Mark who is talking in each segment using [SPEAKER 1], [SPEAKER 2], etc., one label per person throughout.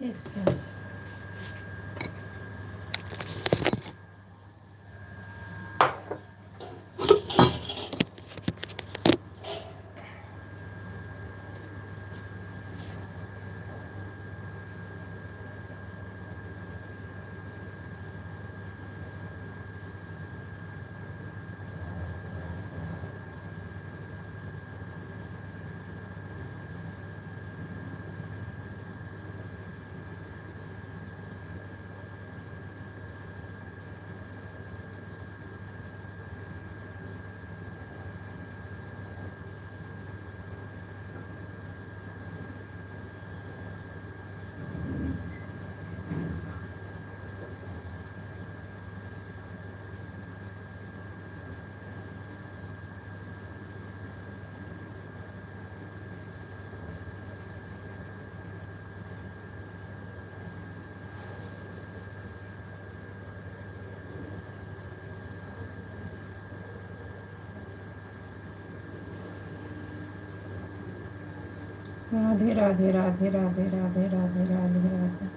[SPEAKER 1] इससे राधे राधे राधे राधे राधे राधे राधे राधे।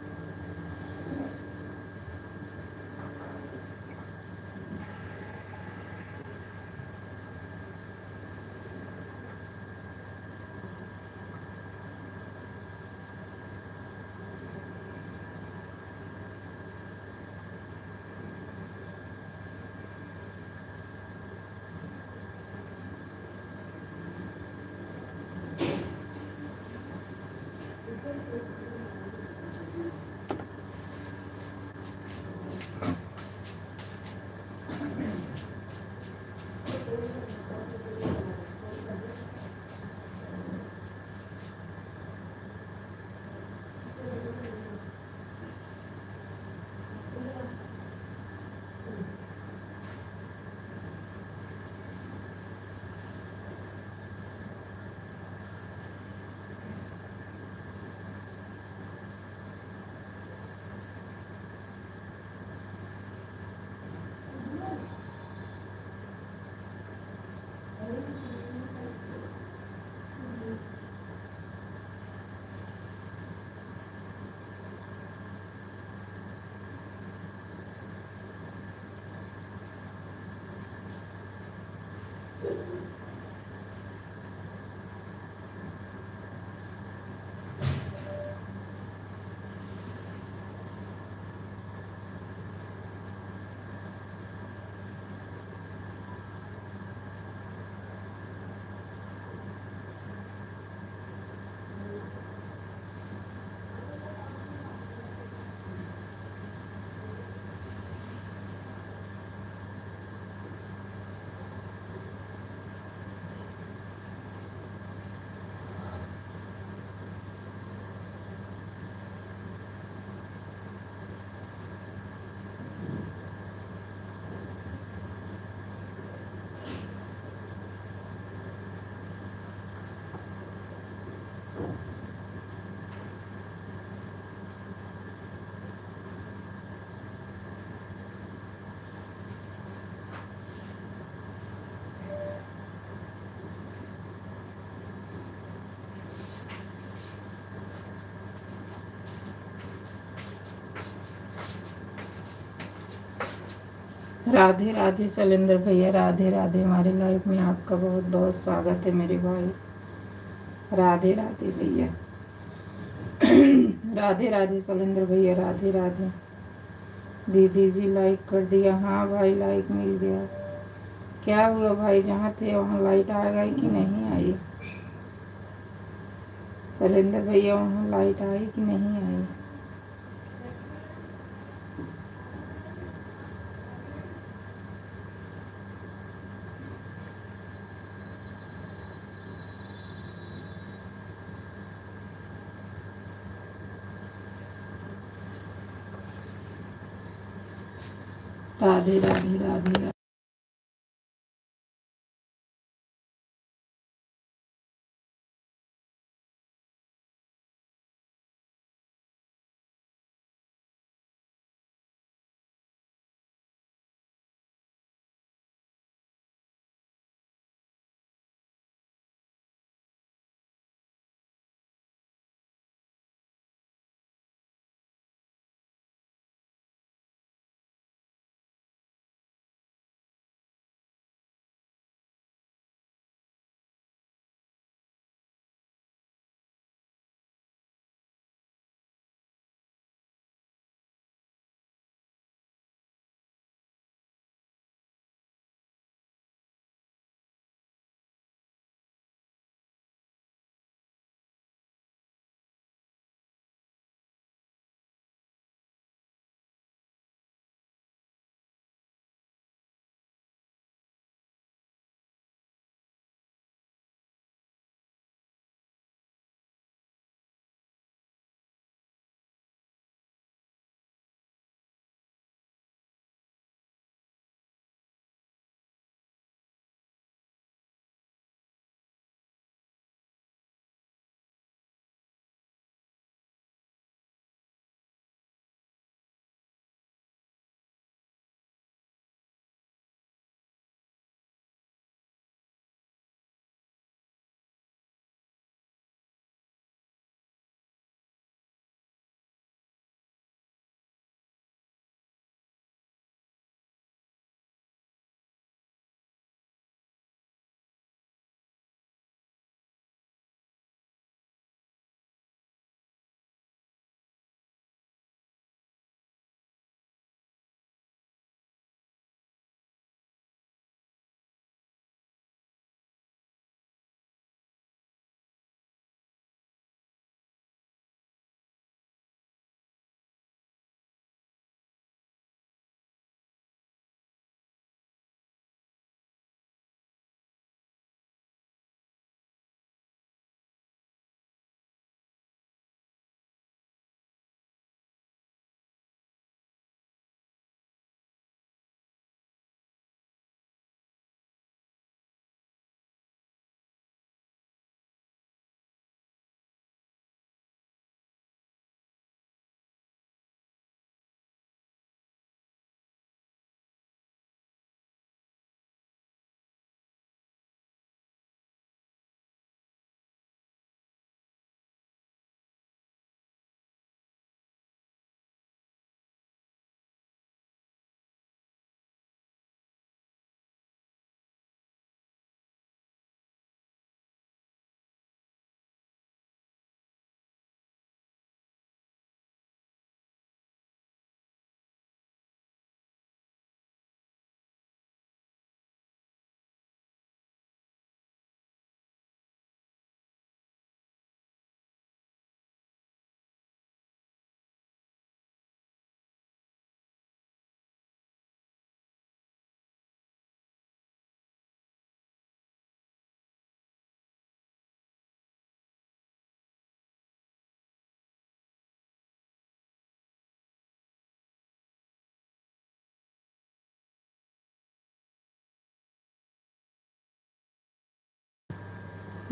[SPEAKER 1] राधे राधे शैलेंद्र भैया, राधे राधे। हमारे लाइफ में आपका बहुत बहुत स्वागत है मेरे भाई। राधे राधे भैया। राधे राधे शैलेंद्र भैया, राधे राधे। दीदी जी लाइक कर दिया। हाँ भाई, लाइक मिल गया। क्या हुआ भाई, जहाँ थे वहाँ लाइट आ गई कि नहीं आई? शैलेंद्र भैया, वहाँ लाइट आई कि नहीं आई? राधे राधे राधे राधे।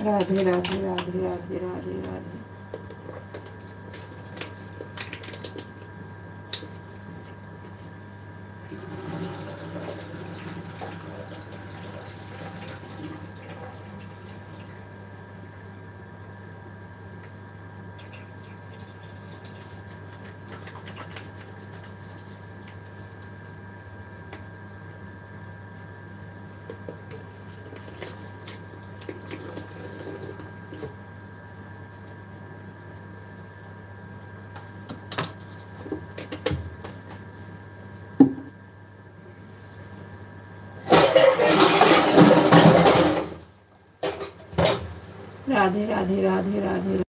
[SPEAKER 1] राधे राधे राधे राधे राधे राधे। राधे राधे राधे राधे।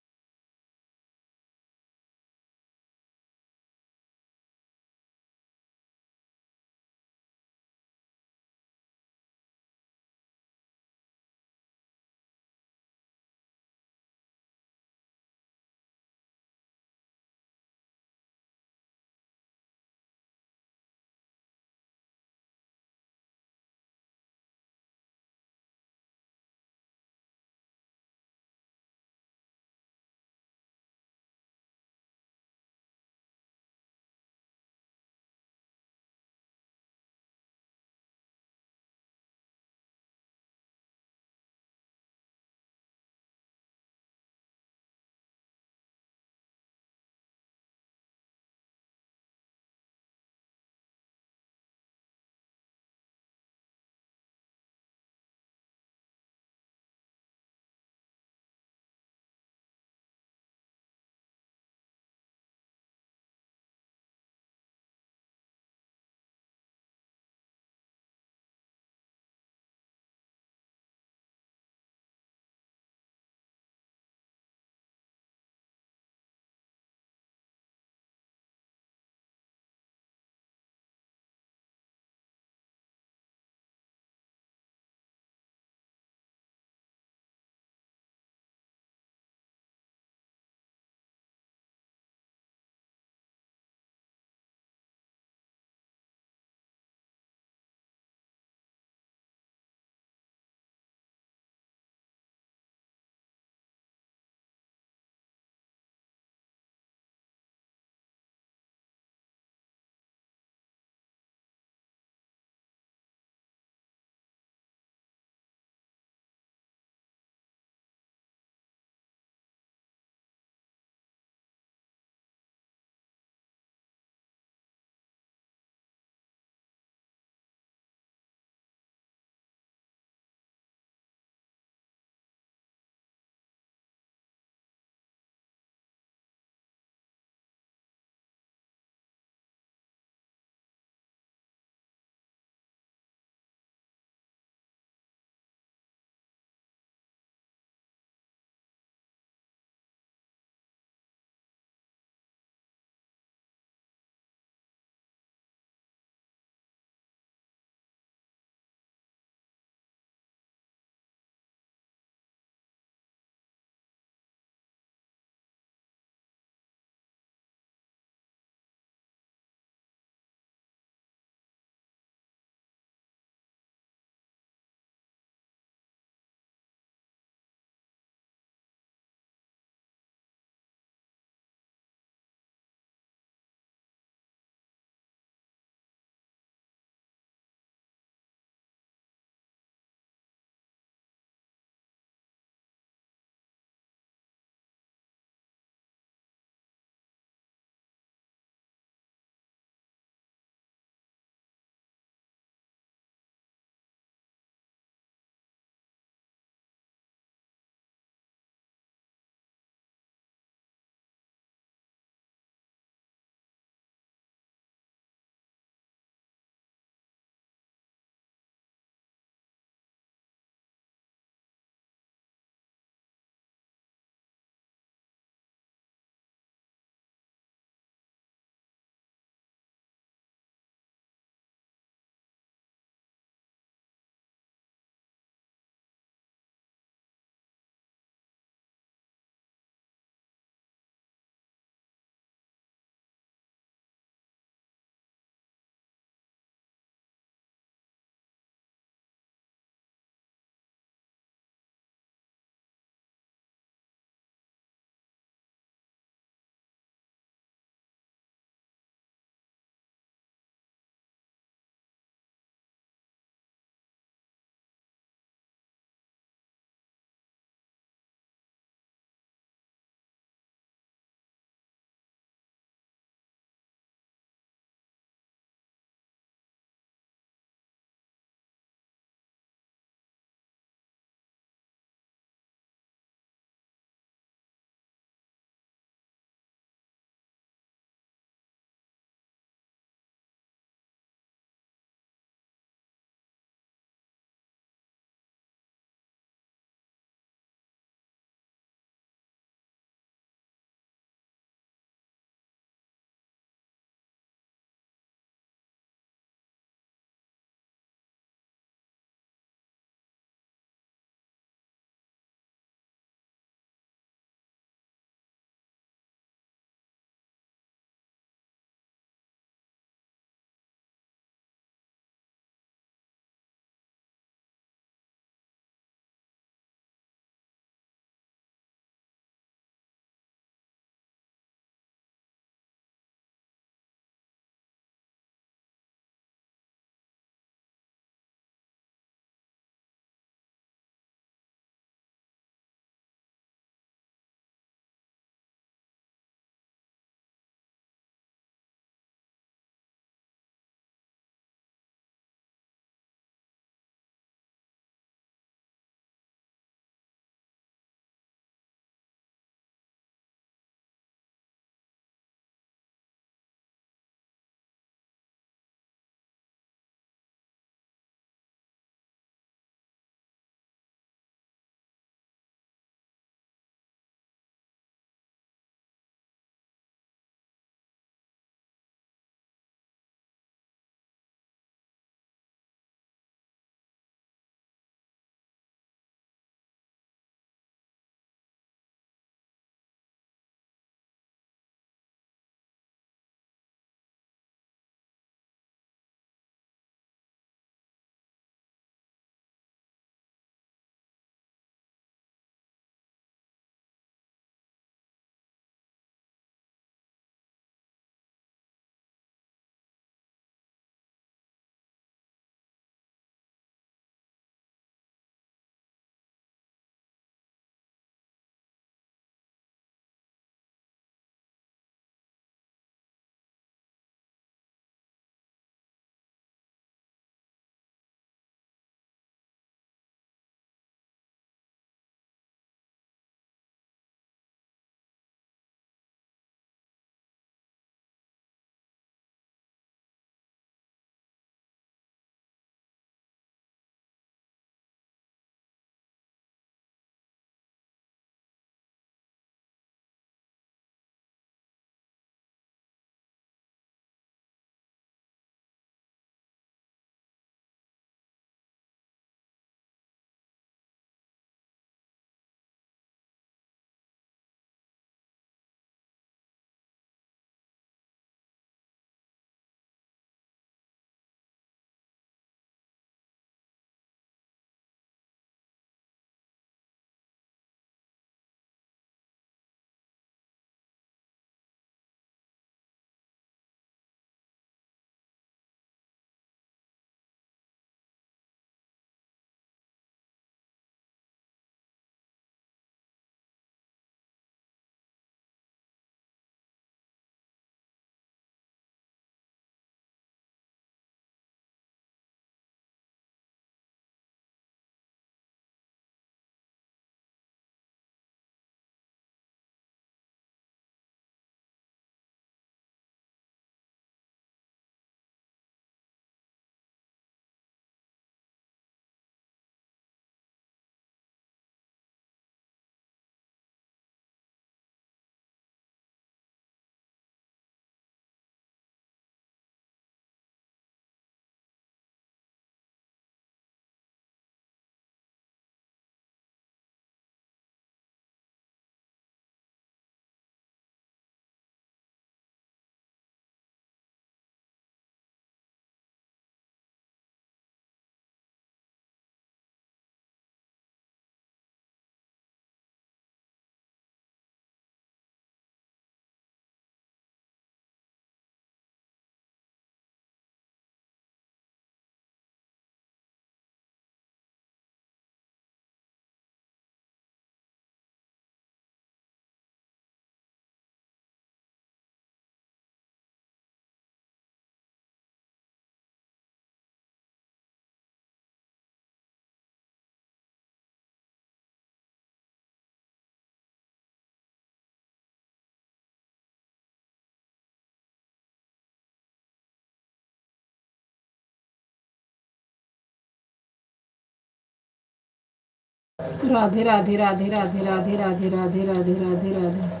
[SPEAKER 1] राधे राधे राधे राधे राधे राधे राधे राधे राधे राधे।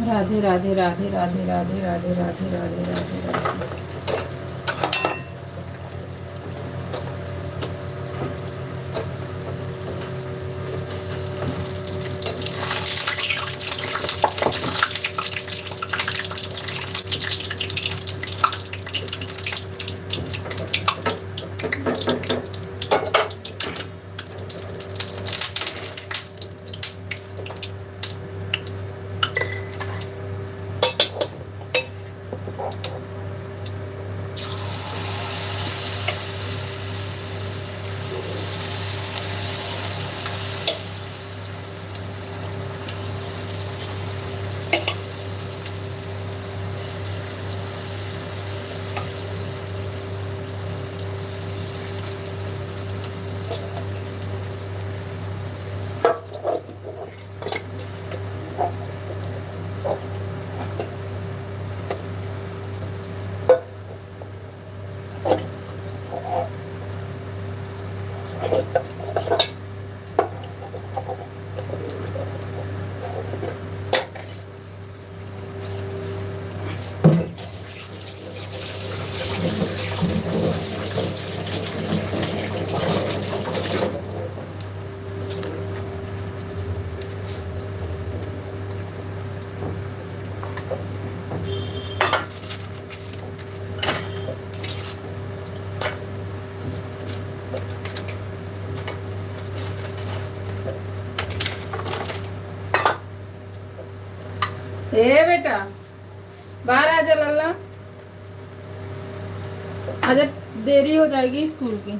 [SPEAKER 1] राधे राधे राधे राधे राधे राधे राधे राधे राधे राधे। ए बेटा बाहर आ जा लल्ला, आजा, देरी हो जाएगी स्कूल की।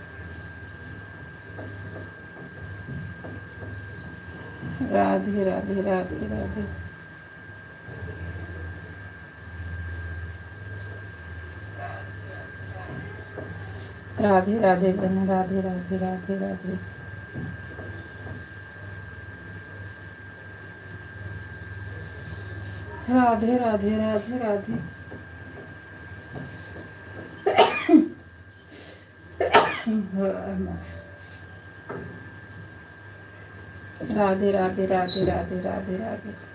[SPEAKER 1] राधे राधे राधे राधे। राधे राधे बहन, राधे राधे राधे राधे। राधे राधे राधे राधे। राधे राधे राधे राधे राधे राधे।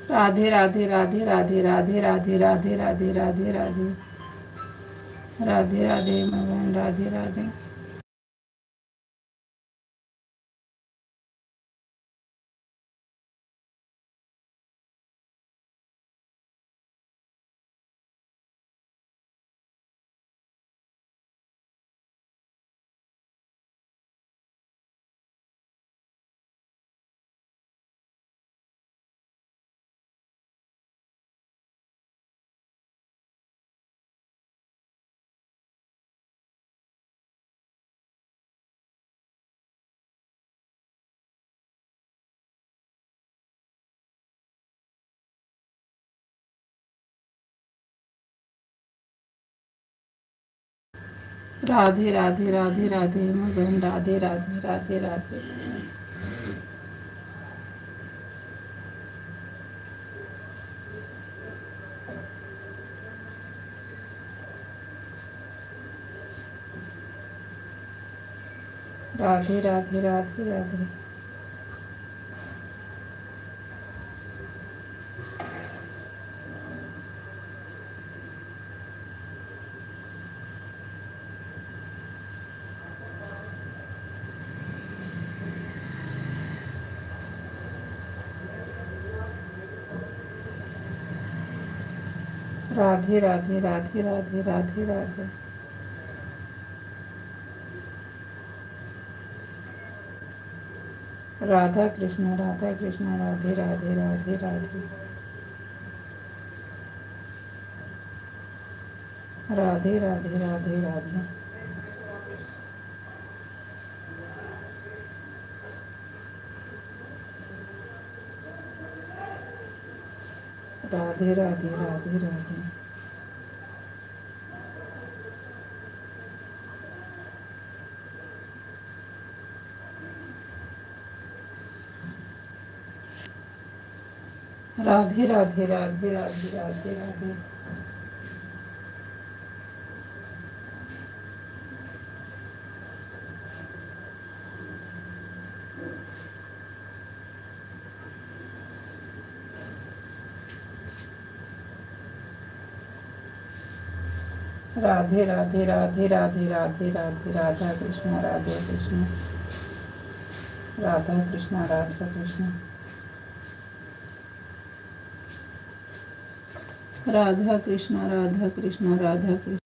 [SPEAKER 1] राधे राधे राधे राधे राधे राधे राधे राधे राधे राधे। राधे राधे भगवान, राधे राधे। राधे राधे राधे राधे मगन, राधे राधे राधे राधे। राधे राधे राधे राधे। राधे राधे राधे राधे राधे राधे। राधा कृष्ण राधे राधे राधे राधे। राधे राधे राधे राधे। राधे राधे राधे राधे। राधे राधे राधे राधे राधे राधे। राधे राधे राधे राधे राधे राधे। राधा कृष्ण राधे कृष्ण। राधा कृष्ण राधा कृष्ण। राधा कृष्ण राधा कृष्ण राधा कृष्ण।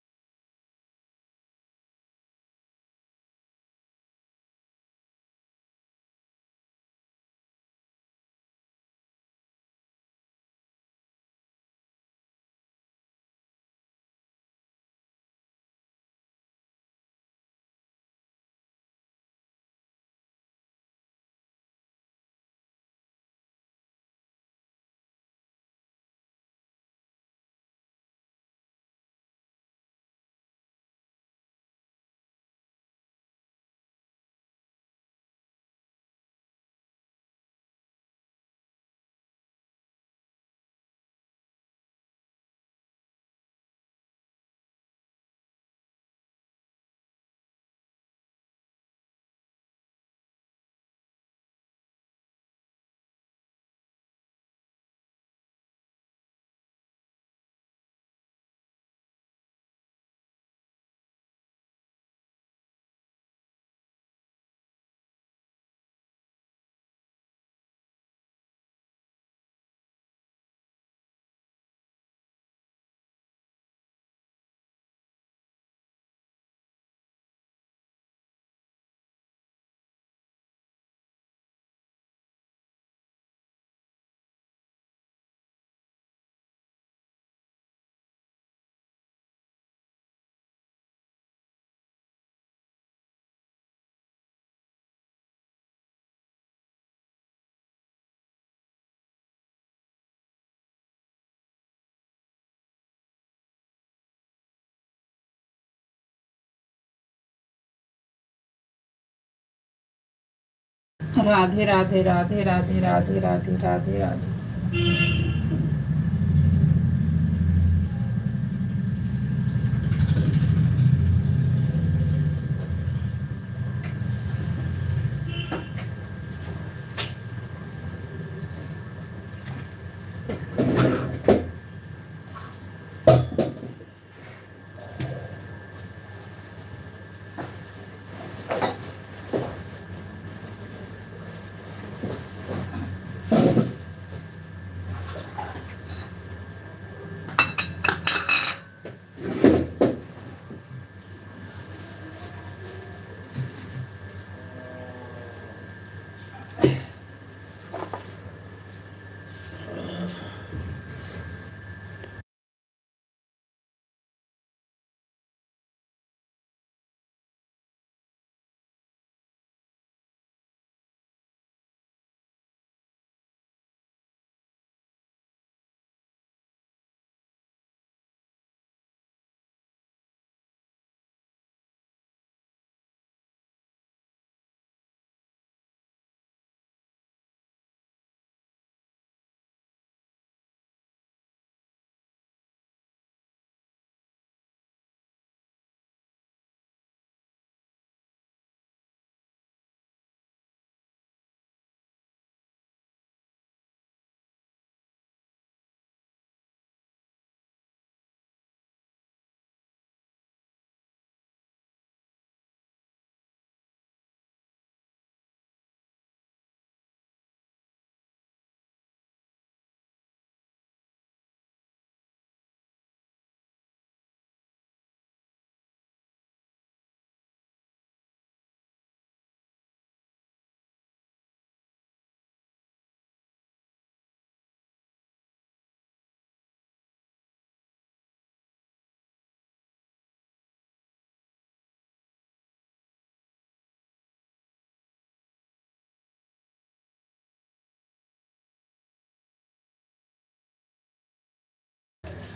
[SPEAKER 1] राधे राधे राधे राधे राधे राधे राधे राधे।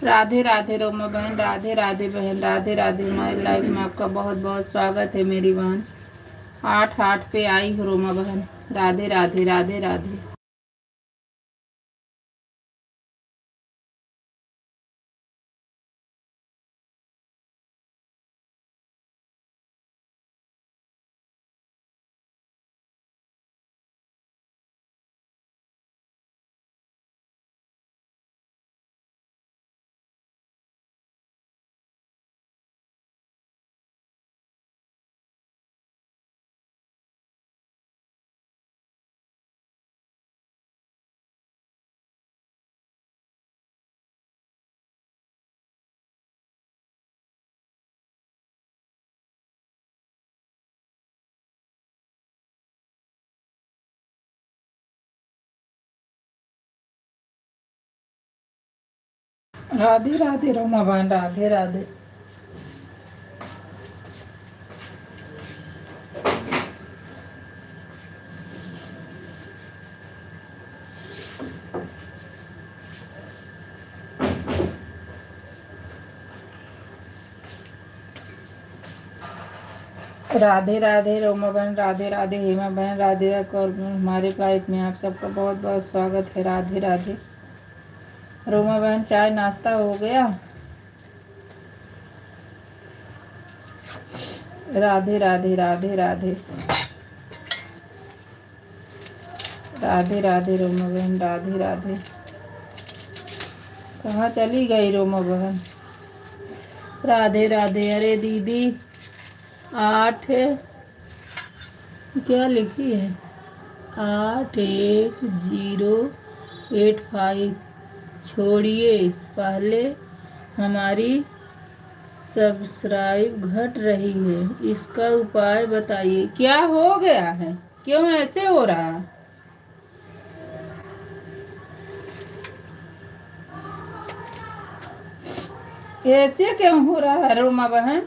[SPEAKER 1] राधे राधे रोमा बहन, राधे राधे बहन, राधे राधे। हमारी लाइफ में आपका बहुत बहुत स्वागत है मेरी बहन। 8-8 पे आई हो रोमा बहन। राधे राधे राधे राधे। राधे राधे रोमा बहन, राधे राधे। राधे राधे रोमा बहन, राधे राधे हेमा बहन, राधे राधे। और हमारे लाइफ में आप सबका बहुत बहुत स्वागत है। राधे राधे रोमा बहन। चाय नाश्ता हो गया? राधे राधे राधे राधे राधे राधे रोमा बहन, राधे राधे। कहाँ चली गई रोमा बहन? राधे राधे। अरे दीदी 8 क्या लिखी है? 81085। छोड़िए, पहले हमारी सब्सक्राइब घट रही है, इसका उपाय बताइए। क्या हो गया है? क्यों ऐसे हो रहा है? ऐसे क्यों हो रहा है रोमा बहन?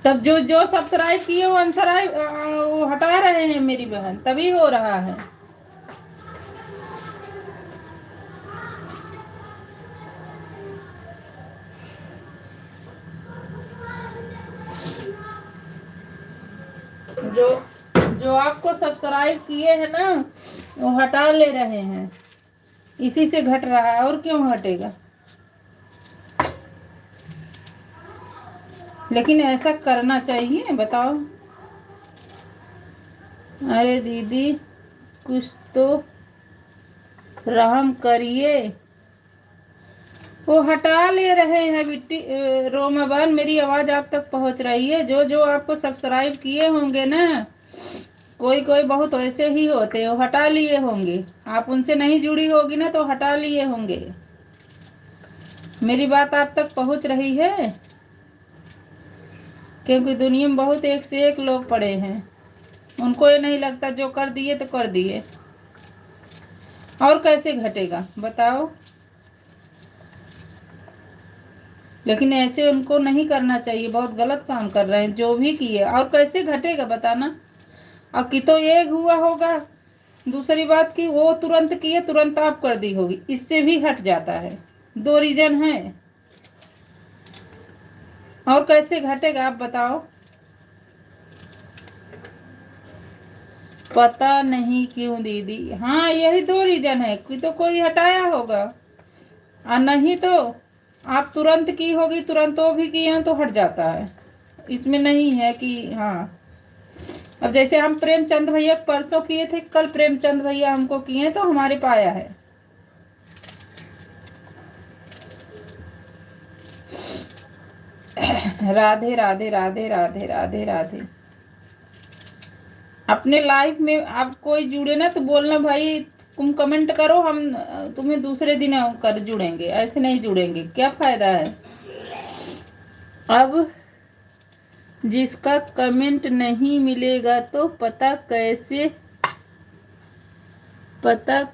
[SPEAKER 1] तब जो जो सब्सक्राइब किए वो अनसराइब वो हटा रहे हैं मेरी बहन, तभी हो रहा है। जो जो आपको सब्सक्राइब किए हैं ना वो हटा ले रहे हैं, इसी से घट रहा है। और क्यों हटेगा? लेकिन ऐसा करना चाहिए, बताओ। अरे दीदी कुछ तो रहम करिए। वो हटा ले रहे हैं बिट्टी। रोमाबान, मेरी आवाज आप तक पहुंच रही है? जो जो आपको सब्सक्राइब किए होंगे ना, कोई कोई बहुत ऐसे ही होते हैं, वो हटा लिए होंगे। आप उनसे नहीं जुड़ी होगी ना तो हटा लिए होंगे। मेरी बात आप तक पहुंच रही है? क्योंकि दुनिया में बहुत एक से एक लोग पड़े हैं, उनको ये नहीं लगता, जो कर दिए तो कर दिए। और कैसे घटेगा बताओ? लेकिन ऐसे उनको नहीं करना चाहिए, बहुत गलत काम कर रहे हैं जो भी किए। और कैसे घटेगा बताना? अब कि तो ये हुआ होगा, दूसरी बात की वो तुरंत किए, तुरंत आप कर दी होगी, इससे भी हट जाता है। दो रीजन है। और कैसे घटेगा आप बताओ? पता नहीं क्यों दीदी। हाँ, यही दो रीजन है कि तो कोई हटाया होगा, और नहीं तो आप तुरंत की होगी, तुरंत वो भी किए तो हट जाता है। इसमें नहीं है कि हाँ। अब जैसे हम प्रेमचंद भैया परसों किए थे, कल प्रेमचंद भैया हमको किए तो हमारे पाया है। राधे राधे राधे राधे राधे राधे। अपने लाइफ में आप कोई जुड़े ना तो बोलना भाई, तुम कमेंट करो, हम तुम्हें दूसरे दिन कर जुड़ेंगे। ऐसे नहीं जुड़ेंगे, क्या फायदा है? अब जिसका कमेंट नहीं मिलेगा तो पता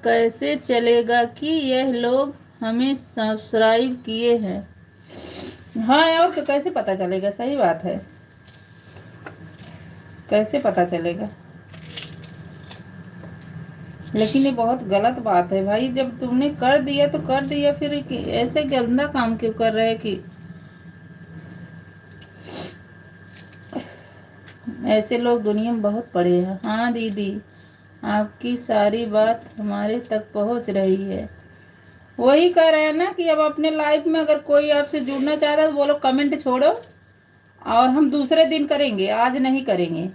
[SPEAKER 1] कैसे चलेगा कि यह लोग हमें सब्सक्राइब किए हैं? हाँ, और कैसे पता चलेगा? सही बात है, कैसे पता चलेगा? लेकिन ये बहुत गलत बात है भाई। जब तुमने कर दिया तो कर दिया, फिर ऐसे गंदा काम क्यों कर रहे हैं कि ऐसे लोग दुनिया में बहुत पड़े हैं। हाँ दीदी, आपकी सारी बात हमारे तक पहुंच रही है। वही कह रहे हैं ना कि अब अपने लाइफ में अगर कोई आपसे जुड़ना चाह रहा है तो बोलो कमेंट छोड़ो, और हम दूसरे दिन करेंगे, आज नहीं करेंगे।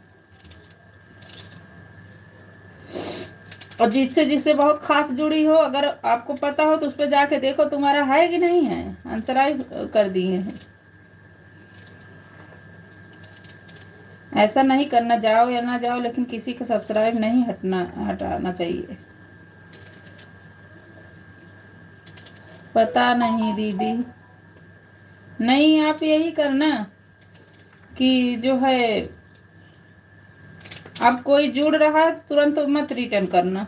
[SPEAKER 1] और जिससे जिससे बहुत खास जुड़ी हो, अगर आपको पता हो तो उस पर जाके देखो तुम्हारा है कि नहीं है। अनसब्सक्राइब कर दिए हैं। ऐसा नहीं करना, जाओ या ना जाओ, लेकिन किसी का सब्सक्राइब नहीं हटाना चाहिए। पता नहीं दीदी। नहीं, आप यही करना कि जो है, अब कोई जुड़ रहा तुरंत मत रिटर्न करना,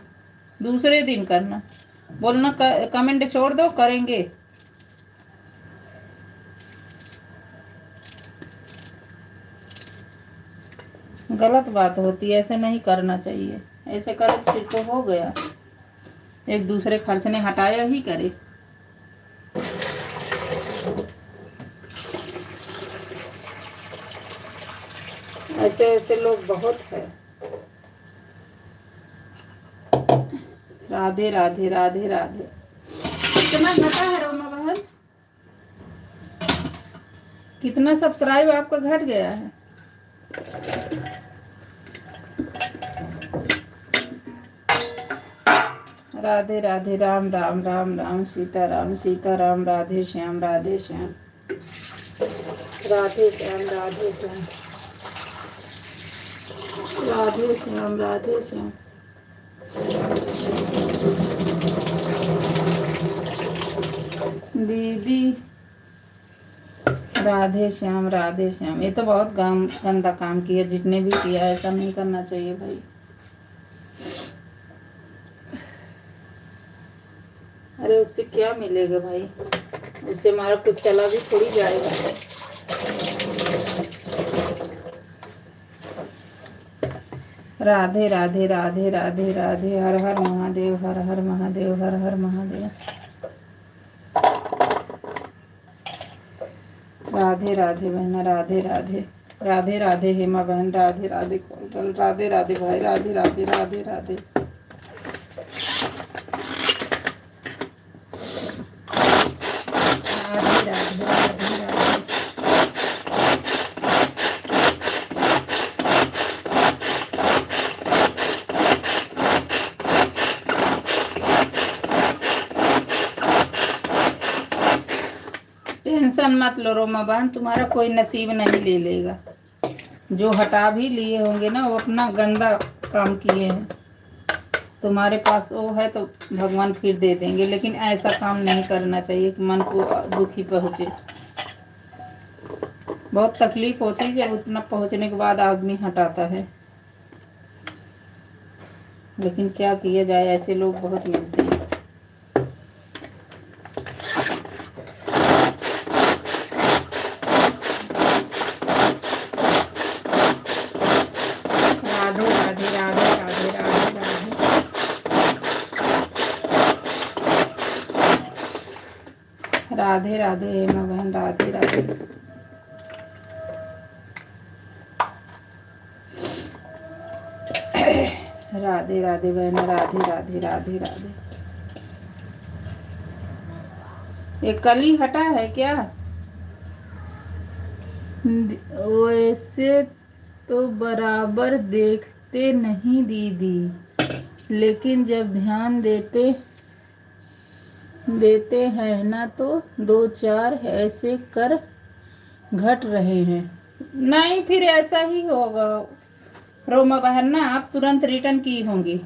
[SPEAKER 1] दूसरे दिन करना। बोलना कमेंट छोड़ दो, करेंगे। गलत बात होती है, ऐसे नहीं करना चाहिए। ऐसे करे फिर तो हो गया, एक दूसरे खर्च ने हटाया ही करे। ऐसे ऐसे लोग बहुत है। राधे राधे राधे राधे। कितना घटा है रोमा बहन? कितना सब्सक्राइब आपका घट गया है? राधे राधे। राम राम राम राम, सीता राम सीता राम, राधे श्याम राधे श्याम, राधे श्याम राधे श्याम, राधे श्याम राधे श्याम। दीदी राधे श्याम राधे श्याम। ये तो बहुत गंदा काम किया जिसने भी किया, ऐसा नहीं करना चाहिए भाई। अरे उससे क्या मिलेगा भाई? उससे हमारा कुछ चला भी थोड़ी जाएगा। राधे राधे राधे राधे राधे। हर हर महादेव, हर हर महादेव, हर हर महादेव। राधे राधे बहना, राधे राधे। राधे राधे हेमा बहन, राधे राधे कोमल, राधे राधे भाई, राधे राधे राधे राधे। राधे राधे राधे राधे। टेंशन मत लो रोमा बहन, तुम्हारा कोई नसीब नहीं ले लेगा। जो हटा भी लिए होंगे ना वो अपना गंदा काम किए हैं। तुम्हारे पास वो है तो भगवान फिर दे देंगे, लेकिन ऐसा काम नहीं करना चाहिए कि मन को दुखी पहुँचे। बहुत तकलीफ होती है जब उतना पहुँचने के बाद आदमी हटाता है, लेकिन क्या किया जाए, ऐसे लोग बहुत मिलते हैं। राधे राधे राधे राधे राधे राधे। राधे राधे हेमा बहन, राधे राधे। राधे राधे बहन, राधे राधे राधे राधे। ये कल ही हटा है क्या? वैसे तो बराबर देखते नहीं दीदी, लेकिन जब ध्यान देते हैं ना तो 2-4 ऐसे कर घट रहे हैं। नहीं, फिर ऐसा ही होगा रोमा बहन ना, आप तुरंत रिटर्न की होंगी।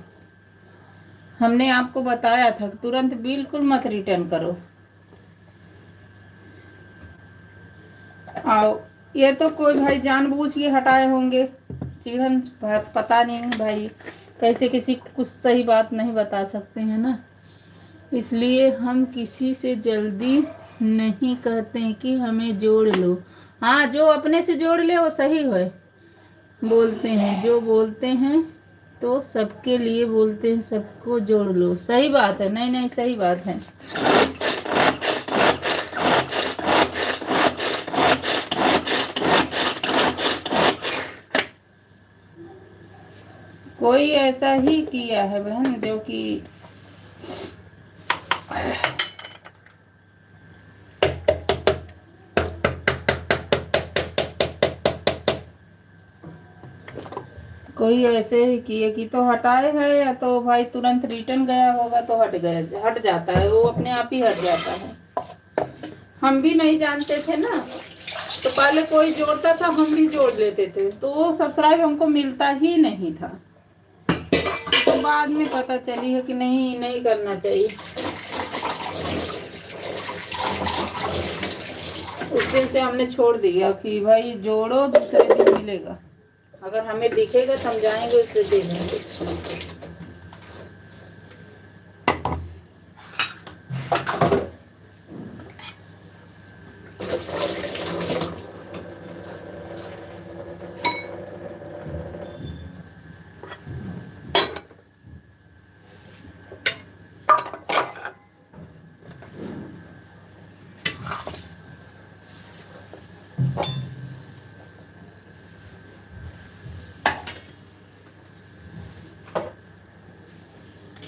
[SPEAKER 1] हमने आपको बताया था कि तुरंत बिल्कुल मत रिटर्न करो। आओ, ये तो कोई भाई जानबूझ के हटाए होंगे। चिढ़न पता नहीं भाई, कैसे किसी को कुछ सही बात नहीं बता सकते हैं ना, इसलिए हम किसी से जल्दी नहीं कहते कि हमें जोड़ लो। हाँ, जो अपने से जोड़ ले वो सही है। बोलते हैं जो बोलते हैं तो सबके लिए बोलते हैं, सबको जोड़ लो। सही बात है, नहीं नहीं सही बात है। कोई ऐसा ही किया है बहन जो कि कोई ऐसे ही किए कि तो हटाए है, या तो भाई तुरंत रिटर्न गया होगा तो हट जाता है, वो अपने आप ही हट जाता है। हम भी नहीं जानते थे ना, तो पहले कोई जोड़ता था हम भी जोड़ लेते थे, तो वो सब्सक्राइब हमको मिलता ही नहीं था। तो बाद में पता चली है कि नहीं करना चाहिए। उस दिन से हमने छोड़ दिया कि भाई जोड़ो, दूसरे दिन मिलेगा, अगर हमें दिखेगा समझाएंगे उससे दे देंगे।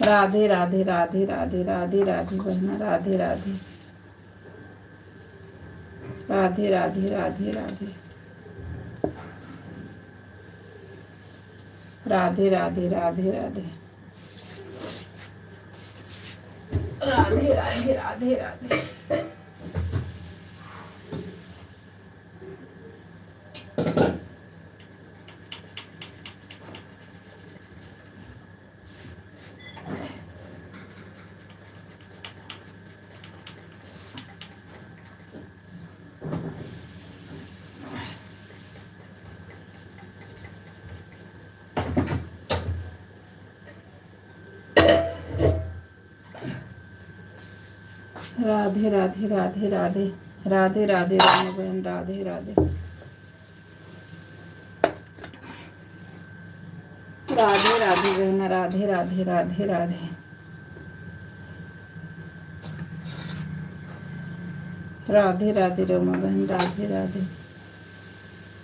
[SPEAKER 1] राधे राधे राधे राधे राधे राधे बहना, राधे राधे राधे राधे राधे राधे राधे राधे राधे राधे राधे राधे राधे राधे। राधे राधे राधे राधे राधे राधे रामा बहन, राधे राधे राधे राधे बहन, राधे राधे राधे राधे राधे राधे रामा बहन, राधे राधे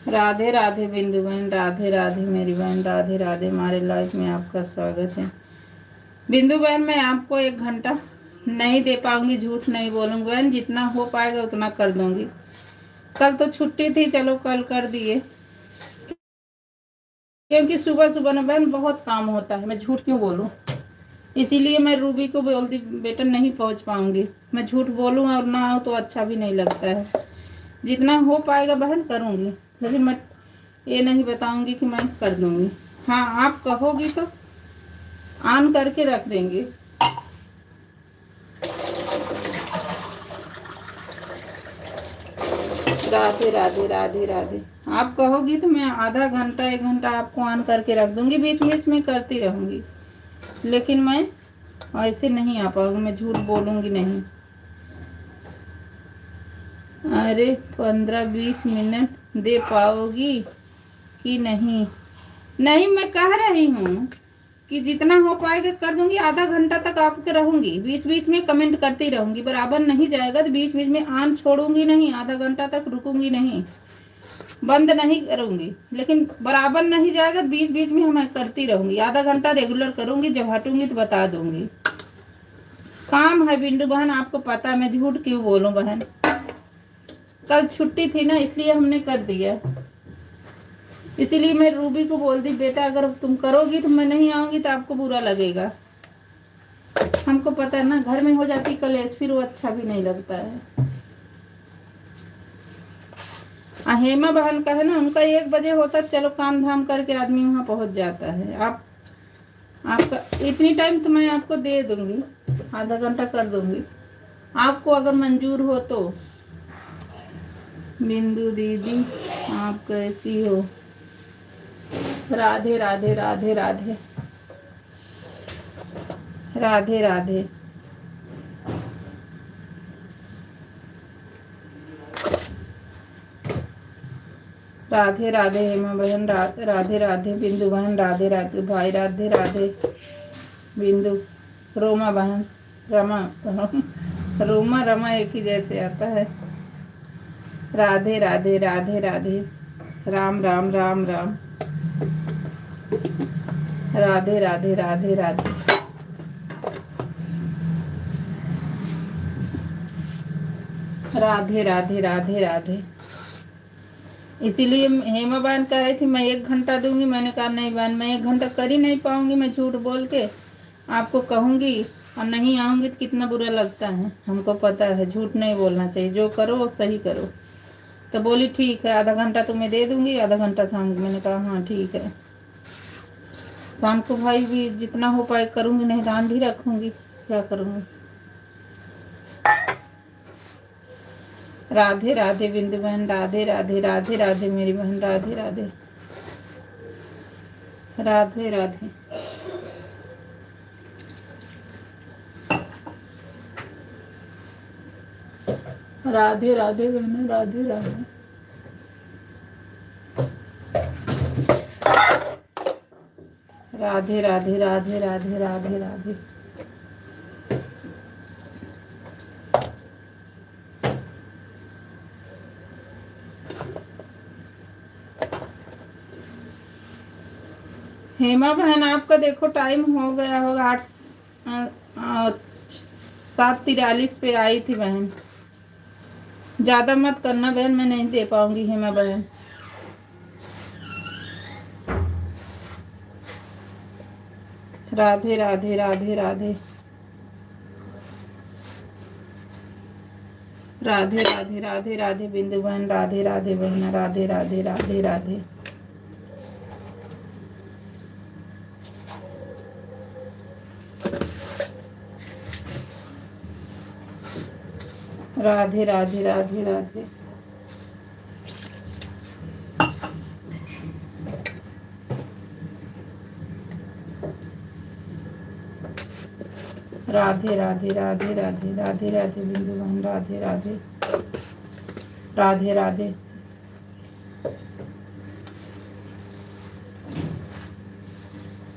[SPEAKER 1] राधे राधे बिंदु बहन, राधे राधे मेरी बहन, राधे राधे। हमारे लाइफ में आपका स्वागत है बिंदु बहन। मैं आपको 1 घंटा नहीं दे पाऊंगी, झूठ नहीं बोलूंगी बहन, जितना हो पाएगा उतना कर दूंगी। कल तो छुट्टी थी, चलो कल कर दिए, क्योंकि सुबह सुबह ना बहन बहुत काम होता है, मैं झूठ क्यों बोलूं। इसीलिए मैं रूबी को बोलती बेटा नहीं पहुंच पाऊंगी, मैं झूठ बोलूं और ना आऊँ तो अच्छा भी नहीं लगता है। जितना हो पाएगा बहन करूंगी, लेकिन मैं ये नहीं बताऊंगी कि मैं कर दूंगी। हाँ आप कहोगी तो ऑन करके रख देंगे। राधे राधे राधे राधे। आप कहोगी तो मैं आधा घंटा 1 घंटा आपको ऑन करके रख दूंगी, बीच बीच में करती रहूंगी, लेकिन मैं ऐसे नहीं आ पाऊंगी, मैं झूठ बोलूंगी नहीं। अरे 15-20 मिनट दे पाओगी कि नहीं? नहीं, मैं कह रही हूँ कि जितना हो पाएगा कर दूंगी, आधा घंटा तक आपके रहूंगी, बीच बीच में कमेंट करती रहूंगी। बराबर नहीं जाएगा तो बीच बीच में ऑन छोड़ूंगी नहीं, आधा घंटा तक रुकूंगी नहीं, बंद नहीं करूंगी, लेकिन बराबर नहीं जाएगा तो बीच बीच में मैं करती रहूंगी। आधा घंटा रेगुलर करूंगी, जब हटूंगी तो बता दूंगी। काम है बिंदु बहन, आपको पता है, मैं झूठ क्यों बोलूं बहन। कल छुट्टी थी ना, इसलिए हमने कर दिया। इसीलिए मैं रूबी को बोल दी बेटा अगर तुम करोगी तो मैं नहीं आऊंगी तो आपको बुरा लगेगा। हमको पता है ना, घर में हो जाती कलेश, फिर वो अच्छा भी नहीं लगता है। हेमा बहन का है ना, उनका 1 बजे होता, चलो काम धाम करके आदमी वहां पहुंच जाता है। आपका इतनी टाइम तो मैं आपको दे दूंगी, आधा घंटा कर दूंगी, आपको अगर मंजूर हो तो। बिंदु दीदी आप कैसी हो? राधे राधे राधे राधे राधे राधे। राधे राधे हेमा बहन, राधे राधे बिंदु बहन, राधे राधे भाई, राधे राधे बिंदु। रोमा बहन, रमा रोमा रमा एक ही जैसे आता है। राधे राधे राधे राधे, राम राम राम राम। राधे राधे राधे राधे। राधे राधे राधे राधे। इसीलिए हेमा बहन कह रही थी मैं 1 घंटा दूंगी, मैंने कहा नहीं बहन मैं 1 घंटा कर ही नहीं पाऊंगी, मैं झूठ बोल के आपको कहूंगी और नहीं आऊंगी तो कितना बुरा लगता है। हमको पता है झूठ नहीं बोलना चाहिए, जो करो वो सही करो। तो बोली ठीक है आधा घंटा तुम्हें दे दूंगी, आधा घंटा शाम को। मैंने कहा हाँ ठीक है, शाम को भाई भी जितना हो पाए करूंगी, नहीं दान भी रखूंगी, क्या करूंगी। राधे राधे बिंदु बहन, राधे राधे राधे राधे मेरी बहन, राधे राधे राधे राधे। राधे राधे बहन, राधे राधे। राधे राधे राधे राधे राधे राधे। हेमा बहन आपका देखो टाइम हो गया होगा, 7:43 पे आई थी बहन। ज्यादा मत करना बहन, मैं नहीं दे पाऊंगी हेमा बहन। राधे राधे राधे राधे राधे राधे राधे राधे बिंदु बहन, राधे राधे बहन, राधे राधे राधे राधे। राधे राधे राधे राधे। राधे राधे राधे राधे राधे राधे बिंदु बहन, राधे राधे राधे राधे।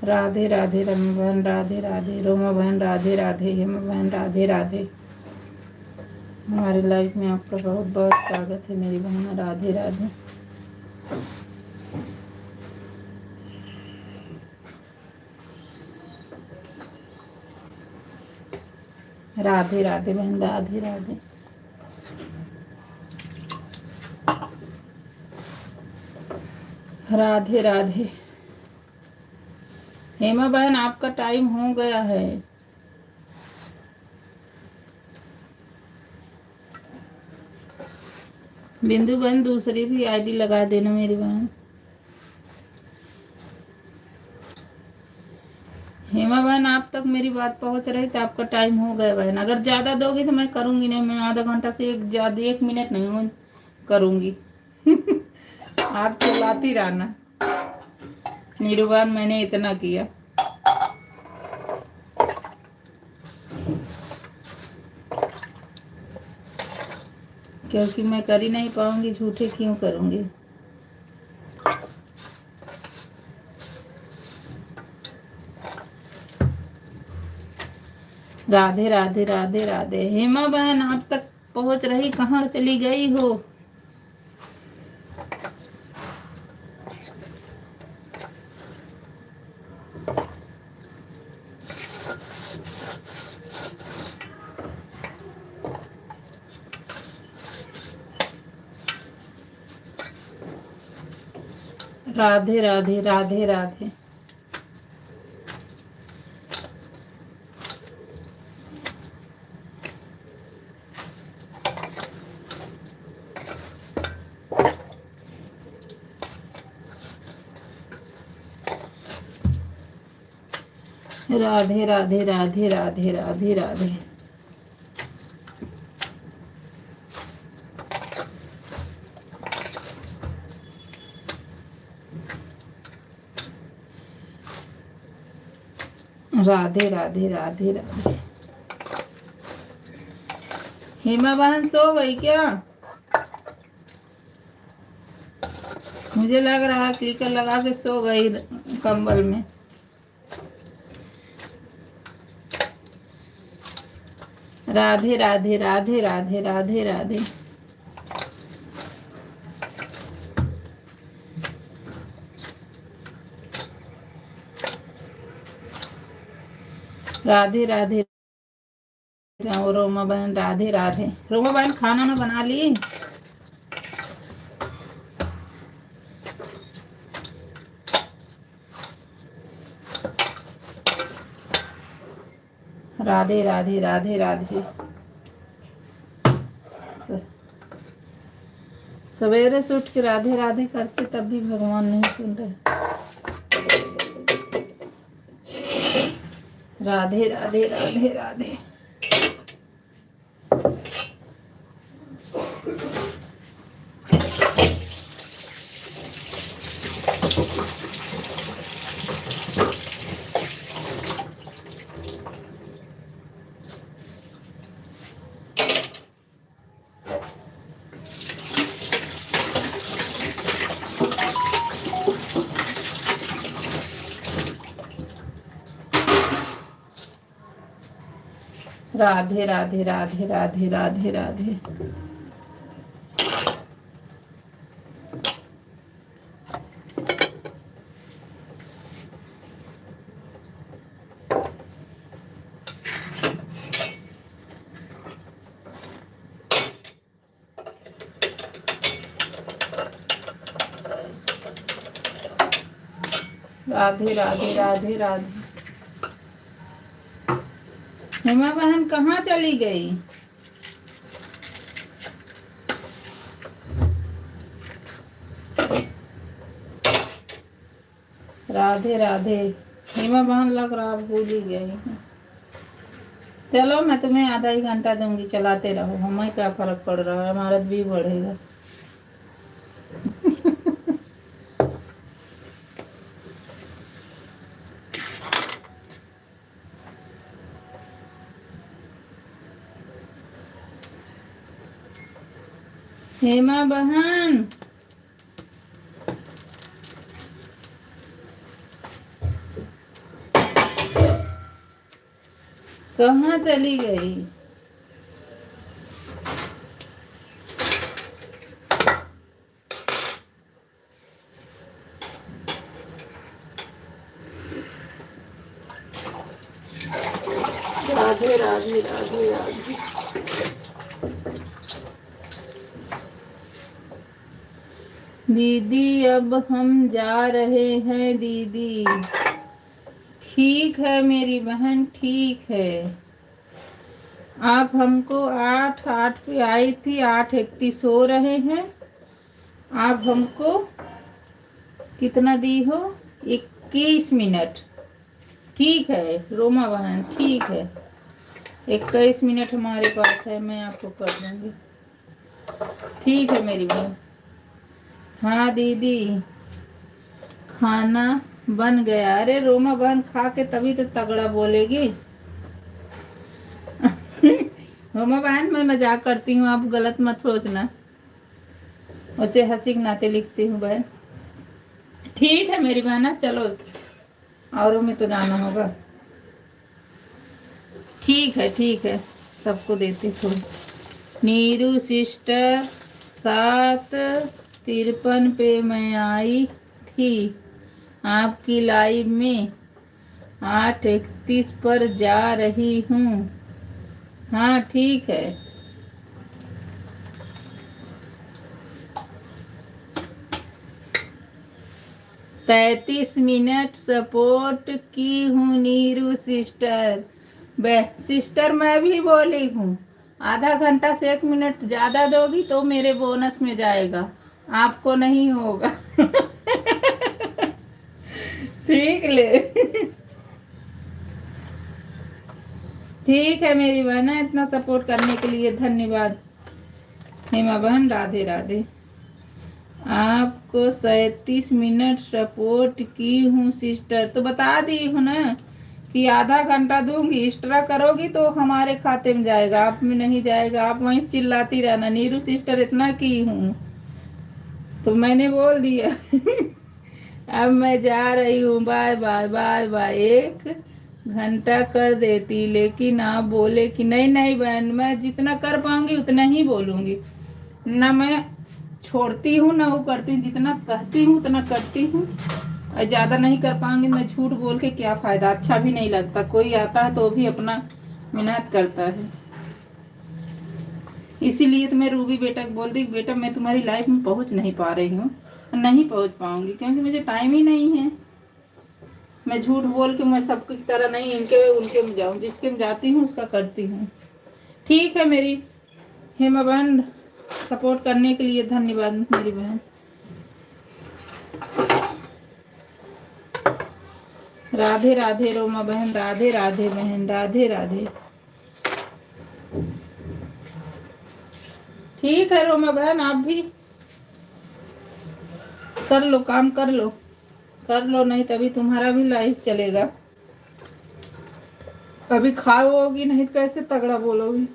[SPEAKER 1] राधे राधे रमा बहन, राधे राधे रोमा बहन, राधे राधे हेमा बहन, राधे राधे। हमारी लाइफ में आपका बहुत बहुत स्वागत है मेरी बहन, राधे राधे। राधे राधे बहन, राधे राधे। राधे राधे। हेमा बहन आपका टाइम हो गया है। बिंदु बहन दूसरी भी आईडी लगा देना मेरी बहन। हेमा बहन आप तक मेरी बात पहुंच रही तो आपका टाइम हो गया बहन। अगर ज्यादा दोगी तो मैं करूंगी नहीं, मैं आधा घंटा से ज्यादा 1 मिनट नहीं करूंगी। आप चलाती रहना। निर्वाण मैंने इतना किया। क्योंकि मैं कर ही नहीं पाऊंगी, झूठे क्यों करूंगी। राधे राधे राधे राधे। हेमा बहन आप तक पहुंच रही, कहाँ चली गई हो। राधे राधे राधे राधे। राधे राधे राधे राधे राधे राधे। राधे राधे राधे राधे। हेमा बहन सो गई क्या। मुझे लग रहा है क्लिकर लगा के सो गई कंबल में। राधे राधे राधे राधे राधे राधे। राधे राधे। रोमा बहन राधे राधे। रोमा बहन खाना ना बना ली। राधे राधे राधे राधे। सवेरे से उठ के राधे राधे करते तब भी भगवान नहीं सुन रहे। राधे राधे राधे राधे। राधे राधे राधे राधे राधे राधे। राधे राधे राधे राधे। हेमा बहन कहाँ चली गई। राधे राधे। हेमा बहन लग रहा भूल ही गई। चलो मैं तुम्हें आधा ही घंटा दूंगी, चलाते रहो, हमें क्या फर्क पड़ रहा है, हमारा भी बढ़ेगा। हेमा बहन कहाँ चली गई। राधे राधे राधे राधे। दीदी अब हम जा रहे हैं दीदी। ठीक है मेरी बहन, ठीक है। आप हमको 8 पे आई थी, 8:31 हो रहे हैं। आप हमको कितना दी हो? 21 मिनट। ठीक है रोमा बहन, ठीक है। 21 मिनट हमारे पास है, मैं आपको कर दूंगी। ठीक है मेरी बहन। हाँ दीदी खाना बन गया। अरे रोमा बहन खा के तभी तो तगड़ा बोलेगी। रोमा बहन मैं मजाक करती हूँ, आप गलत मत सोचना। उसे हंसी के नाते लिखती हूँ बहन। ठीक है मेरी बहना, चलो औरों में तो जाना होगा। ठीक है सबको देती थोड़ी। नीरू सिस्टर 7:53 पे मैं आई थी आपकी लाइव में। 8:31 पर जा रही हूँ। हाँ ठीक है। 33 मिनट सपोर्ट की हूँ नीरू सिस्टर। सिस्टर मैं भी बोली हूँ, आधा घंटा से 1 मिनट ज्यादा दोगी तो मेरे बोनस में जाएगा, आपको नहीं होगा। ठीक ले। ठीक है मेरी बहन, इतना सपोर्ट करने के लिए धन्यवाद। हेमा बहन राधे राधे। आपको 37 मिनट सपोर्ट की हूँ सिस्टर, तो बता दी हूँ ना कि आधा घंटा दूंगी, एक्स्ट्रा करोगी तो हमारे खाते में जाएगा, आप में नहीं जाएगा। आप वहीं चिल्लाती रहना नीरू सिस्टर इतना की हूँ, तो मैंने बोल दिया। अब मैं जा रही हूँ, बाय बाय बाय बाय। 1 घंटा कर देती, लेकिन आप बोले कि नहीं नहीं बहन, मैं जितना कर पाऊंगी उतना ही बोलूंगी ना। मैं छोड़ती हूँ ना वो करती हूँ, जितना कहती हूँ उतना करती हूँ। और ज्यादा नहीं कर पाऊंगी, मैं झूठ बोल के क्या फायदा, अच्छा भी नहीं लगता। कोई आता है तो भी अपना मेहनत करता है। इसीलिए तो मैं रूबी बेटा को बोल दी, बेटा मैं तुम्हारी लाइफ में पहुंच नहीं पा रही हूँ, नहीं पहुंच पाऊंगी क्योंकि मुझे टाइम ही नहीं है। मैं झूठ बोल के मैं सबकी तरह नहीं इनके उनके में जाऊँ, जिसके में जाती हूँ उसका करती हूँ। ठीक है मेरी हेमा बहन, सपोर्ट करने के लिए धन्यवाद मेरी बहन। राधे राधे रोमा बहन, राधे राधे बहन, राधे राधे। ठीक है रोमा बहन, आप भी कर लो काम, कर लो नहीं तभी तुम्हारा भी लाइफ चलेगा। कभी खाओगी नहीं तो कैसे तगड़ा बोलोगी।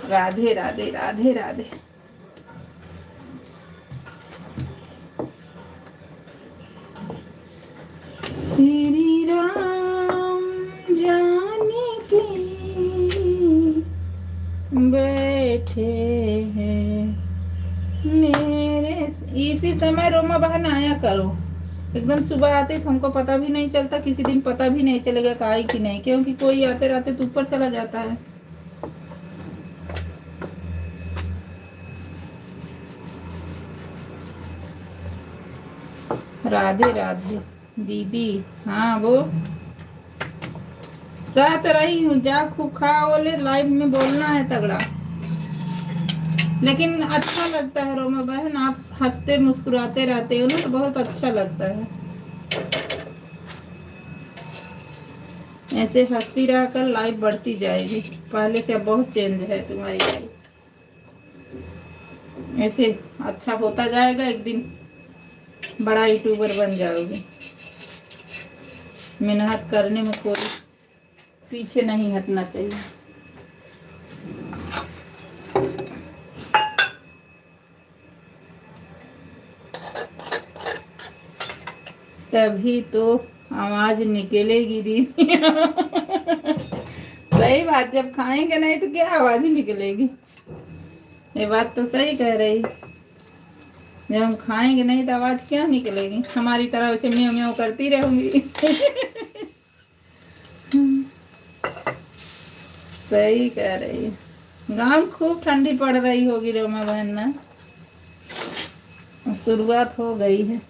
[SPEAKER 1] राधे राधे राधे राधे। श्री राम जाने की बैठे हैं मेरे। इसी समय रोमा बहन आया करो, एकदम सुबह आते तो हमको पता भी नहीं चलता, किसी दिन पता भी नहीं चलेगा कि आई कि नहीं, क्योंकि कोई आते रहते तो ऊपर चला जाता है। राधे राधे दीदी। हाँ वो जा तो रही हूँ, जा खूब खा बोले, लाइव में बोलना है तगड़ा। लेकिन अच्छा लगता है रोमा बहन, आप हंसते मुस्कुराते रहते हो ना तो बहुत अच्छा लगता है। ऐसे हंसती रहकर लाइफ बढ़ती जाएगी, पहले से अब बहुत चेंज है तुम्हारी लाइफ। ऐसे अच्छा होता जाएगा, एक दिन बड़ा यूट्यूबर बन जाओगे। मेहनत करने में कोई पीछे नहीं हटना चाहिए। तभी तो आवाज निकलेगी दीदी। सही बात, जब खाएंगे नहीं तो क्या आवाज निकलेगी। ये बात तो सही कह रही। जब हम खाएंगे नहीं तो आवाज क्या निकलेगी? हमारी तरह वैसे म्याऊं म्याऊं करती रहूंगी। सही कह रही है। गाँव में खूब ठंडी पड़ रही होगी रोमा बहन ना? शुरुआत हो गई है।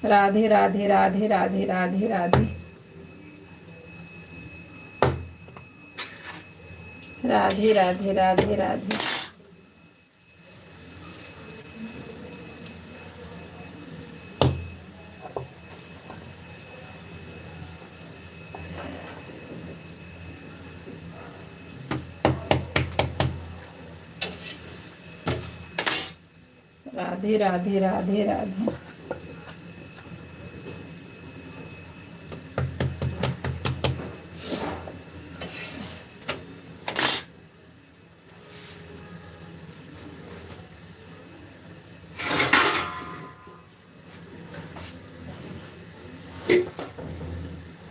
[SPEAKER 1] राधे राधे राधे राधे राधे राधे राधे राधे राधे राधे। राधे राधे राधे राधे।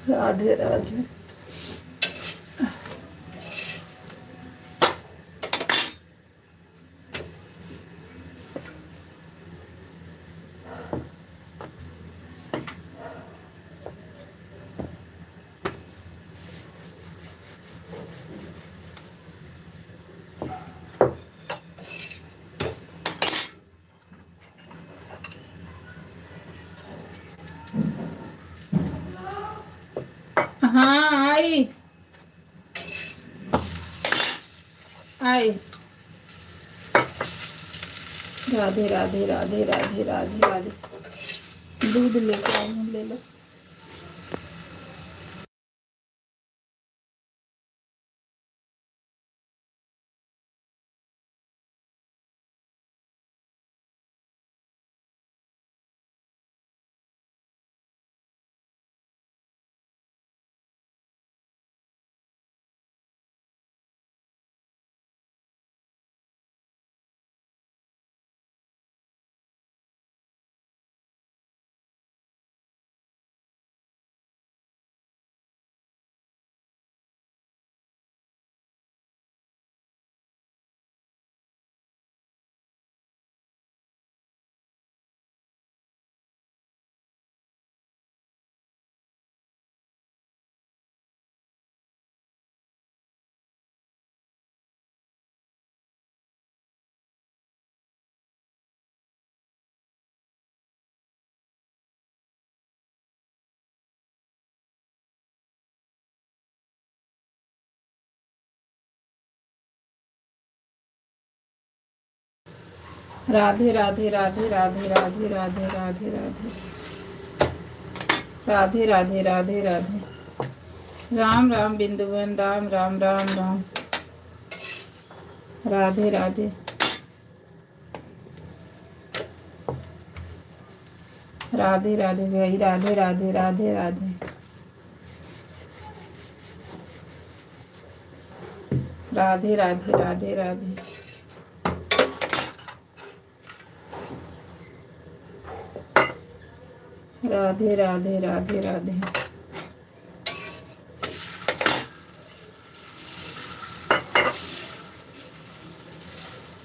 [SPEAKER 1] राधे राधे। हाँ आई आई। राधे राधे राधे राधे राधे राधे। दूध लेके आई हूँ, ले लो। राधे राधे राधे राधे राधे राधे राधे राधे राधे राधे राधे राधे। राम राम बिंदुवन, राम राम राम राम। राधे राधे राधे राधे भाई। राधे राधे राधे राधे राधे राधे राधे राधे। राधे राधे राधे राधे।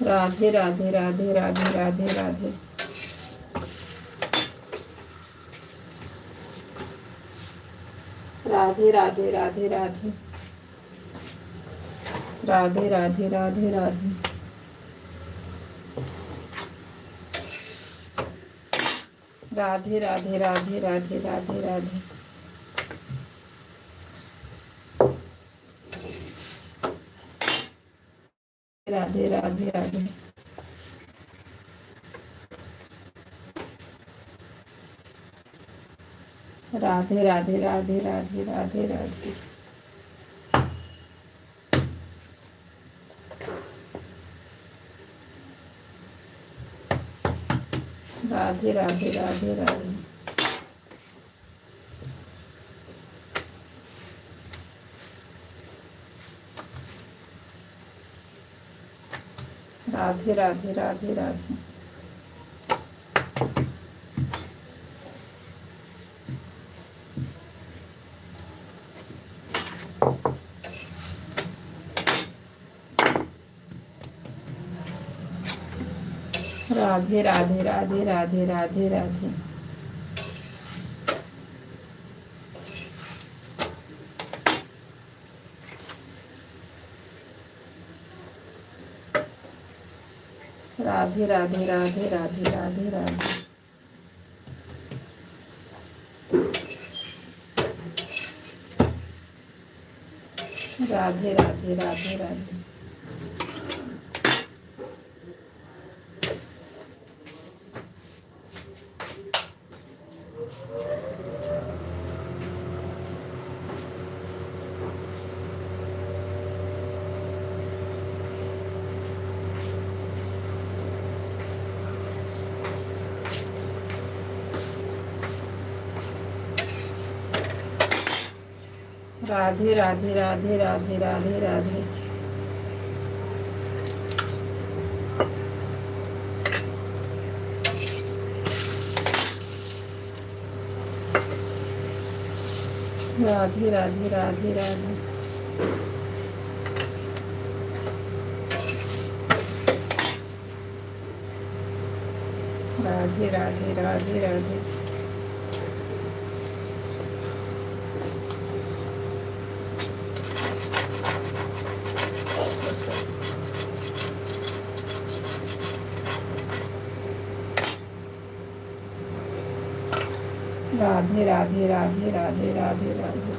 [SPEAKER 1] राधे राधे राधे राधे राधे राधे। राधे राधे राधे राधे राधे राधे राधे राधे। राधे राधे राधे राधे राधे राधे। राधे राधे राधे। राधे राधे राधे राधे राधे राधे। राधे राधे राधे राधे। राधे राधे राधे राधे। राधे राधे राधे राधे राधे राधे। राधे राधे राधे राधे राधे राधे। राधे राधे राधे राधे। राधे राधे राधे राधे राधे राधे। राधे राधे राधे राधे। राधे राधे राधे राधे। राधे राधे राधे राधे राधे राधे।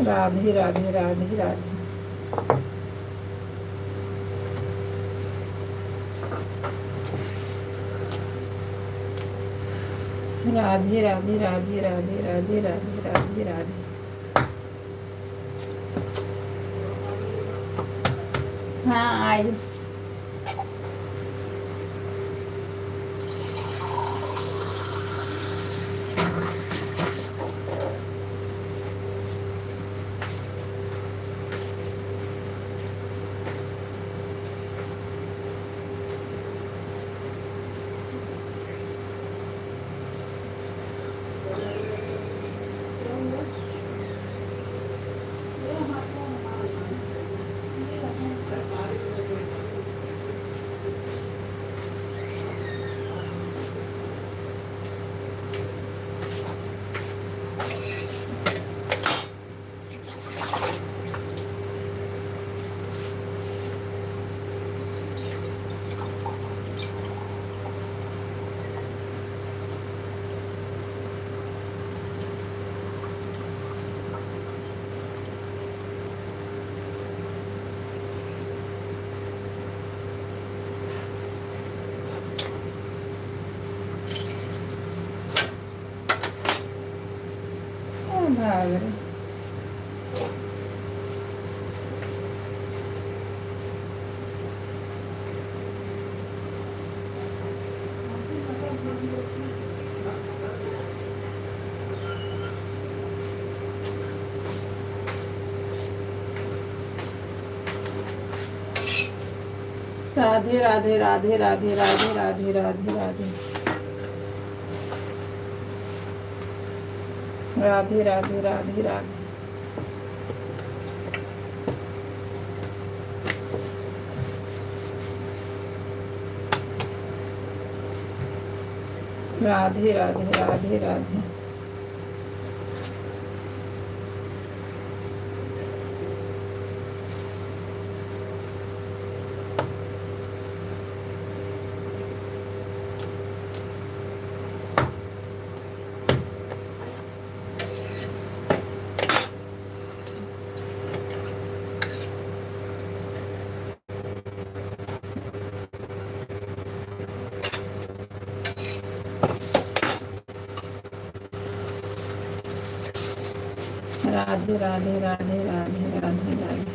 [SPEAKER 1] राधे राधे राधे राधे। राधे राधे राधे राधे राधे राधे राधे राधे। हाँ आई। भाग रहे। राधे राधे राधे राधे राधे राधे राधे राधे। राधे राधे राधे राधे। राधे राधे राधे राधे। राधे राधे राधे राधे राधे राधे।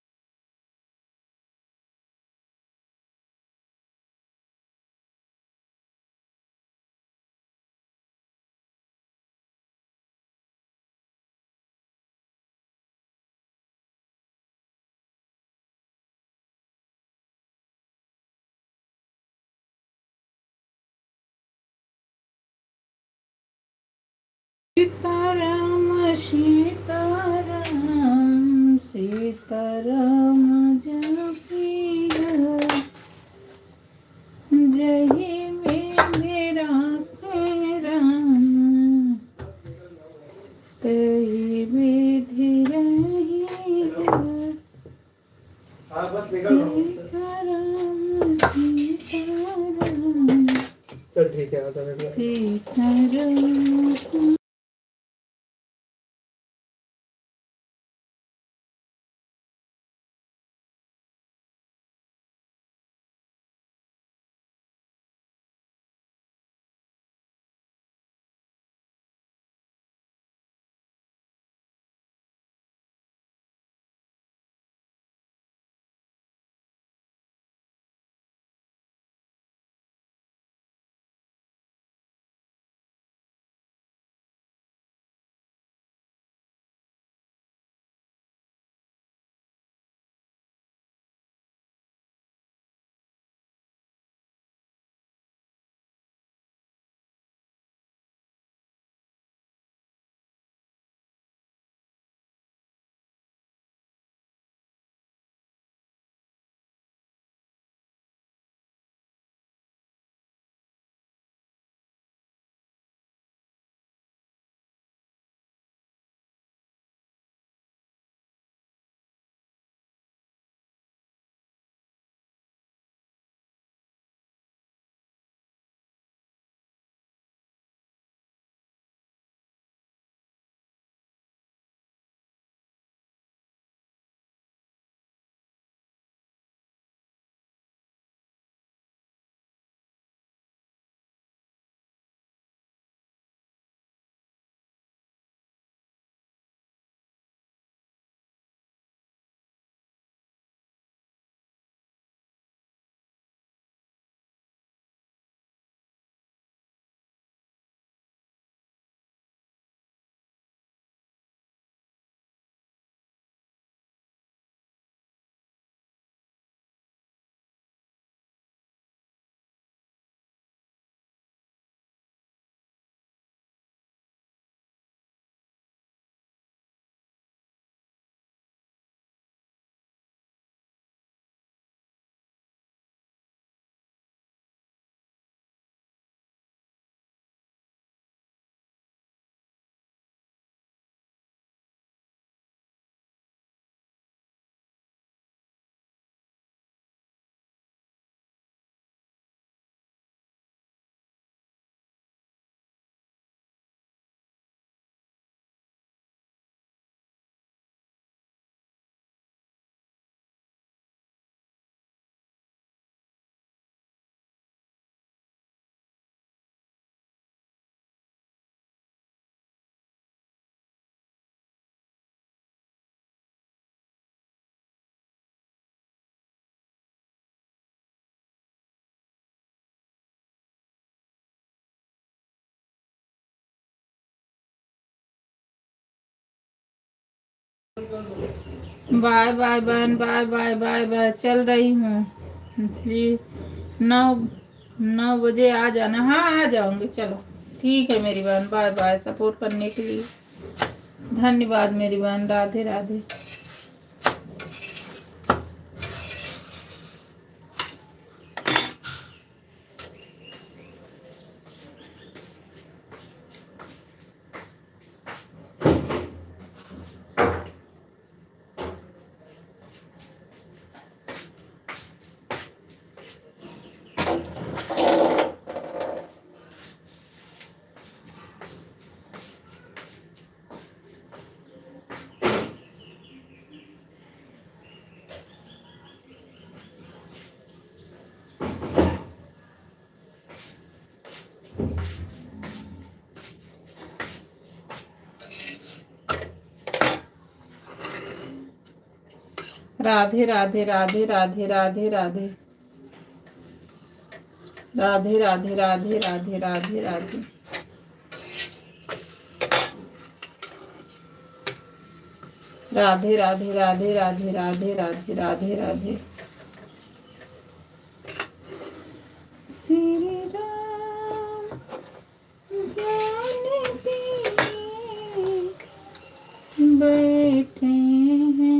[SPEAKER 1] सीताराम जपिया जही में राखे राम तही विधि रहिया सीताराम सीताराम
[SPEAKER 2] चल ठीक है
[SPEAKER 1] सीताराम। बाय बाय बहन, बाय बाय बाय बाय, चल रही हूँ जी। 9 बजे आ जाना। हाँ आ जाऊंगी, चलो ठीक है मेरी बहन, बाय बाय। सपोर्ट करने के लिए धन्यवाद मेरी बहन। राधे राधे। राधे राधे राधे राधे राधे राधे राधे राधे राधे राधे राधे राधे। राधे राधे राधे राधे राधे राधे राधे राधे। श्री राम जानकी बैठे हैं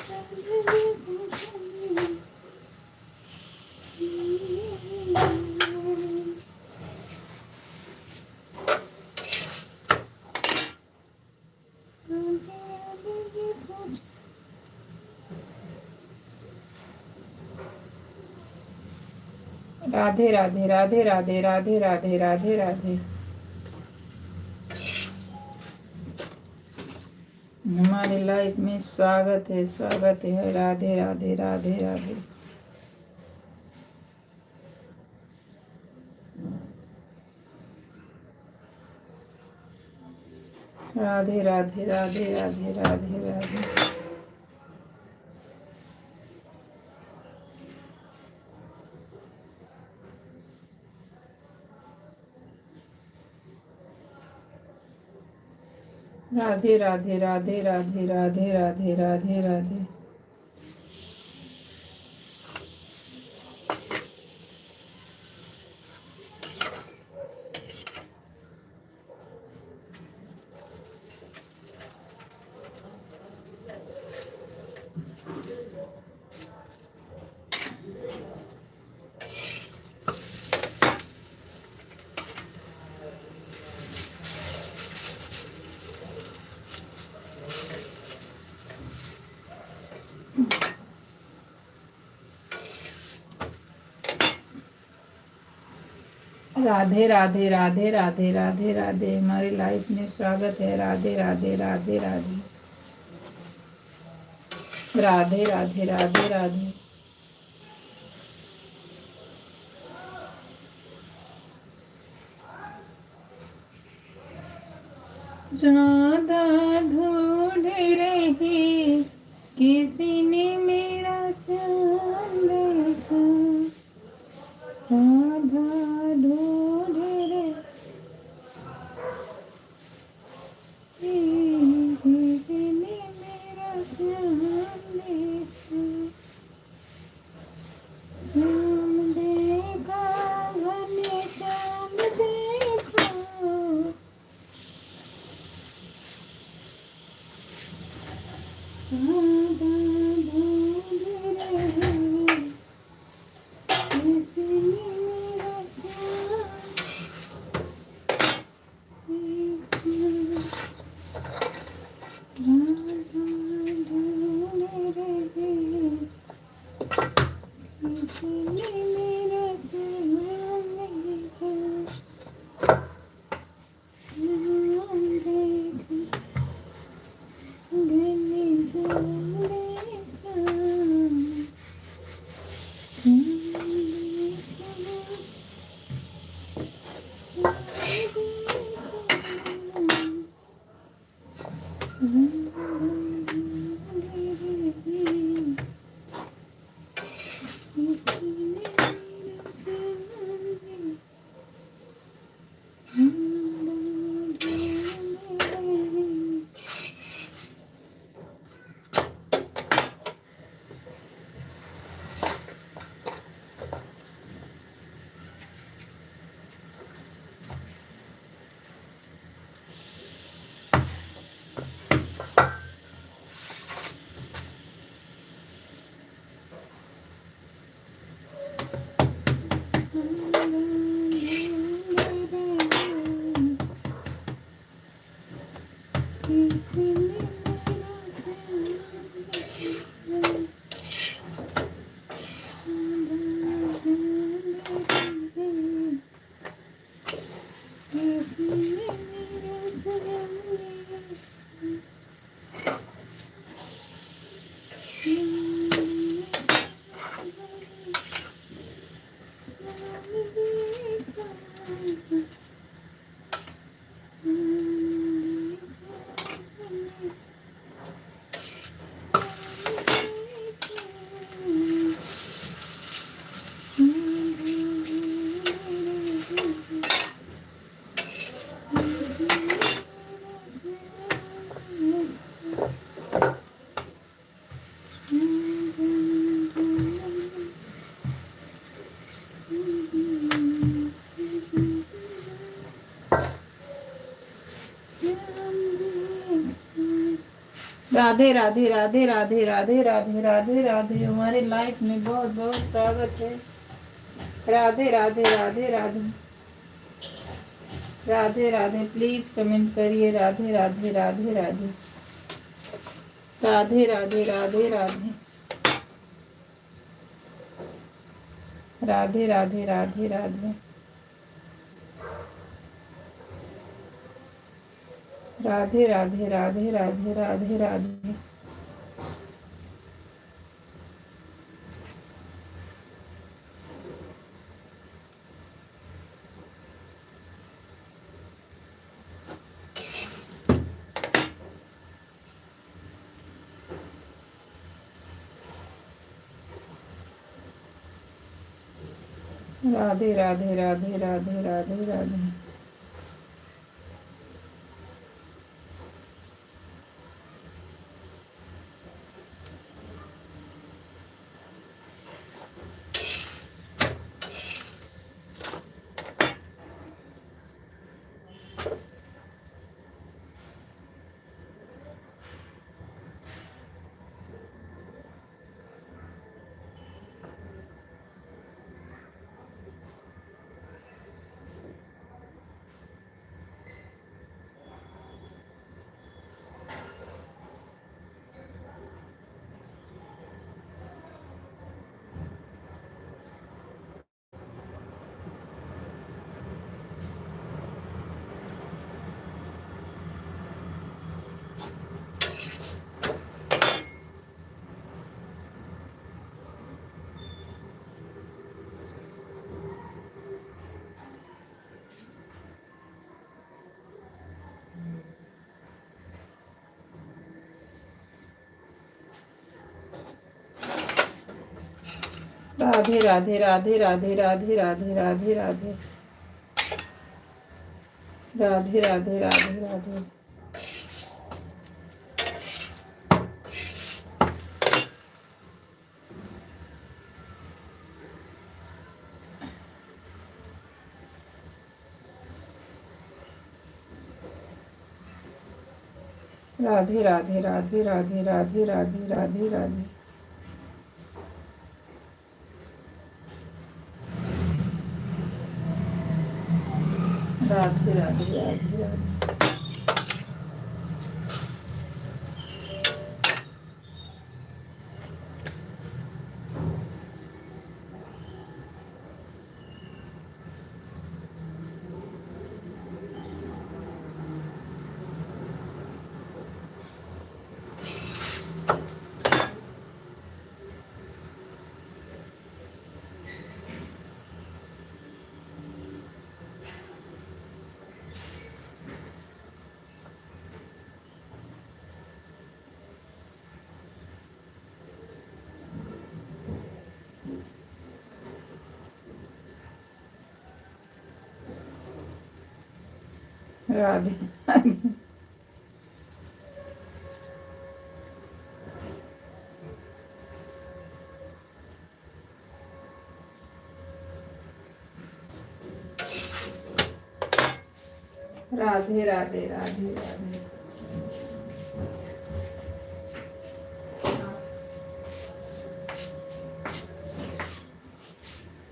[SPEAKER 1] राधे राधे राधे राधे राधे राधे राधे राधे। हमारे लाइफ में स्वागत है। राधे राधे राधे राधे। राधे राधे राधे राधे राधे राधे। राधे राधे राधे राधे राधे राधे राधे राधे। राधे राधे राधे राधे राधे राधे। हमारी लाइफ में स्वागत है। राधे राधे राधे राधे राधे राधे राधे राधे। राधा ढूंढ रही किसी ने मेरा श्याम देखा। राधा ढूंढ रही किसी ने मेरा श्याम देखा। श्याम देखा घने श्याम देखा। राधा ढूंढ रही किसी ने मेरा श्याम देखा। राधा ढूंढ रही किसी ने मेरा श्याम देखा। श्याम देखा घने श्याम देखा। राधे राधे राधे राधे राधे राधे राधे राधे। हमारे लाइफ में बहुत बहुत स्वागत है। राधे राधे राधे राधे राधे राधे। प्लीज कमेंट करिए राधे राधे राधे राधे राधे राधे राधे राधे राधे राधे राधे राधे राधे राधे राधे राधे राधे राधे। राधे राधे राधे राधे राधे राधे। राधे राधे राधे राधे राधे राधे राधे राधे राधे राधे राधे राधे। राधे राधे राधे राधे राधे राधे राधे राधे। राधे राधे राधे राधे राधे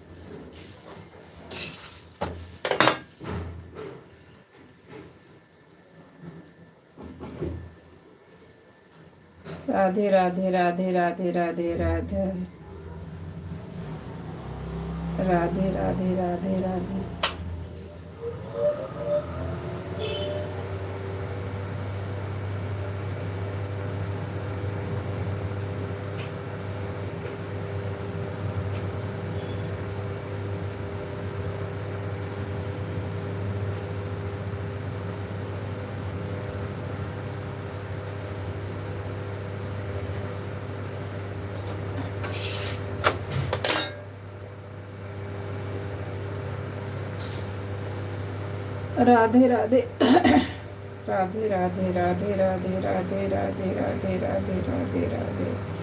[SPEAKER 1] राधे राधे राधे। राधे राधे राधे राधे राधे राधे राधे राधे राधे राधे। राधे राधे राधे राधे राधे राधे राधे राधे राधे राधे राधे राधे।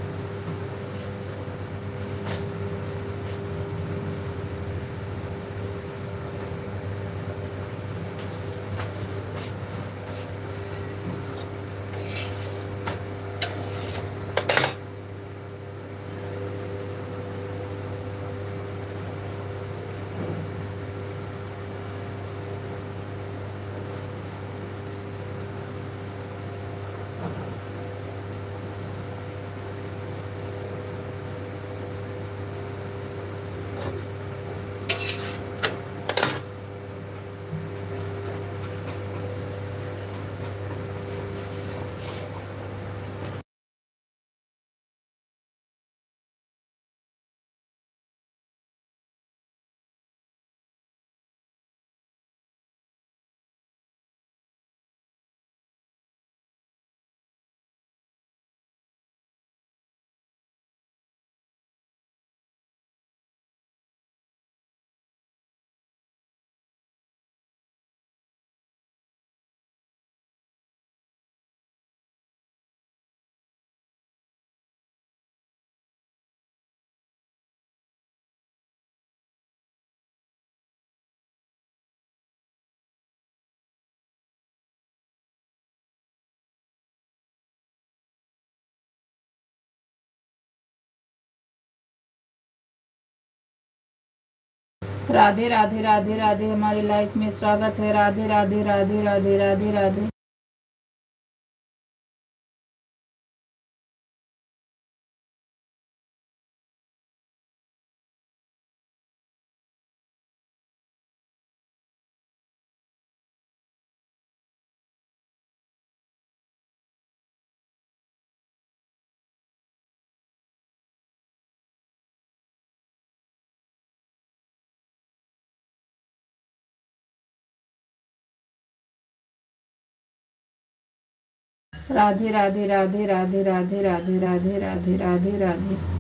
[SPEAKER 1] राधे राधे राधे राधे, हमारी लाइफ में स्वागत है। राधे राधे राधे राधे राधे राधे। राधे राधे राधे राधे राधे राधे राधे राधे राधे राधे।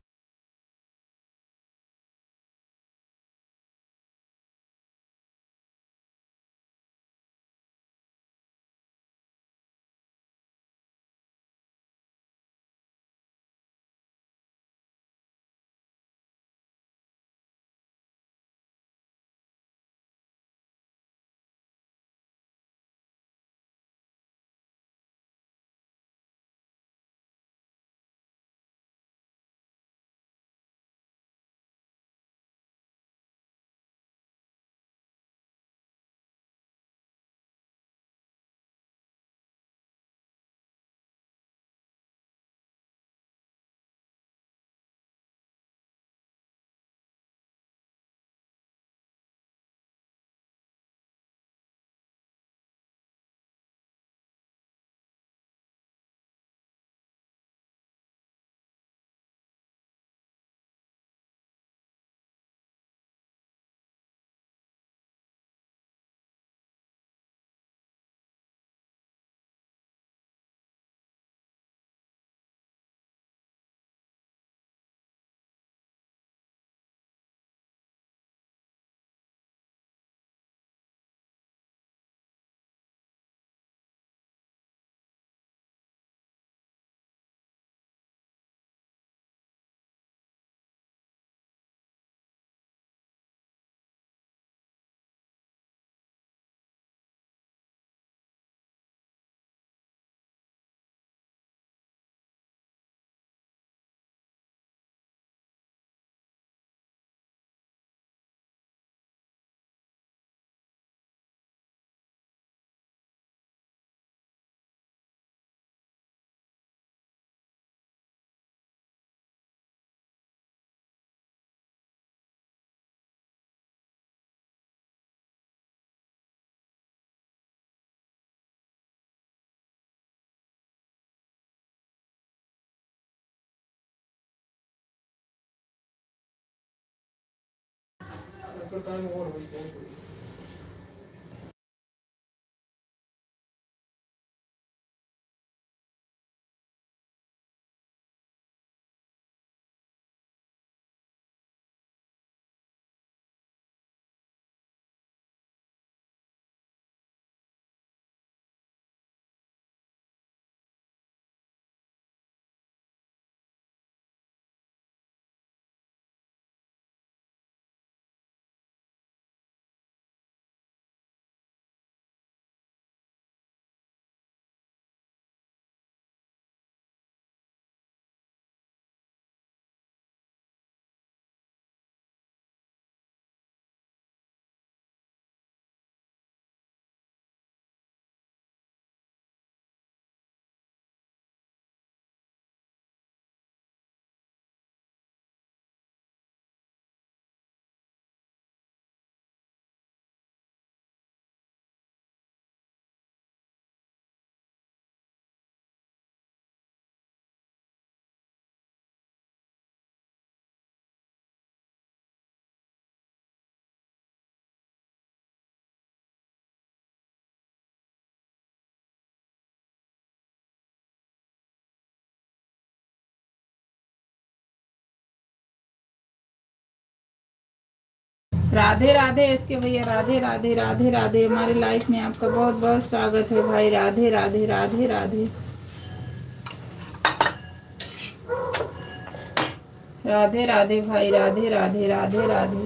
[SPEAKER 1] राधे राधे इसके भैया, राधे राधे राधे राधे, हमारी लाइफ में आपका बहुत बहुत स्वागत है भाई। राधे राधे राधे राधे राधे राधे भाई, राधे राधे राधे राधे।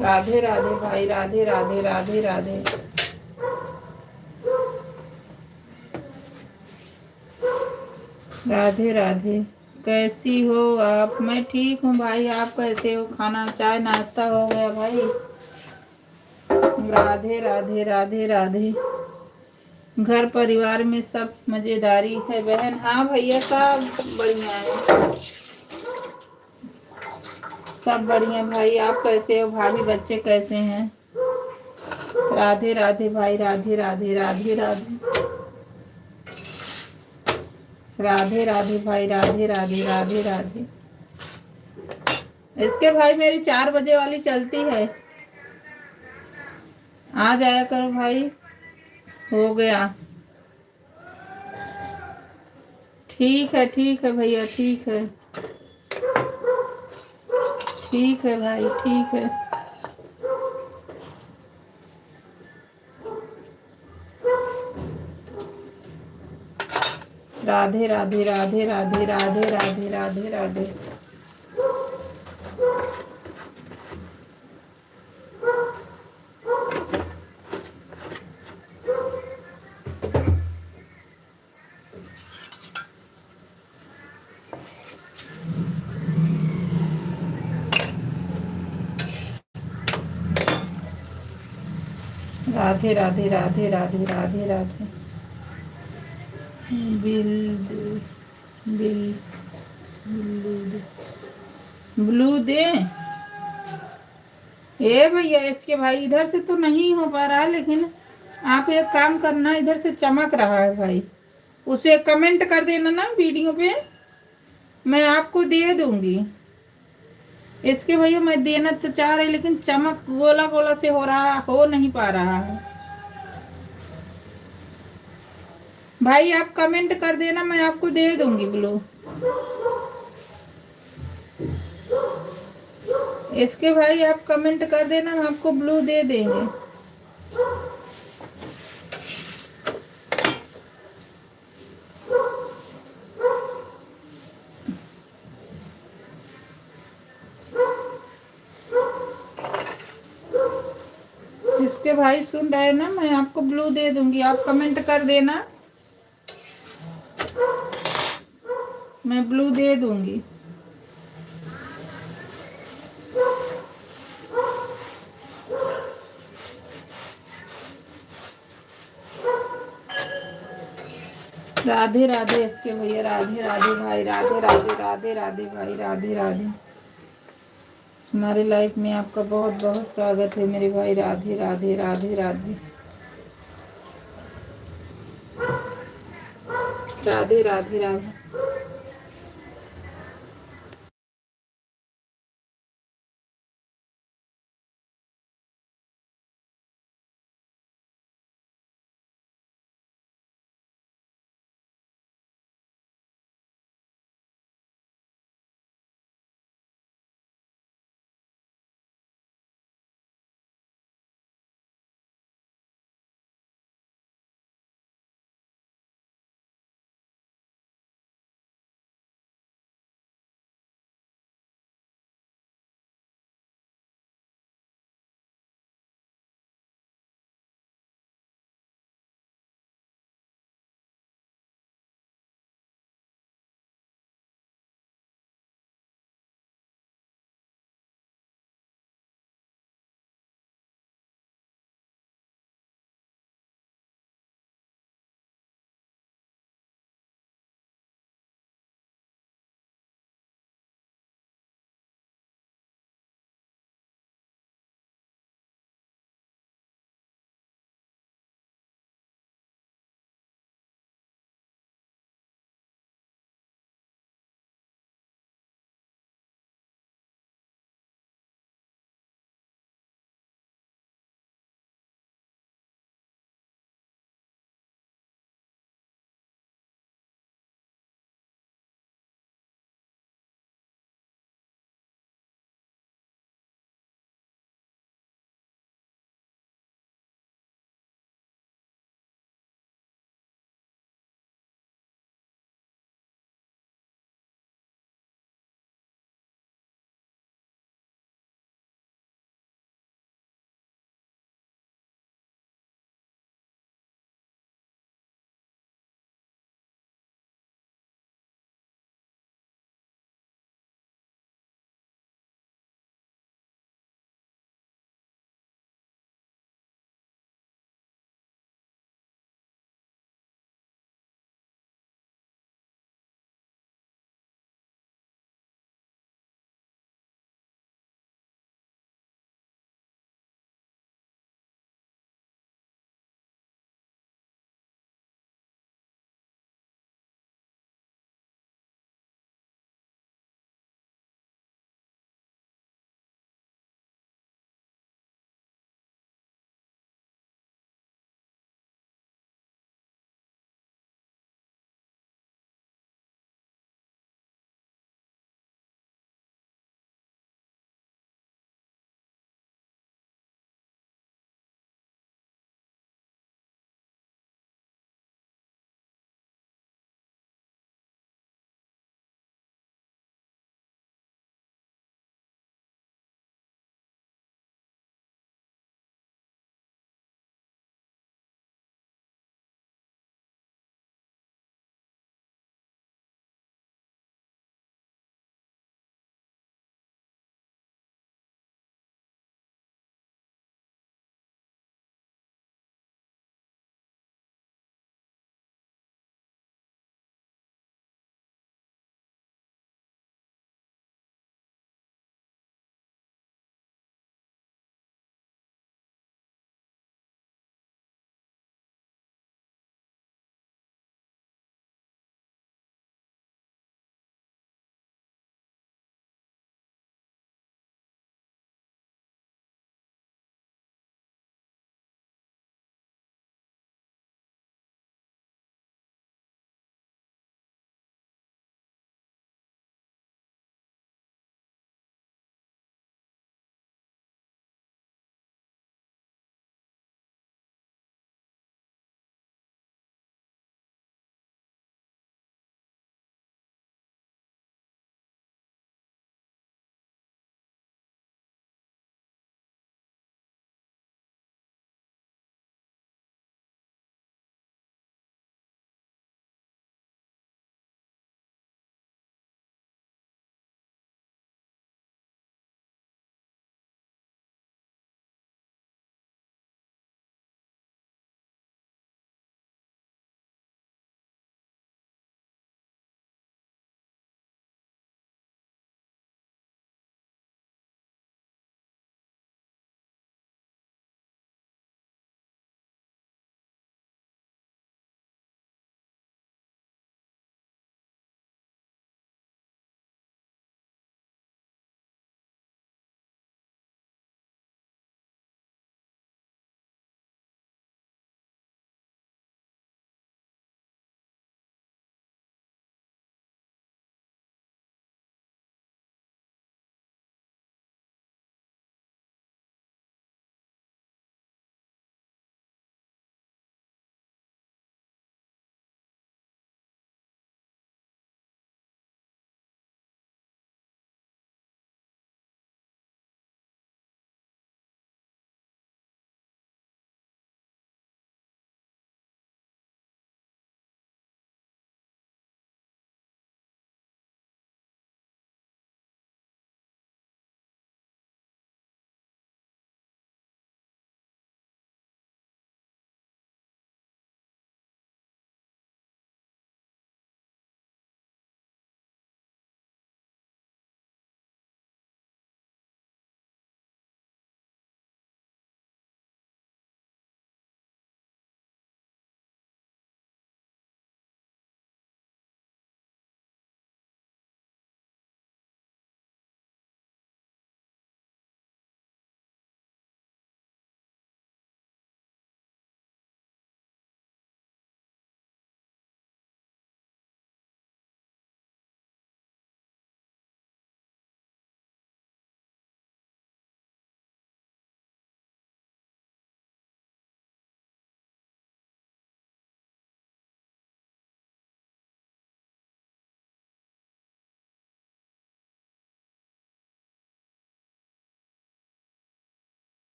[SPEAKER 1] राधे राधे भाई, राधे राधे राधे राधे। राधे राधे। कैसी हो आप? मैं ठीक हूँ भाई, आप कैसे हो? खाना चाय नाश्ता हो गया भाई? राधे राधे राधे राधे। घर परिवार में सब मजेदारी है बहन? हाँ भैया, सब बढ़िया है, सब बढ़िया भाई। आप कैसे हो भाभी? बच्चे कैसे हैं? राधे राधे भाई, राधे राधे राधे राधे। राधे राधे भाई, राधे राधे राधे राधे। इसके भाई मेरी 4 बजे वाली चलती है, आ जाया करो भाई। हो गया। ठीक है भैया, ठीक है, ठीक है भाई, ठीक है। राधे राधे राधे राधे राधे राधे राधे राधे। राधे राधे राधे राधे राधे राधे। बिल बिल ब्लू दे, ब्लू दे। ए भैया, इसके भाई इधर से तो नहीं हो पा रहा है, लेकिन आप एक काम करना, इधर से चमक रहा है भाई, उसे कमेंट कर देना ना वीडियो पे, मैं आपको दे दूंगी। इसके भैया मैं देना तो चाह रही, लेकिन चमक गोला गोला से हो रहा, हो नहीं पा रहा है भाई। आप कमेंट कर देना, मैं आपको दे दूंगी ब्लू। इसके भाई आप कमेंट कर देना, हम आपको ब्लू दे देंगे। इसके भाई सुन रहे ना, मैं आपको ब्लू दे दूंगी, आप कमेंट कर देना, मैं ब्लू दे दूंगी। राधे राधे इसके भैया, राधे राधे भाई, राधे राधे राधे राधे भाई, राधे राधे। हमारे लाइफ में आपका बहुत बहुत स्वागत है मेरे भाई, राधे राधे राधे राधे राधे राधे राधे।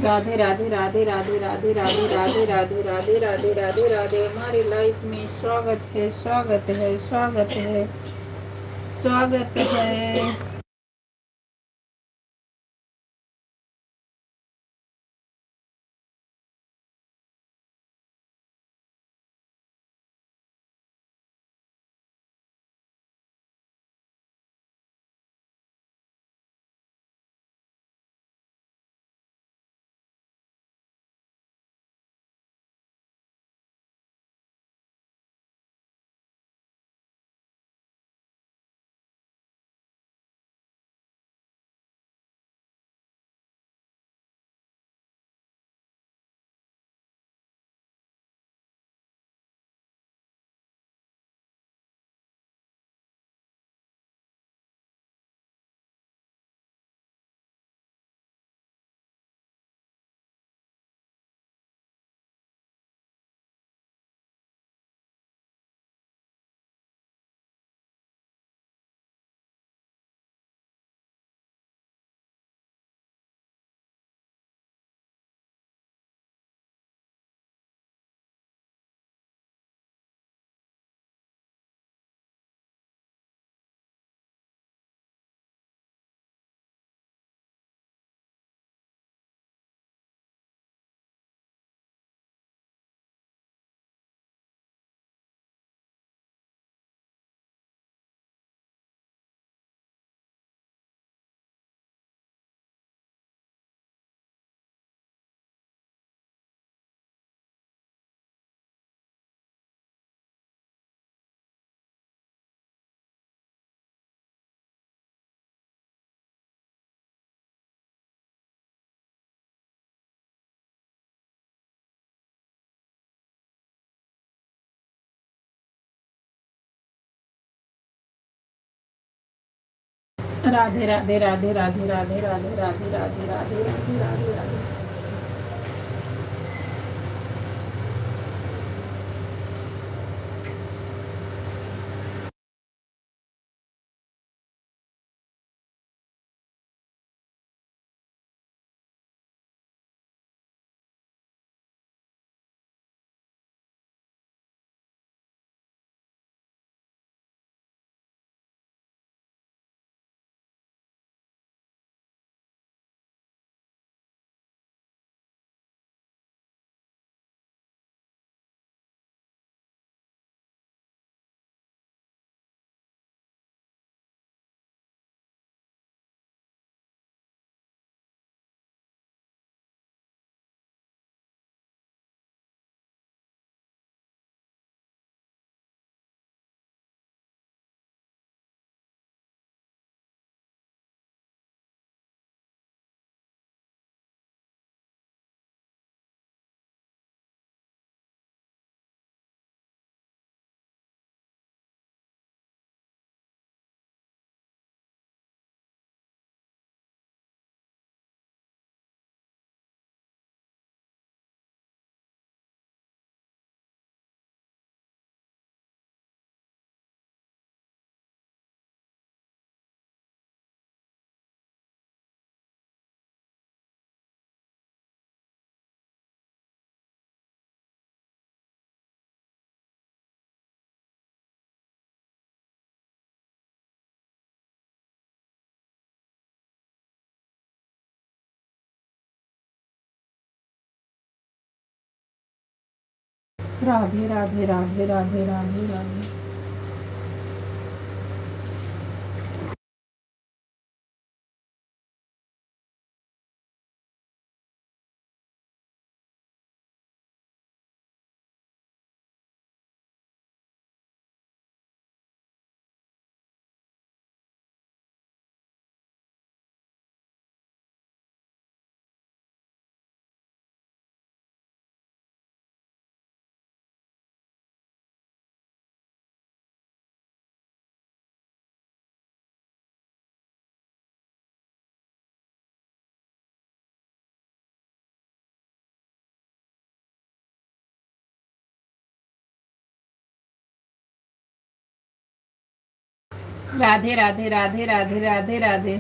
[SPEAKER 1] राधे राधे राधे राधे राधे राधे राधे राधे राधे राधे राधे राधे। हमारी लाइफ में स्वागत है, स्वागत है, स्वागत है, स्वागत है। राधे राधे राधे राधे राधे राधे राधे राधे राधे राधे राधे राधे। राधे राधे राधे राधे राधे राधे। राधे राधे राधे राधे राधे राधे।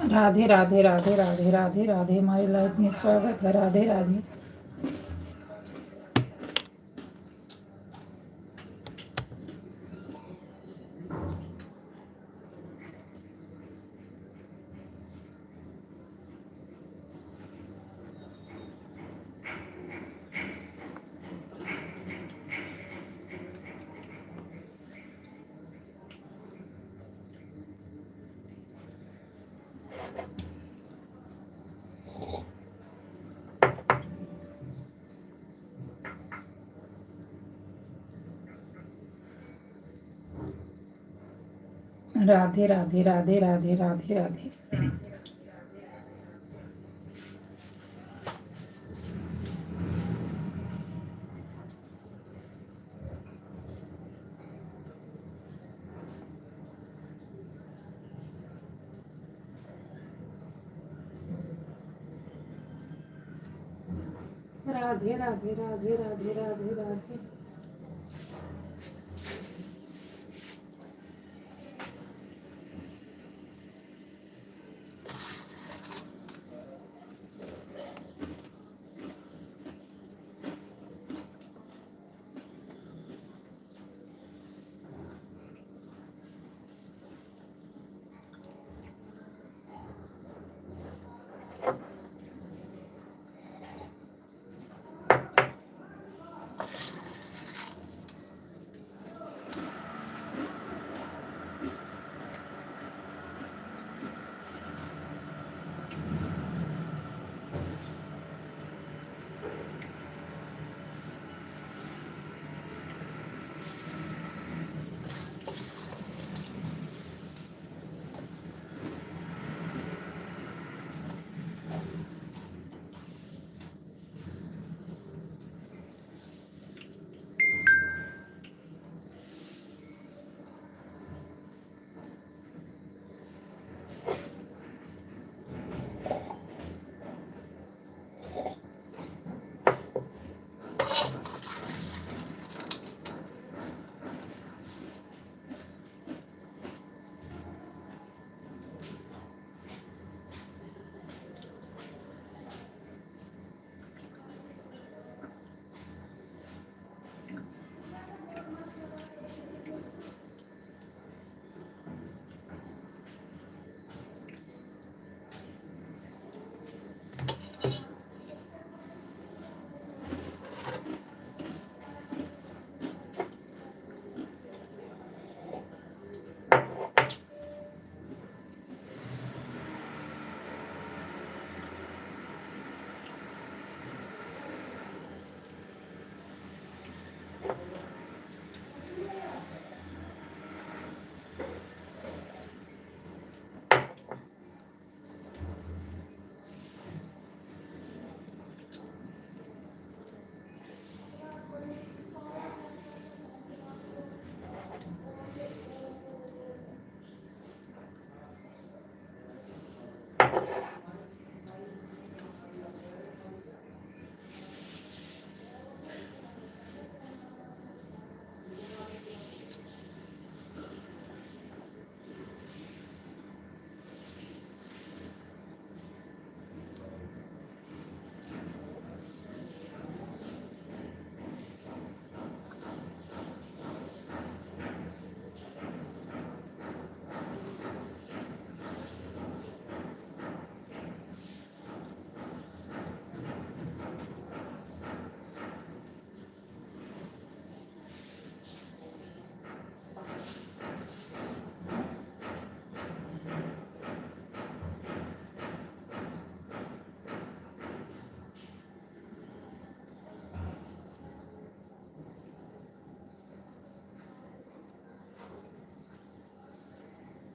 [SPEAKER 1] राधे राधे राधे राधे राधे राधे, हमारी लाइफ में स्वागत है। राधे राधे। राधे राधे राधे राधे राधे राधे। राधे राधे राधे राधे राधे राधे।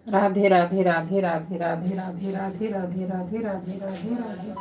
[SPEAKER 1] राधे राधे राधे राधे राधे राधे राधे राधे राधे राधे राधे राधे।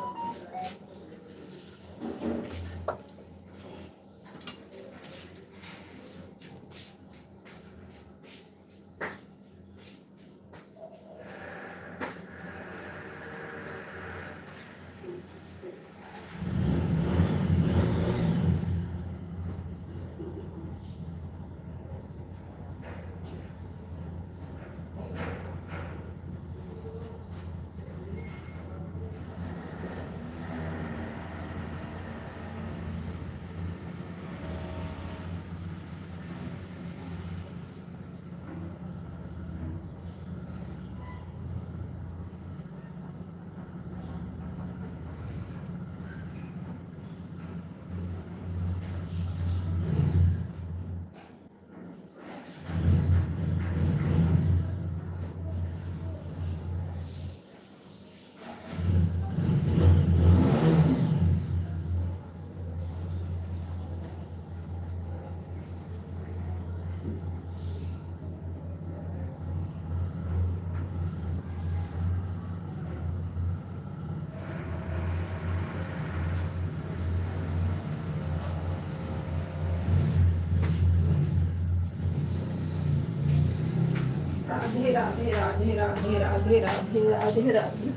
[SPEAKER 1] राधे राधे राधे राधे राधे राधे राधे राधे।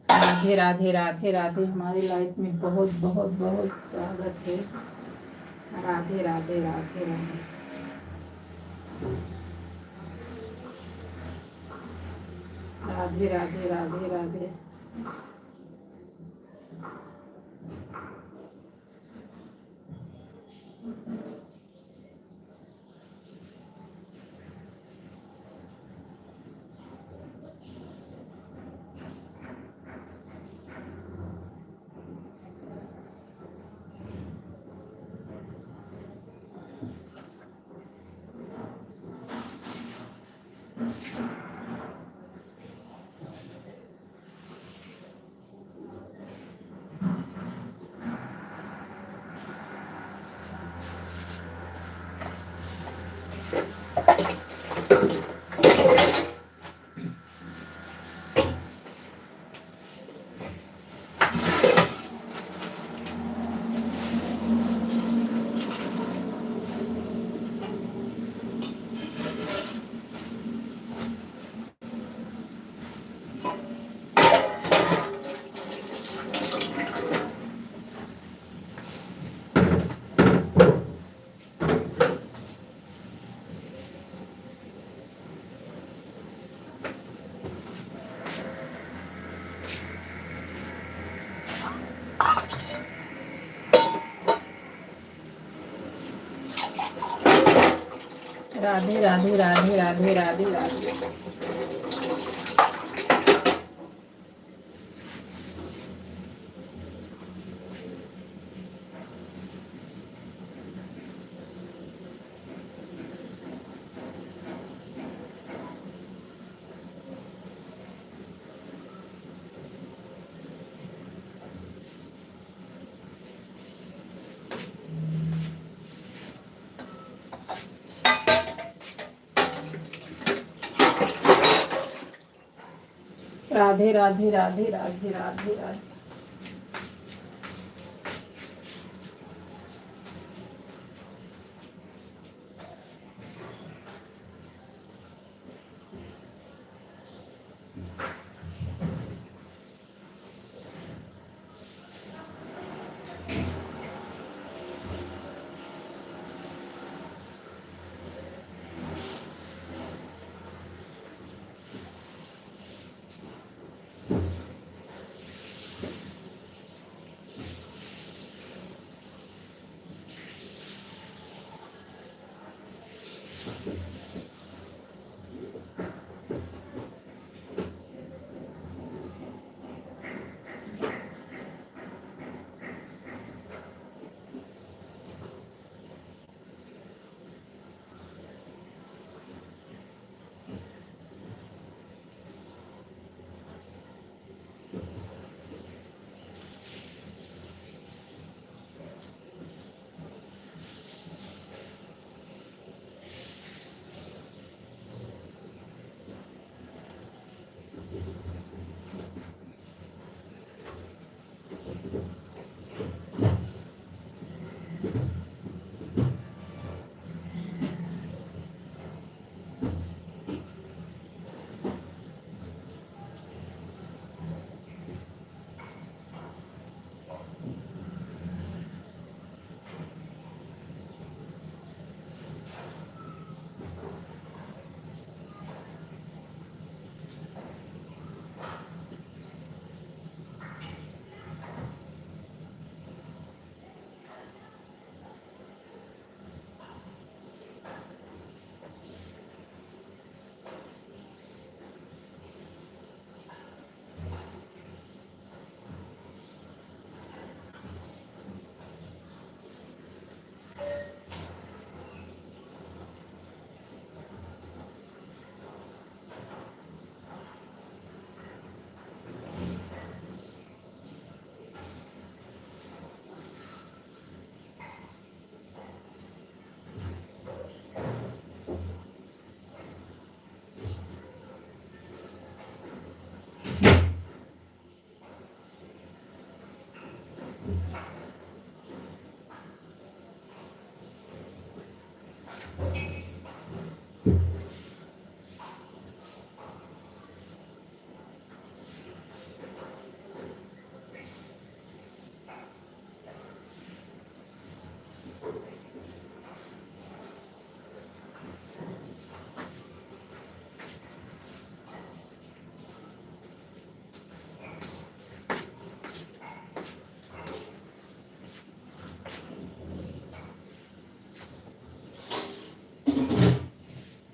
[SPEAKER 1] राधे राधे राधे राधे। हमारी लाइफ में बहुत बहुत बहुत स्वागत है। राधे राधे राधे राधे। राधे राधे राधे राधे। राधे राधे राधे राधे राधे राधे। राधे राधे राधे राधे राधे राधे।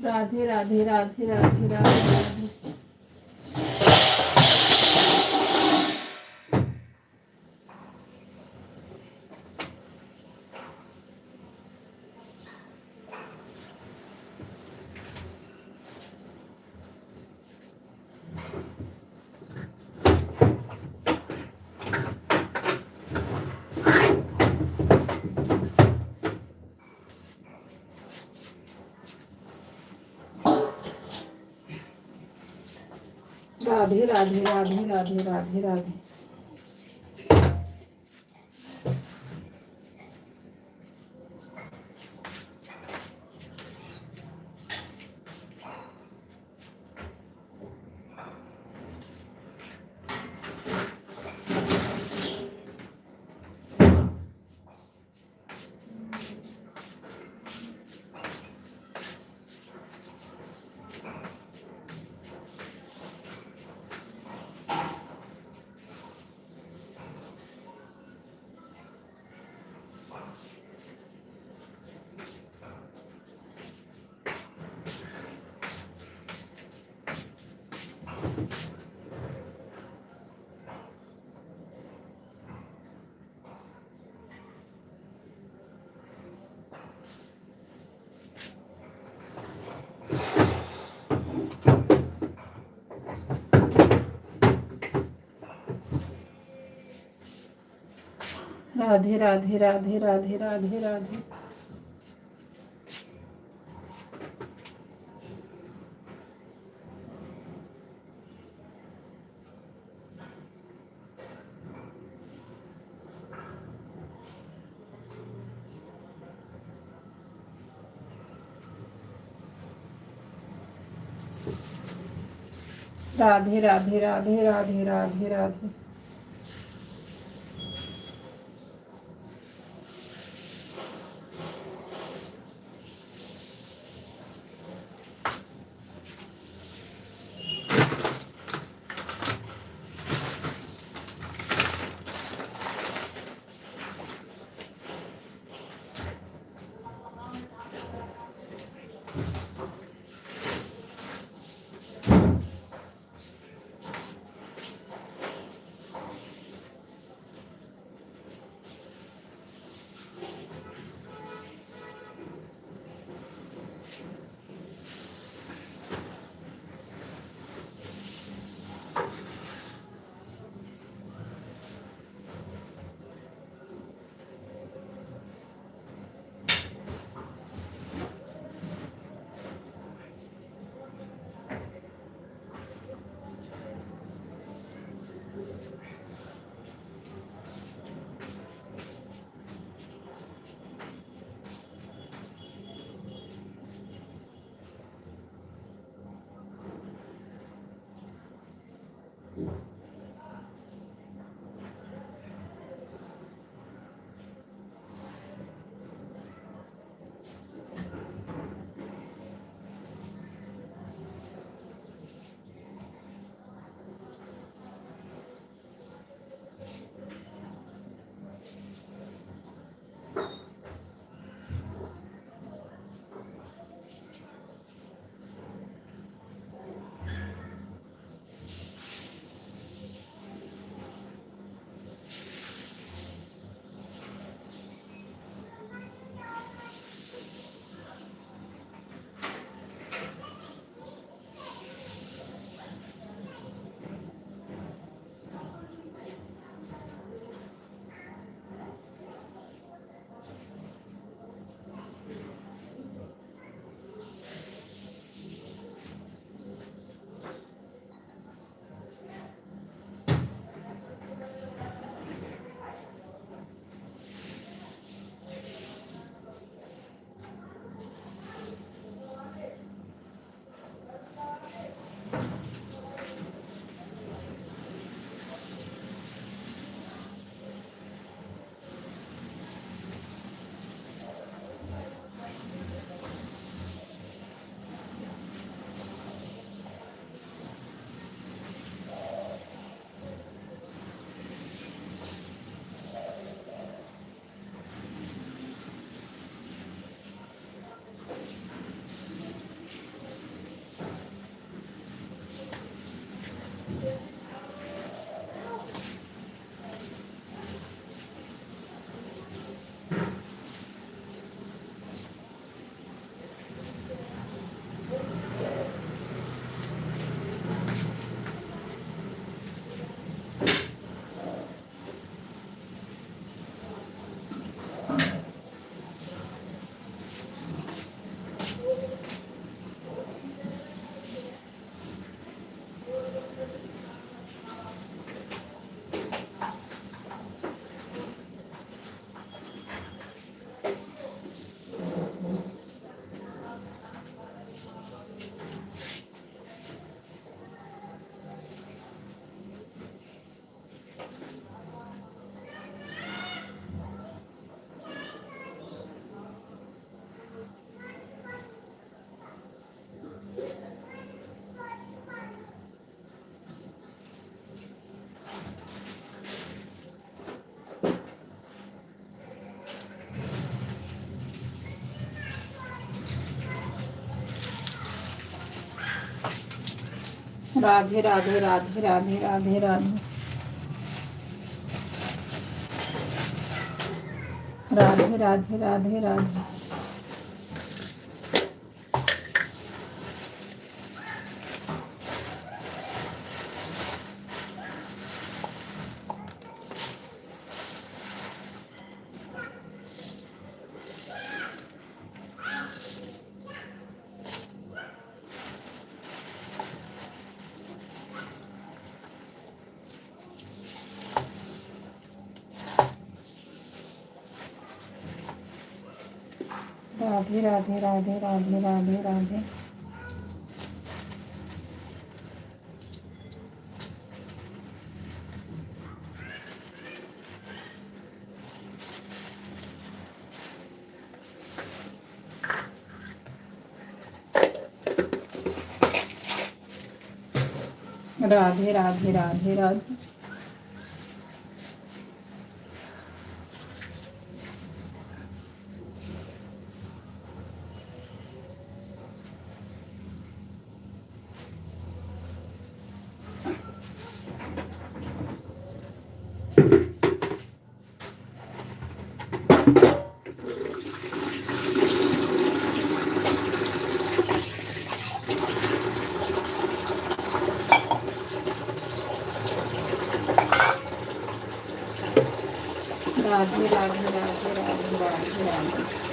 [SPEAKER 1] राधे राधे राधे राधे राधे राधे। राधे राधे राधे राधे राधे राधे। राधे राधे राधे राधे राधे राधे। राधे राधे राधे राधे राधे राधे। राधे राधे राधे राधे राधे राधे राधे राधे राधे राधे। राधे राधे राधे राधे राधे राधे। राधे राधे राधे राधे। राधे राधे राधे राधे राधे राधे।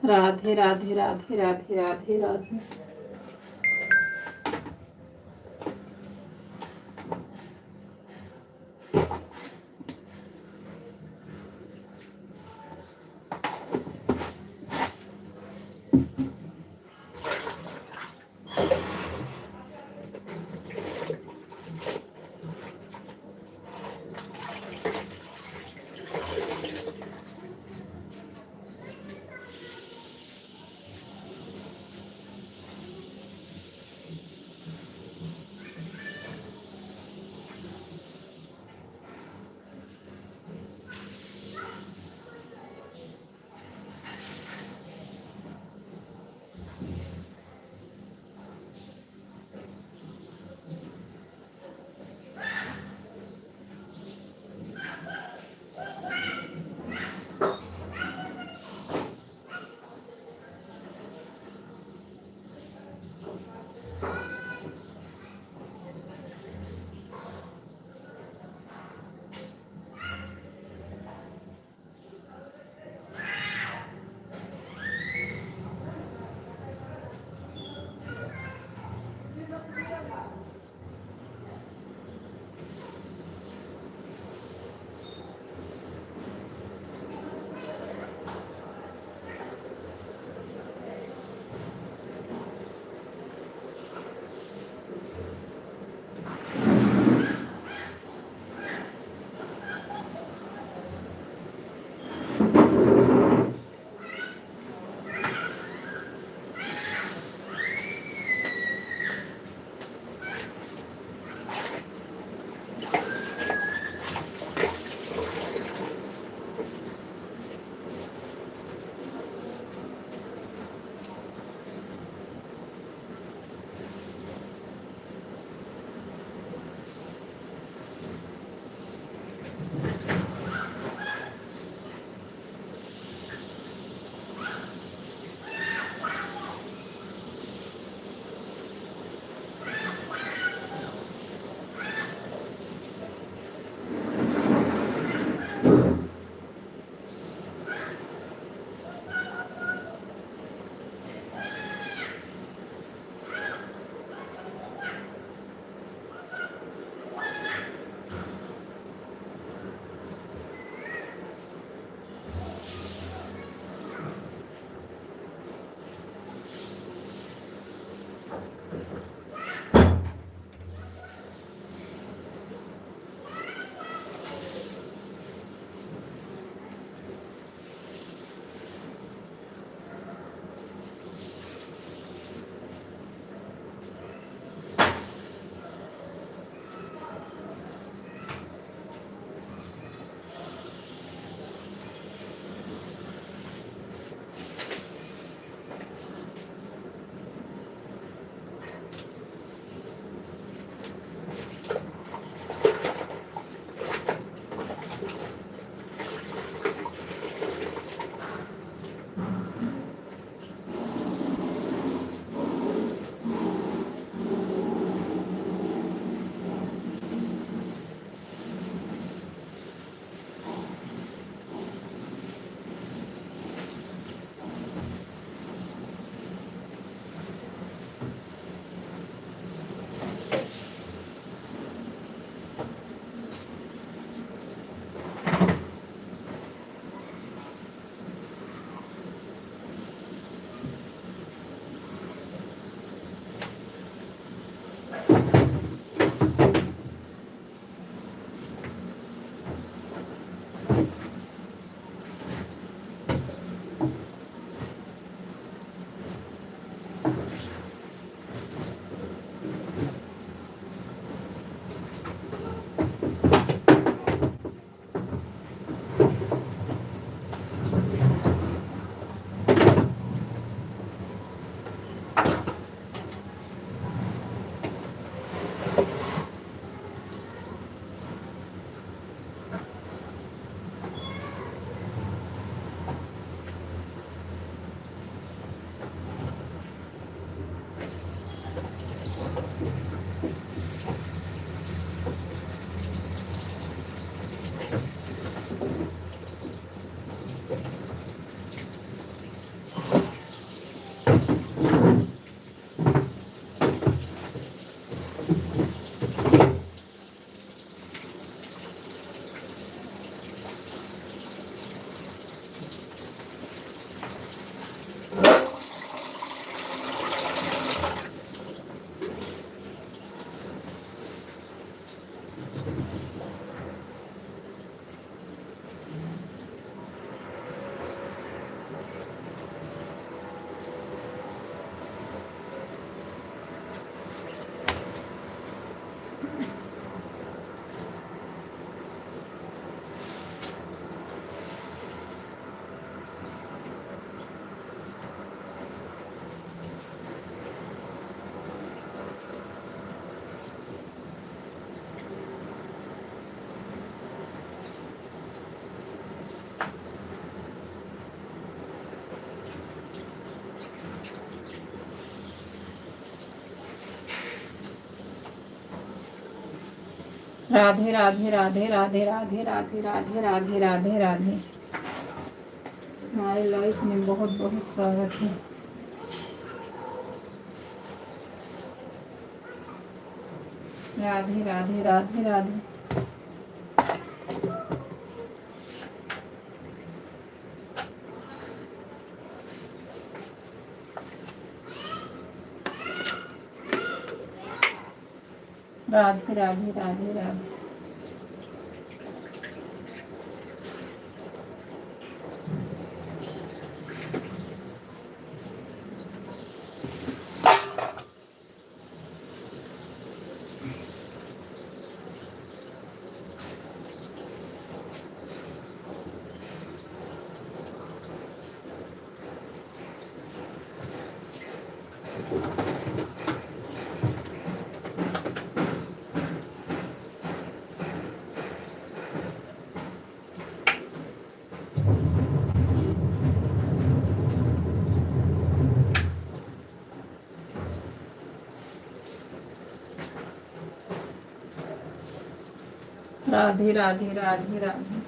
[SPEAKER 1] राधे राधे राधे राधे राधे राधे। राधे राधे राधे राधे राधे राधे राधे राधे राधे राधे। हमारे लाइफ में बहुत बहुत स्वागत है। राधे राधे राधे राधे। राधे राधे राधे राधे। राधे राधे राधे राधे।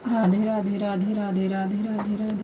[SPEAKER 1] राधे राधे राधे राधे राधे राधे राधे।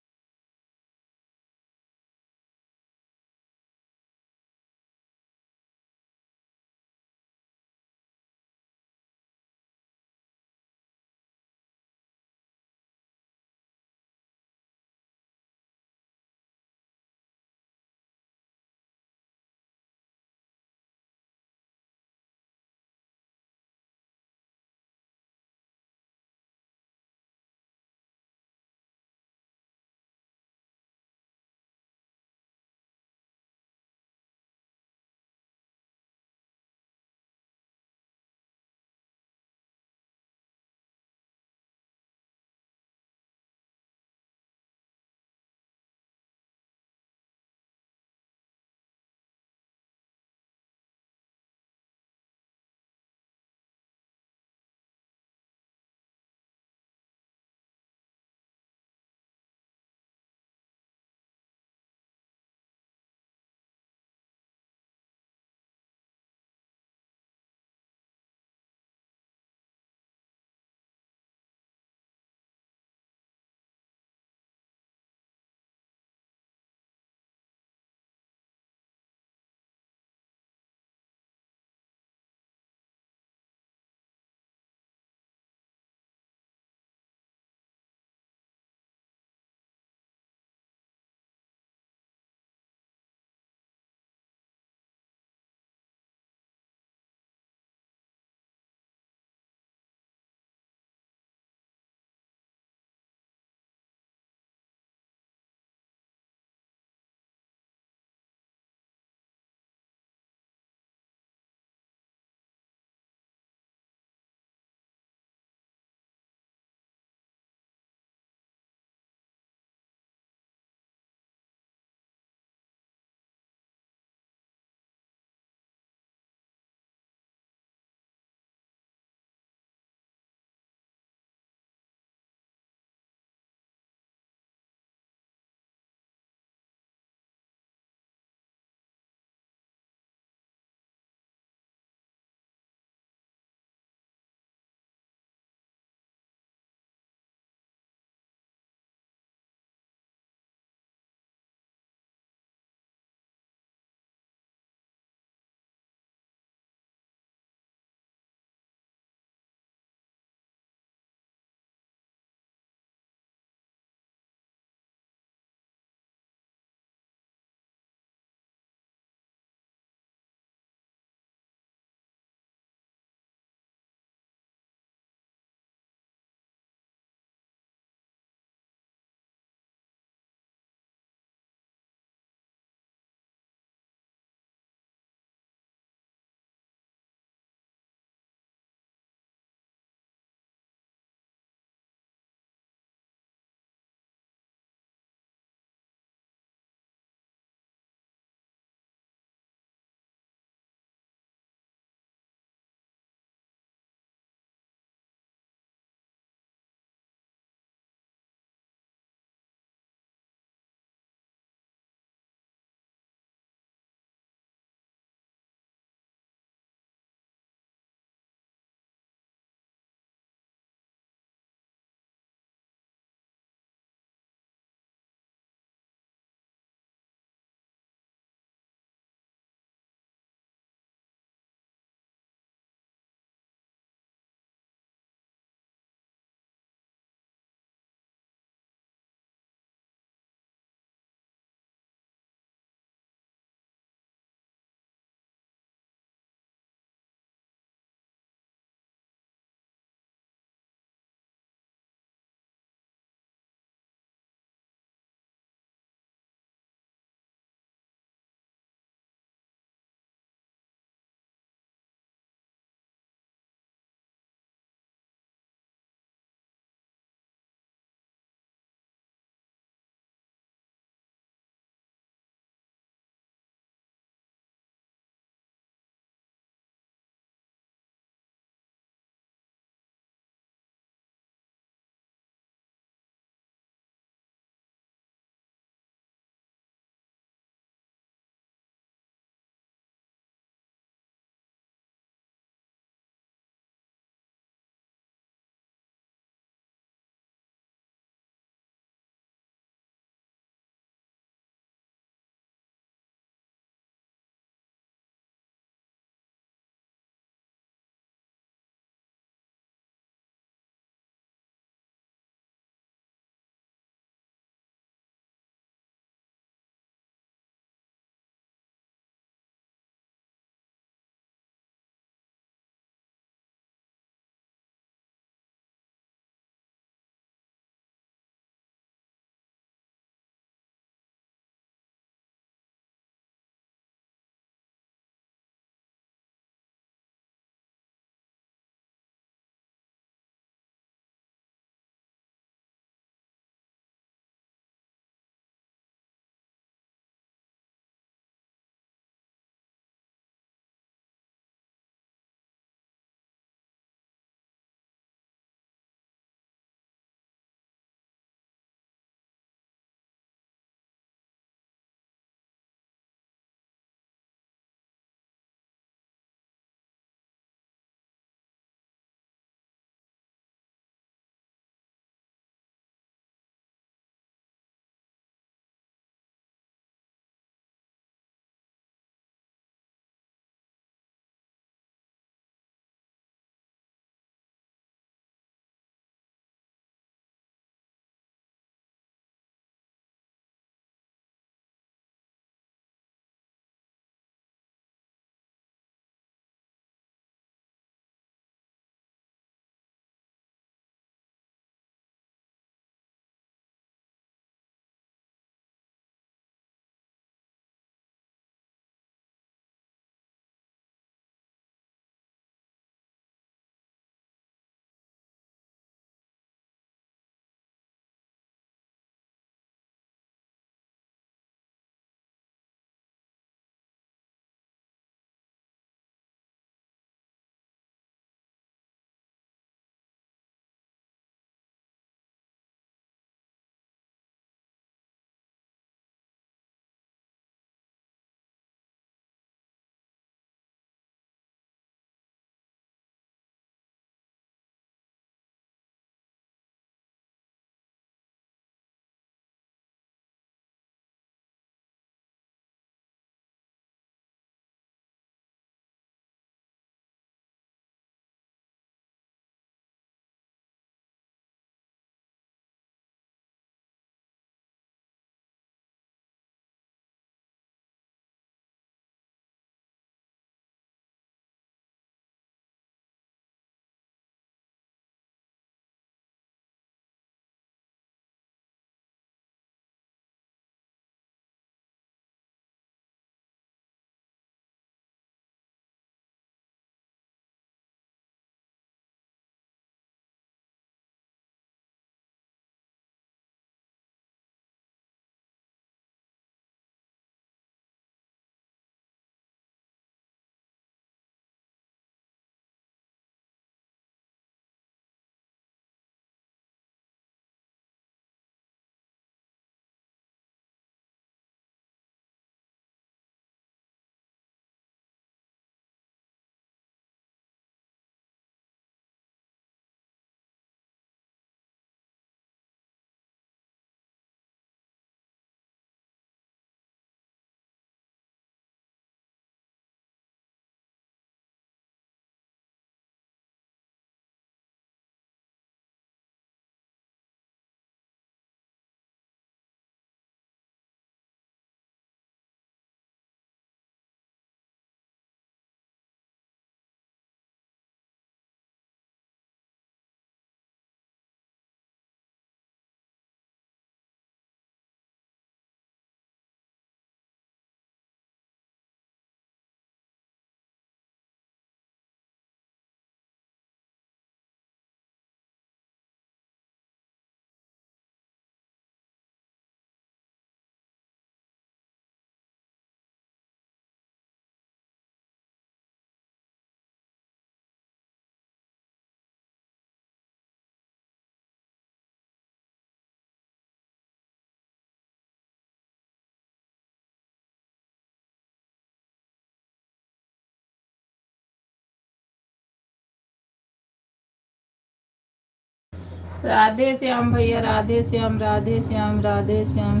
[SPEAKER 1] राधे श्याम भैया, राधे श्याम, राधे श्याम, राधे श्याम।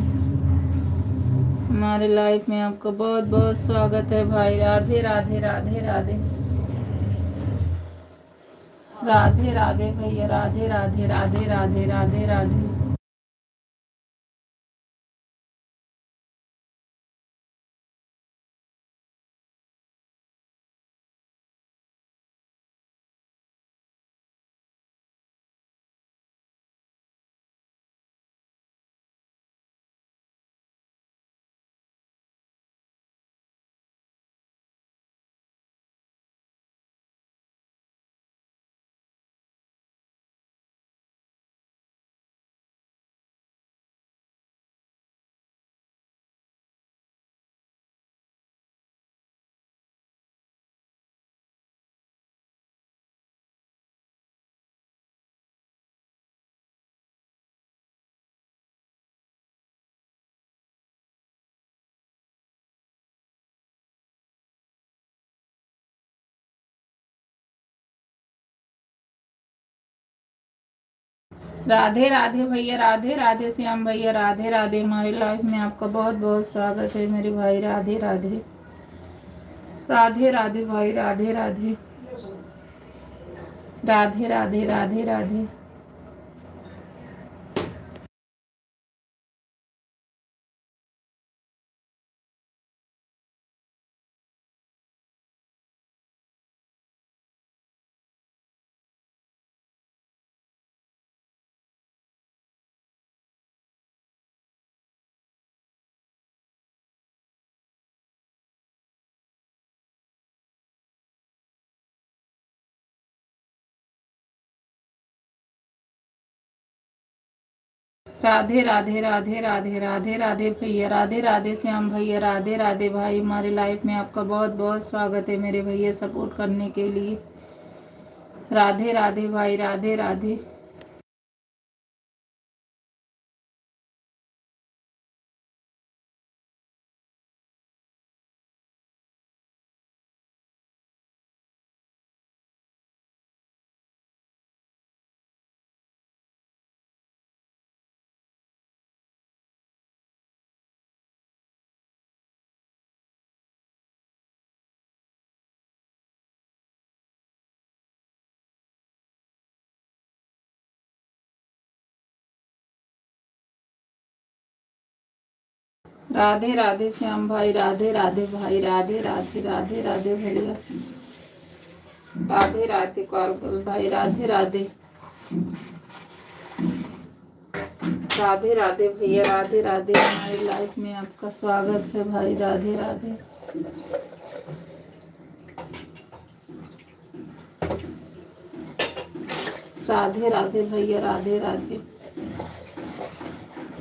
[SPEAKER 1] हमारे लाइफ में आपका बहुत बहुत स्वागत है भाई। राधे राधे राधे राधे राधे राधे भैया, राधे राधे राधे राधे राधे राधे। राधे राधे भैया, राधे राधे श्याम भैया, राधे राधे। हमारी लाइफ में आपका बहुत बहुत स्वागत है मेरे भाई। राधे राधे राधे राधे भाई, राधे राधे राधे राधे राधे राधे। राधे राधे राधे राधे राधे राधे भैया, राधे राधे श्याम भैया, राधे राधे भाई। हमारे लाइफ में आपका बहुत बहुत स्वागत है मेरे भैया, सपोर्ट करने के लिए। राधे राधे भाई, राधे राधे राधे राधे श्याम भाई, राधे राधे भाई, राधे राधे राधे राधे भैया, राधे राधे कॉल भाई, राधे राधे राधे राधे भैया, राधे राधे। हमारी लाइफ में आपका स्वागत है भाई। राधे राधे राधे राधे भैया, राधे राधे।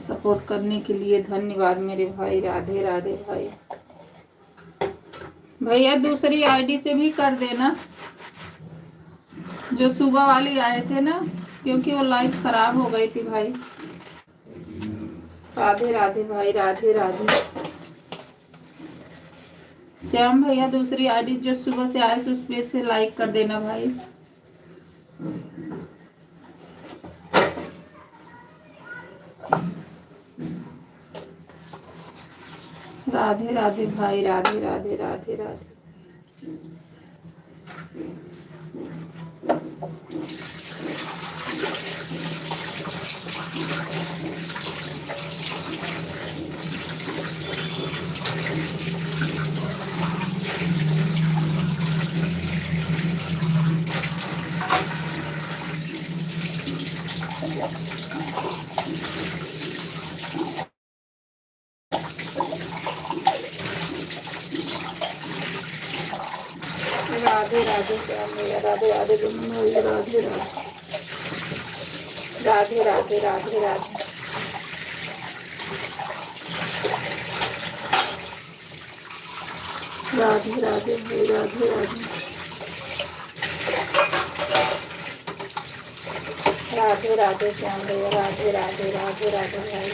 [SPEAKER 1] सपोर्ट करने के लिए धन्यवाद मेरे भाई। राधे राधे भाई। भैया दूसरी आईडी से भी कर देना, जो सुबह वाली आए थे ना, क्योंकि वो लाइफ खराब हो गई थी भाई। राधे राधे भाई, राधे राधे श्याम भैया। दूसरी आईडी जो सुबह से आए उस पे से लाइक कर देना भाई। राधे राधे भाई, राधे राधे राधे राधे। राधे राधे श्याम भैया, राधे राधे भैया, राधे राधे राधे राधे राधे राधे। राधे राधे भाई, राधे राधे राधे राधे श्याम भैया, राधे राधे राधे राधे भाई।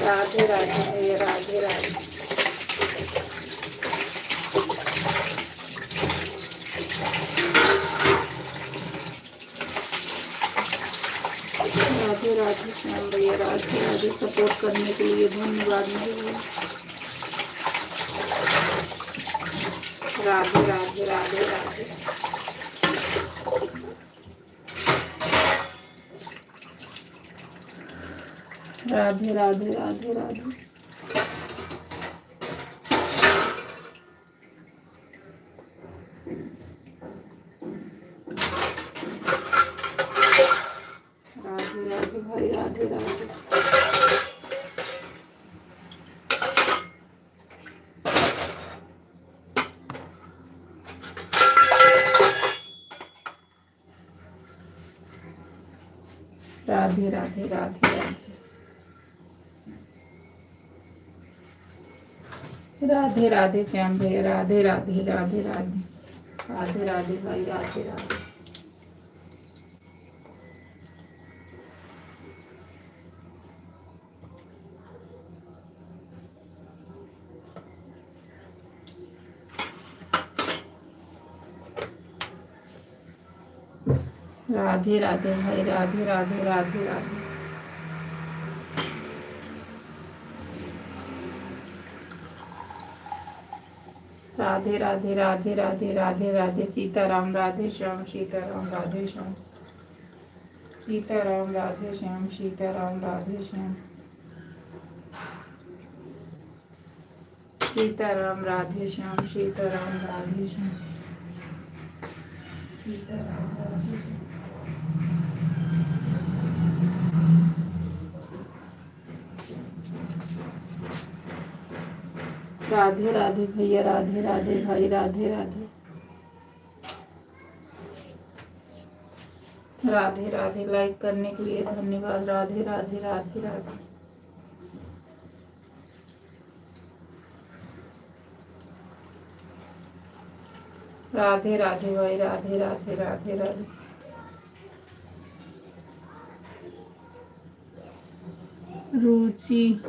[SPEAKER 1] राधे राधे भैया, राधे राधे। राधे राधे श्याम भैया, राधे राधे। सपोर्ट करने के लिए धन्यवाद मेरे भैया। राधे राधे, राधे राधे। राधे राधे, राधे राधे। राधे राधे भाई, राधे राधे। राधे राधे, राधे राधे। राधे राधे श्याम भैया, राधे राधे, राधे राधे। राधे राधे भाई, राधे राधे। राधे राधे भाई, राधे राधे, राधे राधे। राधे राधे, राधे राधे, राधे राधे। सीताराम राधे श्याम, सीताराम राधे श्याम। सीताराम राधे श्याम, सीताराम राधे श्याम। सीताराम राधे श्याम, सीताराम राधे श्याम। सीताराम राधे श्याम। राधे राधे भैया, राधे राधे भाई, राधे राधे। राधे राधे। लाइक करने के लिए धन्यवाद। राधे राधे, राधे राधे। राधे राधे भाई, राधे राधे, राधे राधे। रुचि,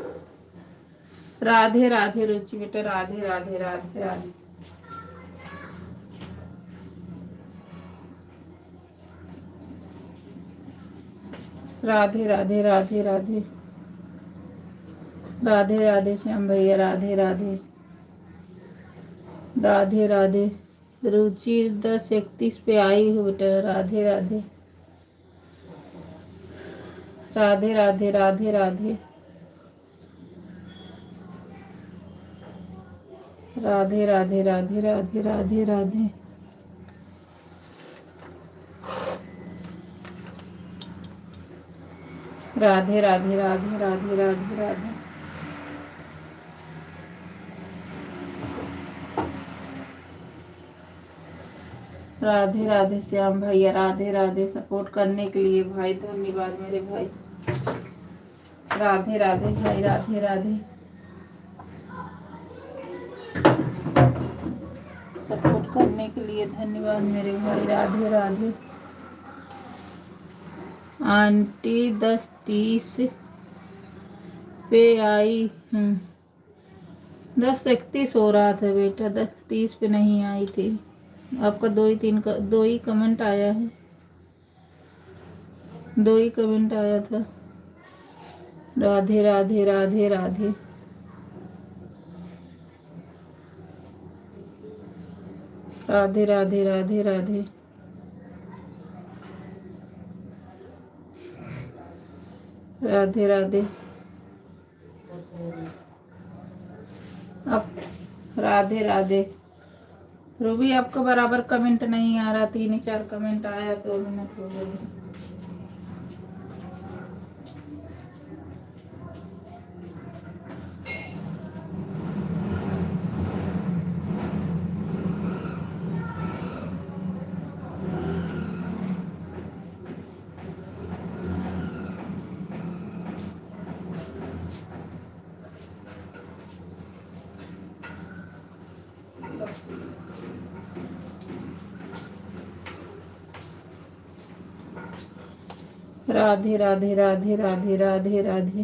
[SPEAKER 1] राधे राधे रुचि बेटा, राधे राधे, राधे राधे। राधे राधे, राधे राधे। राधे राधे श्याम भैया, राधे राधे। राधे राधे। रुचि 10:31 पे आई हो बेटा, राधे राधे। राधे राधे, राधे राधे। राधे राधे, राधे राधे, राधे राधे। राधे राधे, राधे राधे, राधे राधे। राधे राधे श्याम भैया, राधे राधे। सपोर्ट करने के लिए भाई धन्यवाद मेरे भाई। राधे राधे भाई, राधे राधे। सपोर्ट करने के लिए धन्यवाद मेरे भाई, राधे राधे। आंटी 10:30 पे आई। 10:31 हो रहा था बेटा, 10:30 पे नहीं आई थी। आपका दो ही कमेंट आया है, 2 ही कमेंट आया था। राधे राधे, राधे राधे। राधे राधे, राधे राधे। राधे राधे। अब राधे राधे। रूबी आपका बराबर कमेंट नहीं आ रहा, 3-4 कमेंट आया, 2 मिनट हो गए। राधे राधे, राधे राधे, राधे राधे।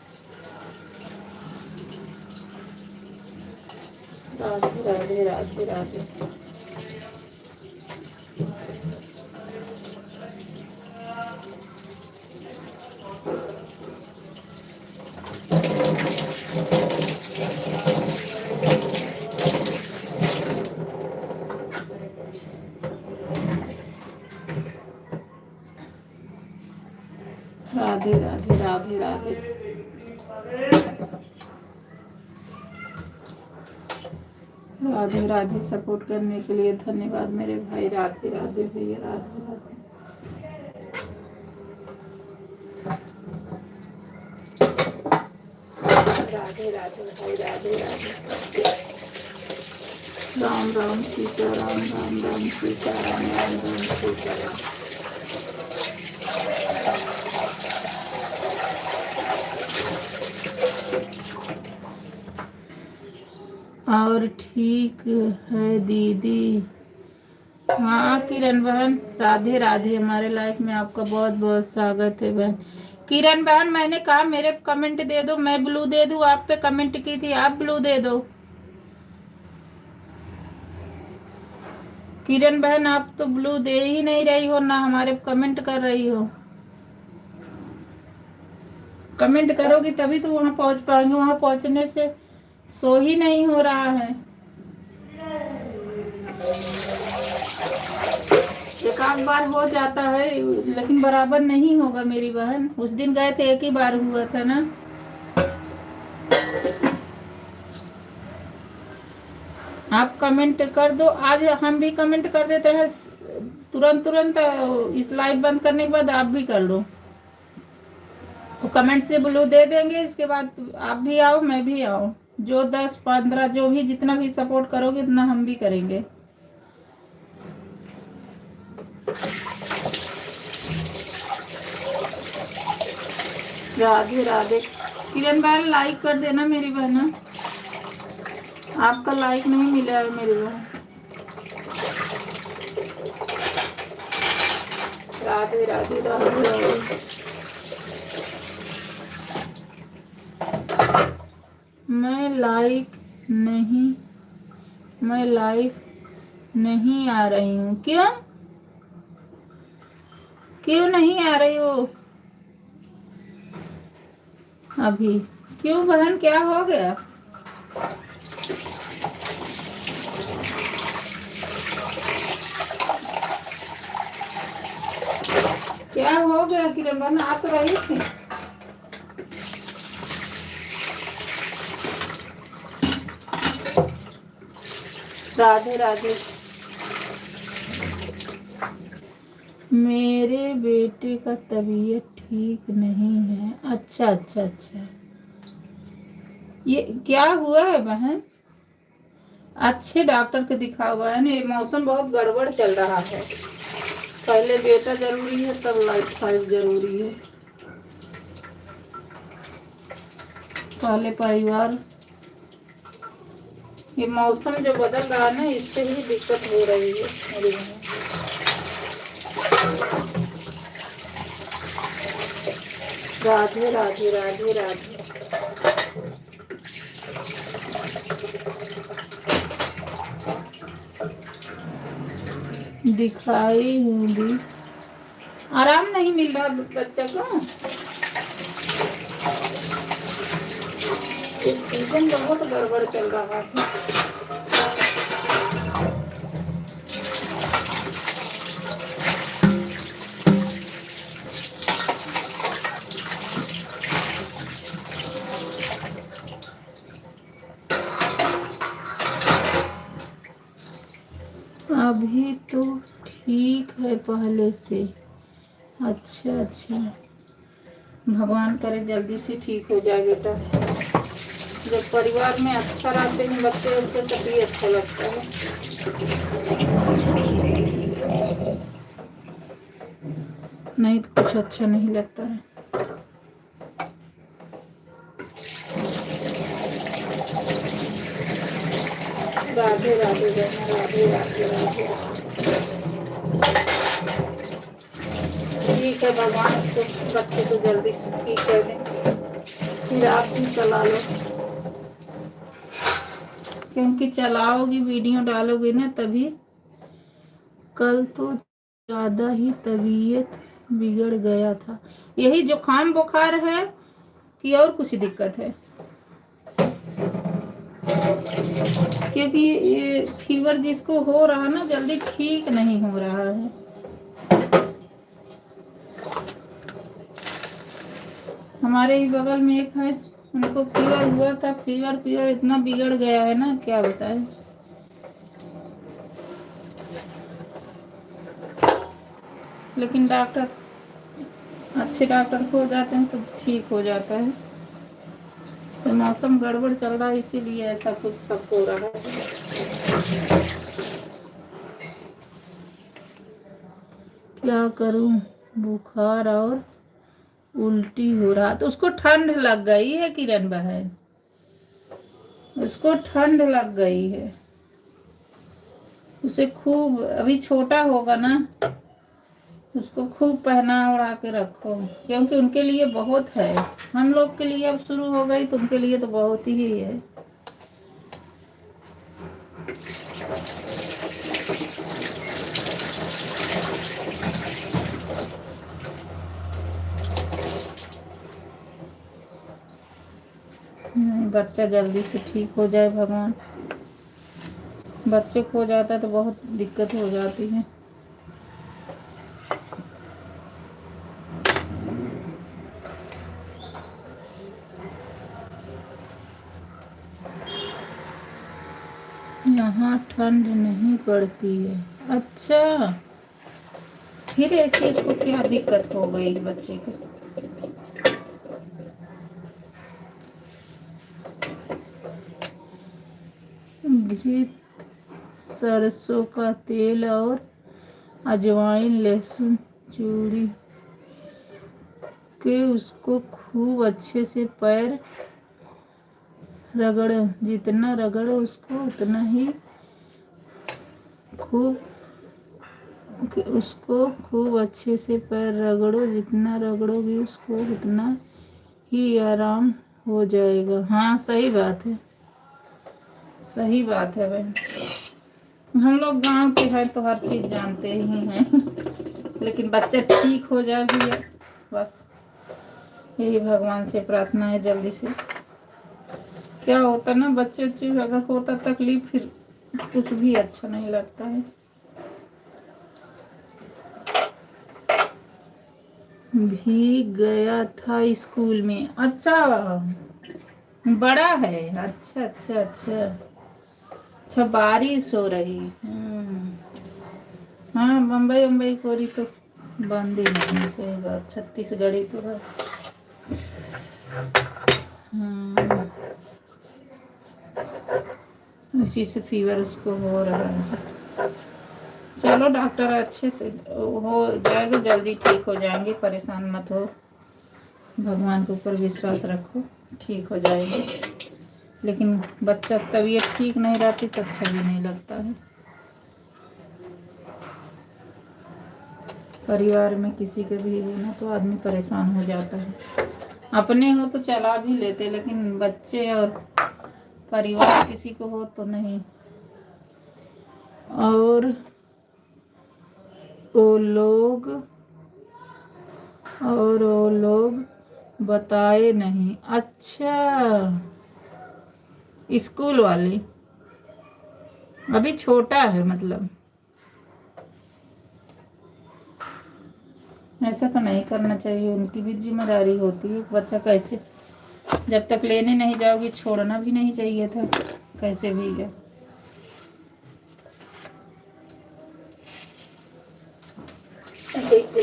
[SPEAKER 1] राधे राधे राधे। राधे राधे राधे राधे। राधे राधे। सपोर्ट करने के लिए धन्यवाद मेरे भाई। राधे राधे भैया। राधे राधे। राधे राधे भाई। राधे राधे। राम राम सीता राम, राम राम सीता राम, राम राम सीता राम। और ठीक है दीदी। हाँ किरण बहन, राधे राधे। हमारे लाइफ में आपका बहुत बहुत स्वागत है बहन। किरण बहन, मैंने कहा मेरे कमेंट दे दो, मैं ब्लू दे दूं। आप पे कमेंट की थी, आप ब्लू दे दो। किरण बहन, आप तो ब्लू दे ही नहीं रही हो, ना हमारे कमेंट कर रही हो। कमेंट करोगी तभी तो वहां पहुंच पाएंगे। वहां पहुंचने से सो ही नहीं हो रहा है। एक आध बार हो जाता है लेकिन बराबर नहीं होगा मेरी बहन। उस दिन गए थे, एक ही बार हुआ था ना। आप कमेंट कर दो। आज हम भी कमेंट कर देते हैं तुरंत तुरंत। इस लाइव बंद करने के बाद आप भी कर लो, तो कमेंट से ब्लू दे देंगे। इसके बाद आप भी आओ, मैं भी आऊँ। जो 10-15 जो भी जितना भी सपोर्ट करोगे उतना हम भी करेंगे। राधे राधे। किरण बहन, लाइक कर देना मेरी बहन। आपका लाइक नहीं मिला है मेरी बहन। राधे राधे राधे राधे। मैं लाइक नहीं आ रही हूँ। क्यों क्यों नहीं आ रही हो अभी? क्यों बहन, क्या हो गया? क्या हो गया किरण बहन? आ तो रही थी। राधे राधे। मेरे बेटे का तबीयत ठीक नहीं है। अच्छा अच्छा अच्छा, ये क्या हुआ है बहन? अच्छे डॉक्टर को दिखा हुआ है ना। मौसम बहुत गड़बड़ चल रहा है। पहले बेटा जरूरी है, तब लाइफ जरूरी है। पहले परिवार। ये मौसम जो बदल रहा है ना, इससे ही दिक्कत हो रही है मेरी बहन। राधे राधे राधे राधे। दिखाई हूँ दी, आराम नहीं मिल रहा बच्चा को। इस सीजन बहुत गड़बड़ चल रहा है। अभी तो ठीक है पहले से। अच्छा अच्छा, भगवान करे जल्दी से ठीक हो जाए बेटा। जब परिवार में अच्छा रहते हैं बच्चे तभी अच्छा लगता है। नहीं तो कुछ अच्छा नहीं लगता है। राधे राधे राधे राधे राधे। ठीक है, भगवान उसको बच्चे को जल्दी ठीक कर दें। फिर आप भी चला लो। क्योंकि चलाओगी वीडियो डालोगी ना तभी। कल तो ज़्यादा ही तबीयत बिगड़ गया था। यही जुकाम बुखार है कि और कुछ दिक्कत है? क्योंकि ये फीवर जिसको हो रहा ना जल्दी ठीक नहीं हो रहा है। हमारे ही बगल में एक है, उनको फीवर हुआ था। फीवर इतना बिगड़ गया है ना, क्या बताए। लेकिन डॉक्टर, अच्छे डॉक्टर को जाते हैं तो ठीक हो जाता है। तो मौसम गड़बड़ चल रहा है इसीलिए ऐसा कुछ सब हो रहा है। क्या करूं, बुखार और उल्टी हो रहा। तो उसको ठंड लग गई है किरण बहन, उसको ठंड लग गई है। उसे खूब, अभी छोटा होगा ना, उसको खूब पहना उड़ा के रखो, क्योंकि उनके लिए बहुत है। हम लोग के लिए अब शुरू हो गई तो उनके लिए तो बहुत ही है। बच्चा जल्दी से ठीक हो जाए भगवान। बच्चे खो जाता है तो बहुत दिक्कत हो जाती है। यहाँ ठंड नहीं पड़ती है। अच्छा, फिर ऐसी इसको क्या दिक्कत हो गई बच्चे को? घृत, सरसों का तेल और अजवाइन, लहसुन चूड़ी के उसको खूब अच्छे से पैर रगड़ो। जितना रगड़ो उसको उतना ही उसको खूब अच्छे से पैर रगड़ो। जितना रगड़ोगी उसको उतना ही आराम हो जाएगा। हाँ सही बात है, सही बात है बहन। हम लोग गांव के हैं तो हर चीज जानते ही हैं। लेकिन बच्चा ठीक हो जाए भैया, बस यही भगवान से प्रार्थना है जल्दी से। क्या होता ना, बच्चे अगर होता तकलीफ फिर कुछ भी अच्छा नहीं लगता है। भीग गया था स्कूल में। अच्छा, बड़ा है। अच्छा अच्छा अच्छा अच्छा, बारिश हो रही। हाँ, बम्बई कोरी तो बंद ही नहीं। सही बात, छत्तीसगढ़ी तो है। इसी से फीवर उसको हो रहा है। चलो डॉक्टर अच्छे से हो जाएगा, जल्दी ठीक हो जाएंगे। परेशान मत हो, भगवान के ऊपर विश्वास रखो, ठीक हो जाएंगे। लेकिन बच्चा तबीयत ठीक नहीं रहती तो अच्छा भी नहीं लगता है। परिवार में किसी के भी हो ना तो आदमी परेशान हो जाता है। अपने हो तो चला भी लेते, लेकिन बच्चे और परिवार किसी को हो तो नहीं। और वो लोग बताए नहीं। अच्छा, स्कूल वाले अभी छोटा है मतलब। ऐसा तो नहीं करना चाहिए, उनकी भी जिम्मेदारी होती है। बच्चा कैसे, जब तक लेने नहीं जाओगी छोड़ना भी नहीं चाहिए था। कैसे भी गया।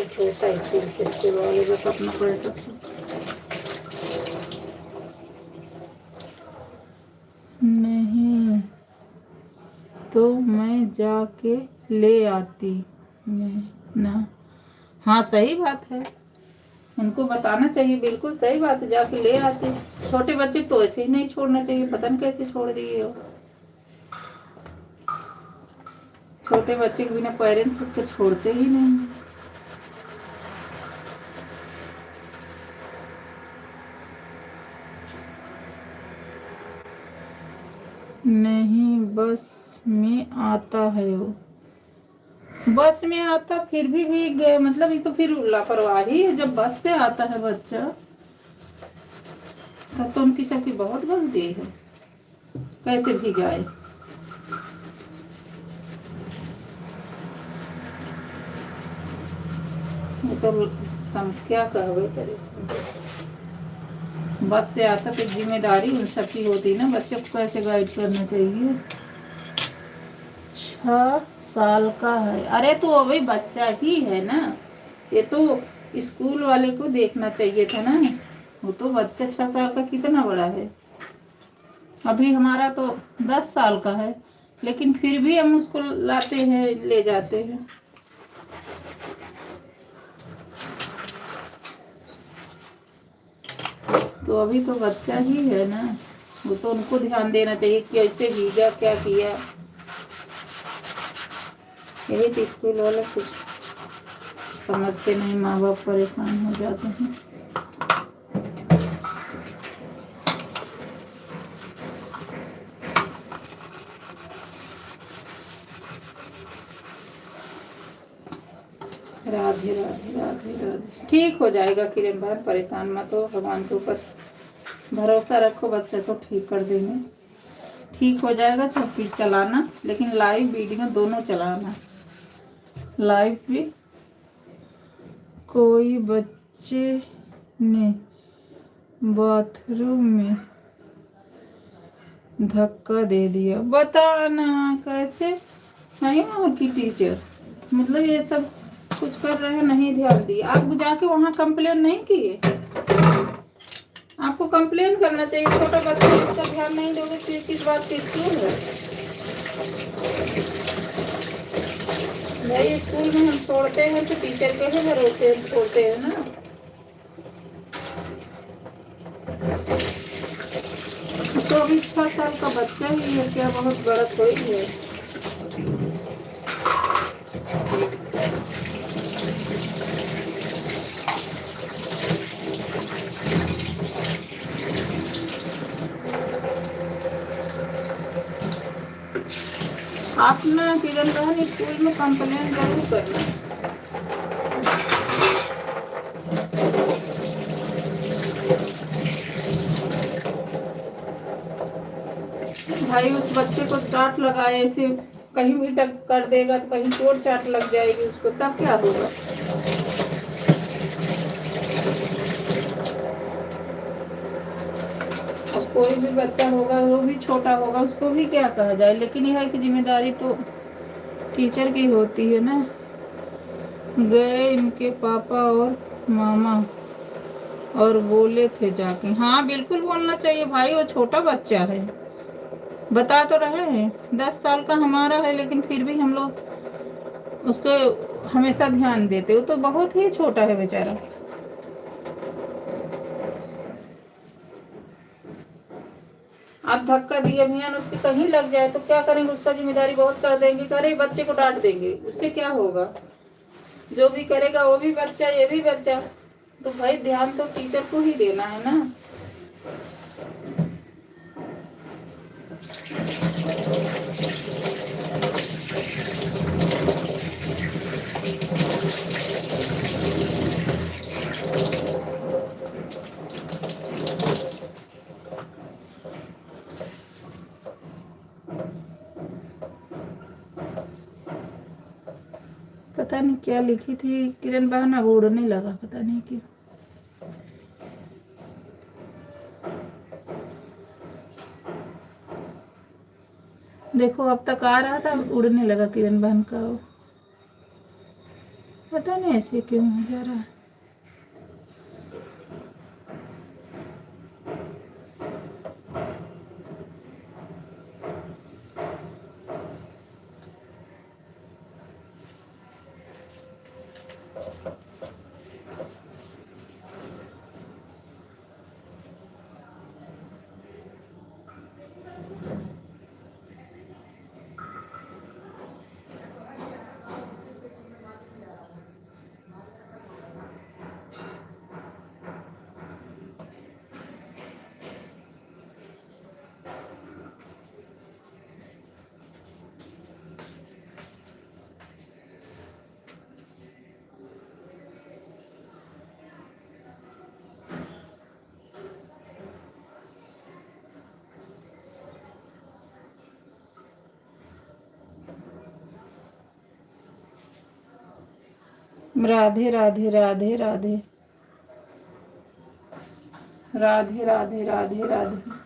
[SPEAKER 1] छोटा स्कूल वाले को अपना पड़ता। नहीं तो मैं जाके ले आती। नहीं ना, हाँ सही बात है, उनको बताना चाहिए। बिल्कुल सही बात है, जाके ले आते। छोटे बच्चे तो ऐसे ही नहीं छोड़ना चाहिए, पता नहीं कैसे छोड़ दिए हो। छोटे बच्चे के बिना पेरेंट्स उसको छोड़ते ही नहीं। नहीं, बस में आता है वो। बस में आता फिर भी भीग गए, मतलब ये तो फिर लापरवाही है। जब बस से आता है बच्चा तब तो उनकी सबकी बहुत गलती है, कैसे भीगाए। ये तो क्या कहवे करे। बस से आता तो जिम्मेदारी उन सबकी होती है ना, बच्चे को कैसे गाइड करना चाहिए। 6 साल का है। अरे तो अभी बच्चा ही है ना, ये तो स्कूल वाले को देखना चाहिए था ना। वो तो बच्चा 6 साल का कितना बड़ा है। अभी हमारा तो 10 साल का है, लेकिन फिर भी हम उसको लाते हैं, ले जाते हैं। तो अभी तो बच्चा ही है ना, वो तो उनको ध्यान देना चाहिए कैसे भीगा, क्या किया। यही तो स्कूल वाले कुछ समझते नहीं, माँ बाप परेशान हो जाते हैं। राधे राधे राधे राधे। ठीक हो जाएगा किरण बहन, परेशान मत हो, भगवान के ऊपर भरोसा रखो, बच्चे को ठीक कर देंगे। ठीक हो जाएगा। तो फिर चलाना, लेकिन लाइव वीडियो दोनों चलाना। लाइव भी कोई बच्चे ने बाथरूम में धक्का दे दिया, बताना कैसे। नहीं वहाँ की टीचर, मतलब ये सब कुछ कर रहे हैं, नहीं ध्यान दिए। आप जाके वहाँ कंप्लेन नहीं किए? आपको कंप्लेन करना चाहिए। छोटा बच्चा इसका ध्यान नहीं दोगे तो किस बात की स्कूल है भाई। स्कूल में हम छोड़ते हैं तो टीचर के ही भरोसे छोड़ते हैं ना। तो अभी 6 साल का बच्चा ही है, क्या बहुत बड़ा कोई है। आप ना किरण बहन स्कूल में कंप्लेन जरूर करना। भाई उस बच्चे को डांट लगाए, ऐसे कहीं भी टक कर देगा तो कहीं चोट चाट लग जाएगी उसको, तब क्या होगा। अब कोई भी बच्चा होगा, वो भी छोटा होगा, उसको भी क्या कहा जाए, लेकिन यह है कि जिम्मेदारी तो टीचर की होती है ना। गए इनके पापा और मामा और बोले थे जाके। हाँ बिल्कुल बोलना चाहिए भाई, वो छोटा बच्चा है। बता तो रहे हैं 10 साल का हमारा है, लेकिन फिर भी हम लोग उसको हमेशा ध्यान देते। वो तो बहुत ही छोटा है बेचारा। आप धक्का दिए भैया, उसके कहीं लग जाए तो क्या करेंगे, उसका जिम्मेदारी बहुत कर देंगे, करे बच्चे को डांट देंगे, उससे क्या होगा। जो भी करेगा वो भी बच्चा, ये भी बच्चा। तो भाई ध्यान तो टीचर को ही देना है ना। पता नहीं क्या लिखी थी किरण बहन, अब उड़ने लगा, पता नहीं क्यों। देखो अब तक आ रहा था, उड़ने लगा किरण बहन का। पता नहीं ऐसे क्यों हो जा रहा है। राधे राधे राधे राधे राधे राधे राधे राधे।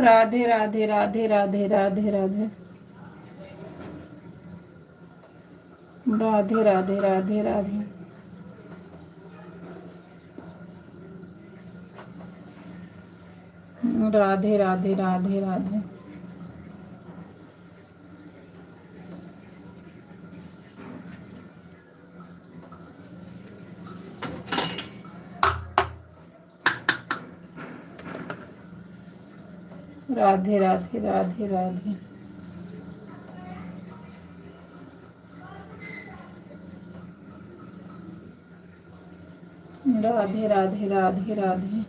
[SPEAKER 1] राधे राधे राधे राधे राधे राधे राधे राधे राधे राधे। राधे राधे राधे राधे। राधे राधे राधे राधे। राधे राधे राधे राधे।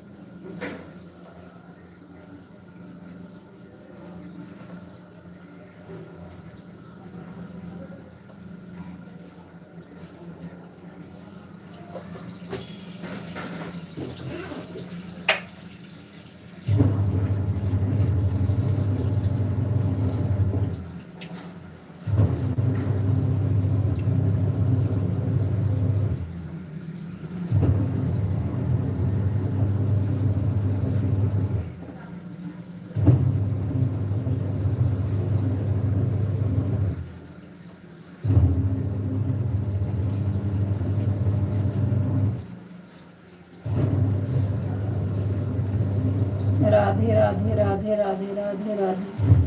[SPEAKER 1] राधे राधे राधे राधे राधे राधे।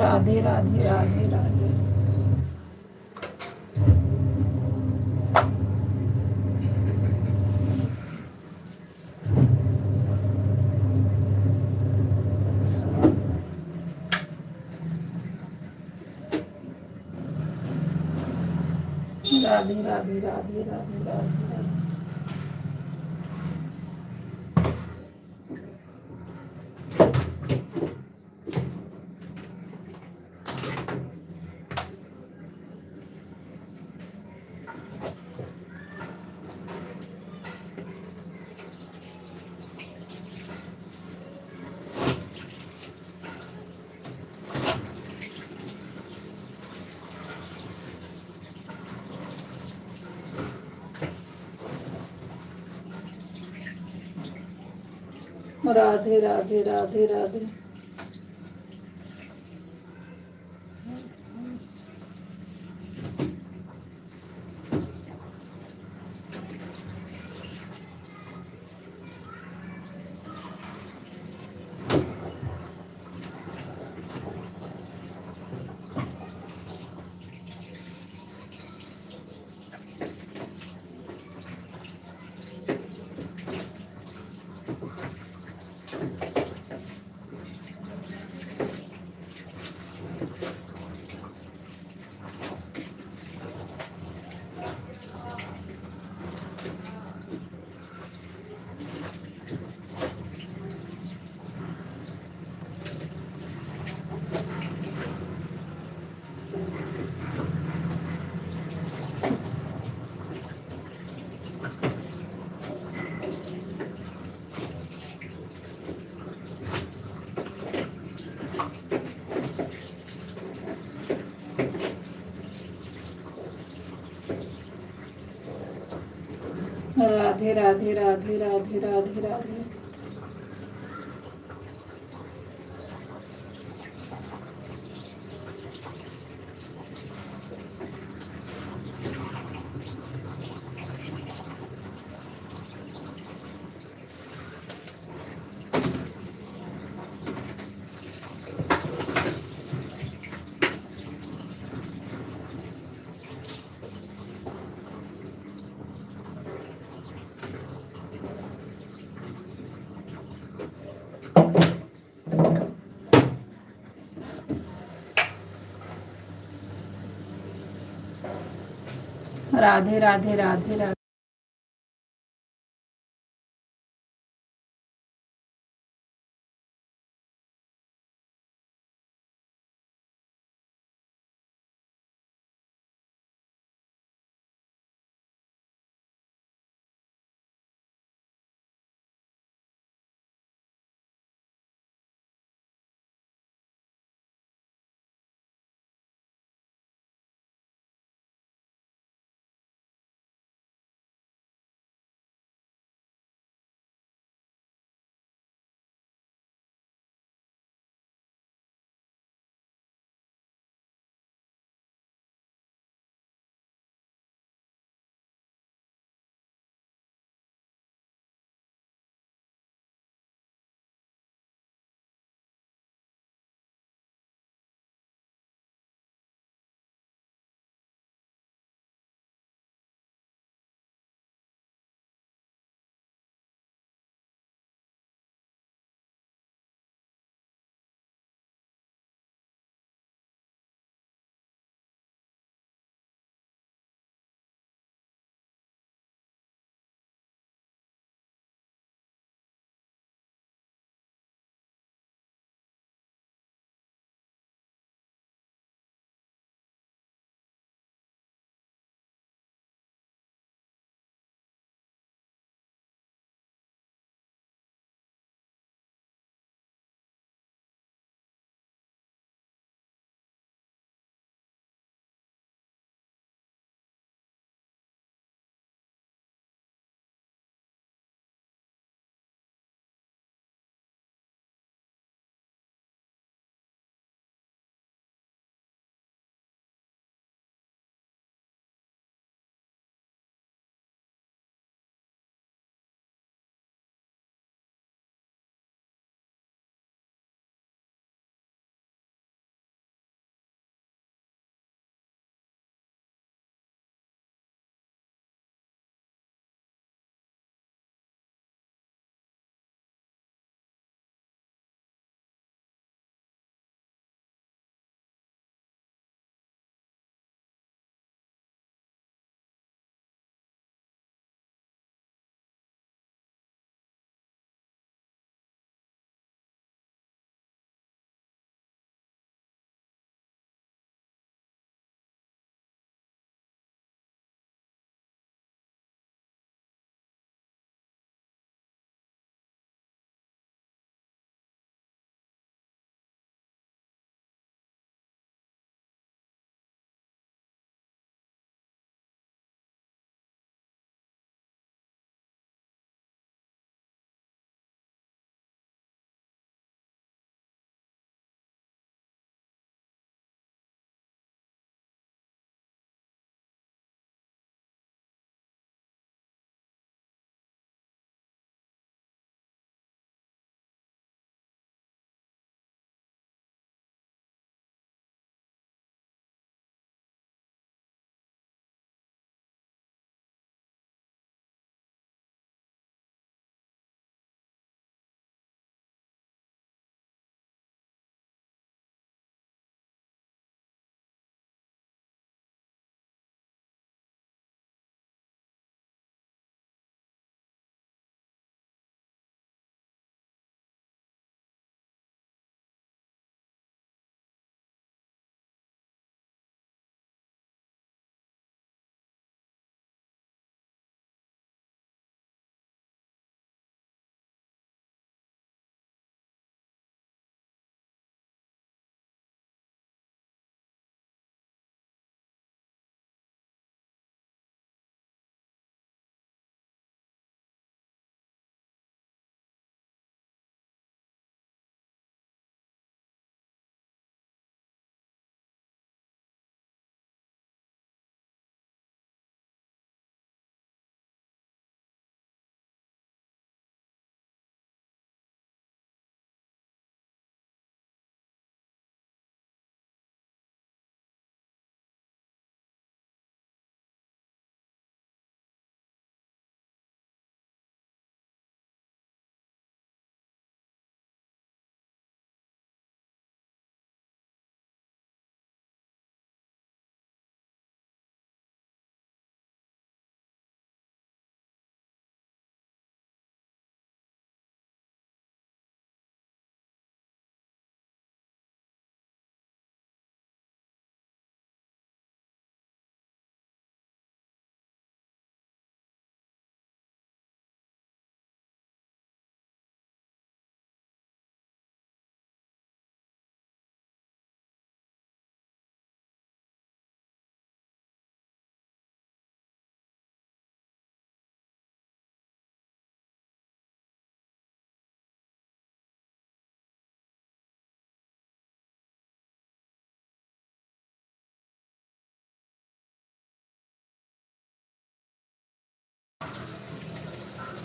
[SPEAKER 1] राधे राधे राधे राधे। राधे राधे राधे राधे राधे। राधे राधे राधे राधे। राधे राधे राधे राधे राधे राधे। राधे राधे राधे राधे।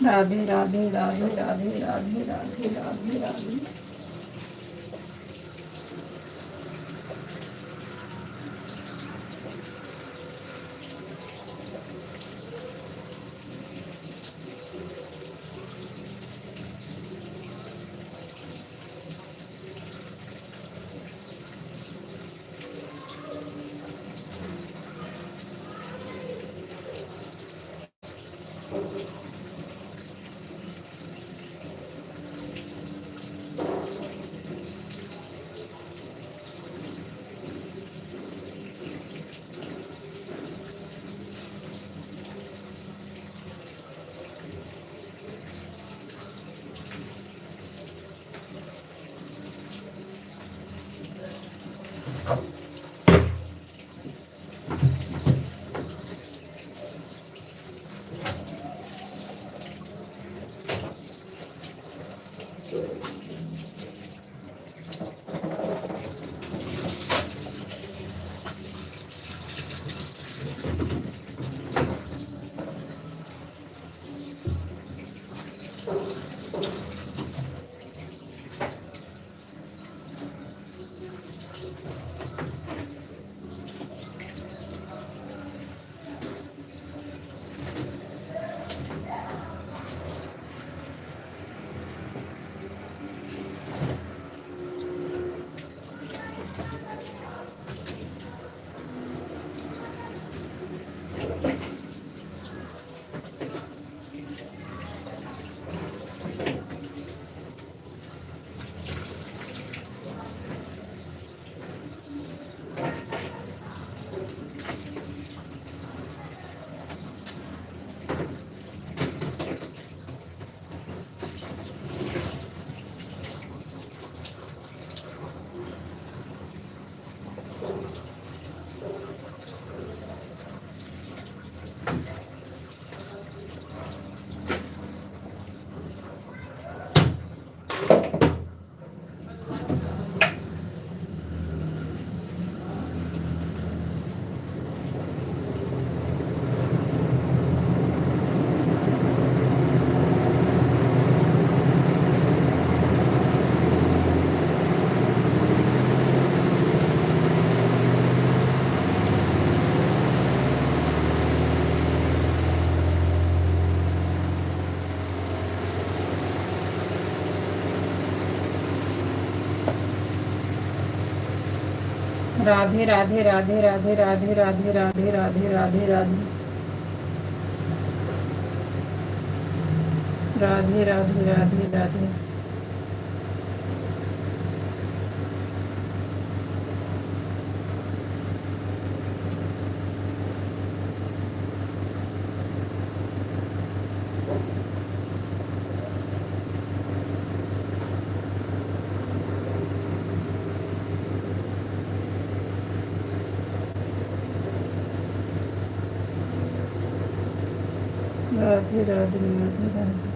[SPEAKER 1] राधे राधे राधे राधे राधे राधे राधे राधे। राधे राधे राधे राधे राधे राधे राधे राधे राधे राधे राधे राधे राधे राधे। राधे राधे राधे राधे।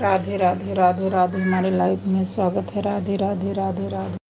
[SPEAKER 1] राधे राधे राधे राधे, हमारे लाइफ में स्वागत है। राधे राधे राधे राधे।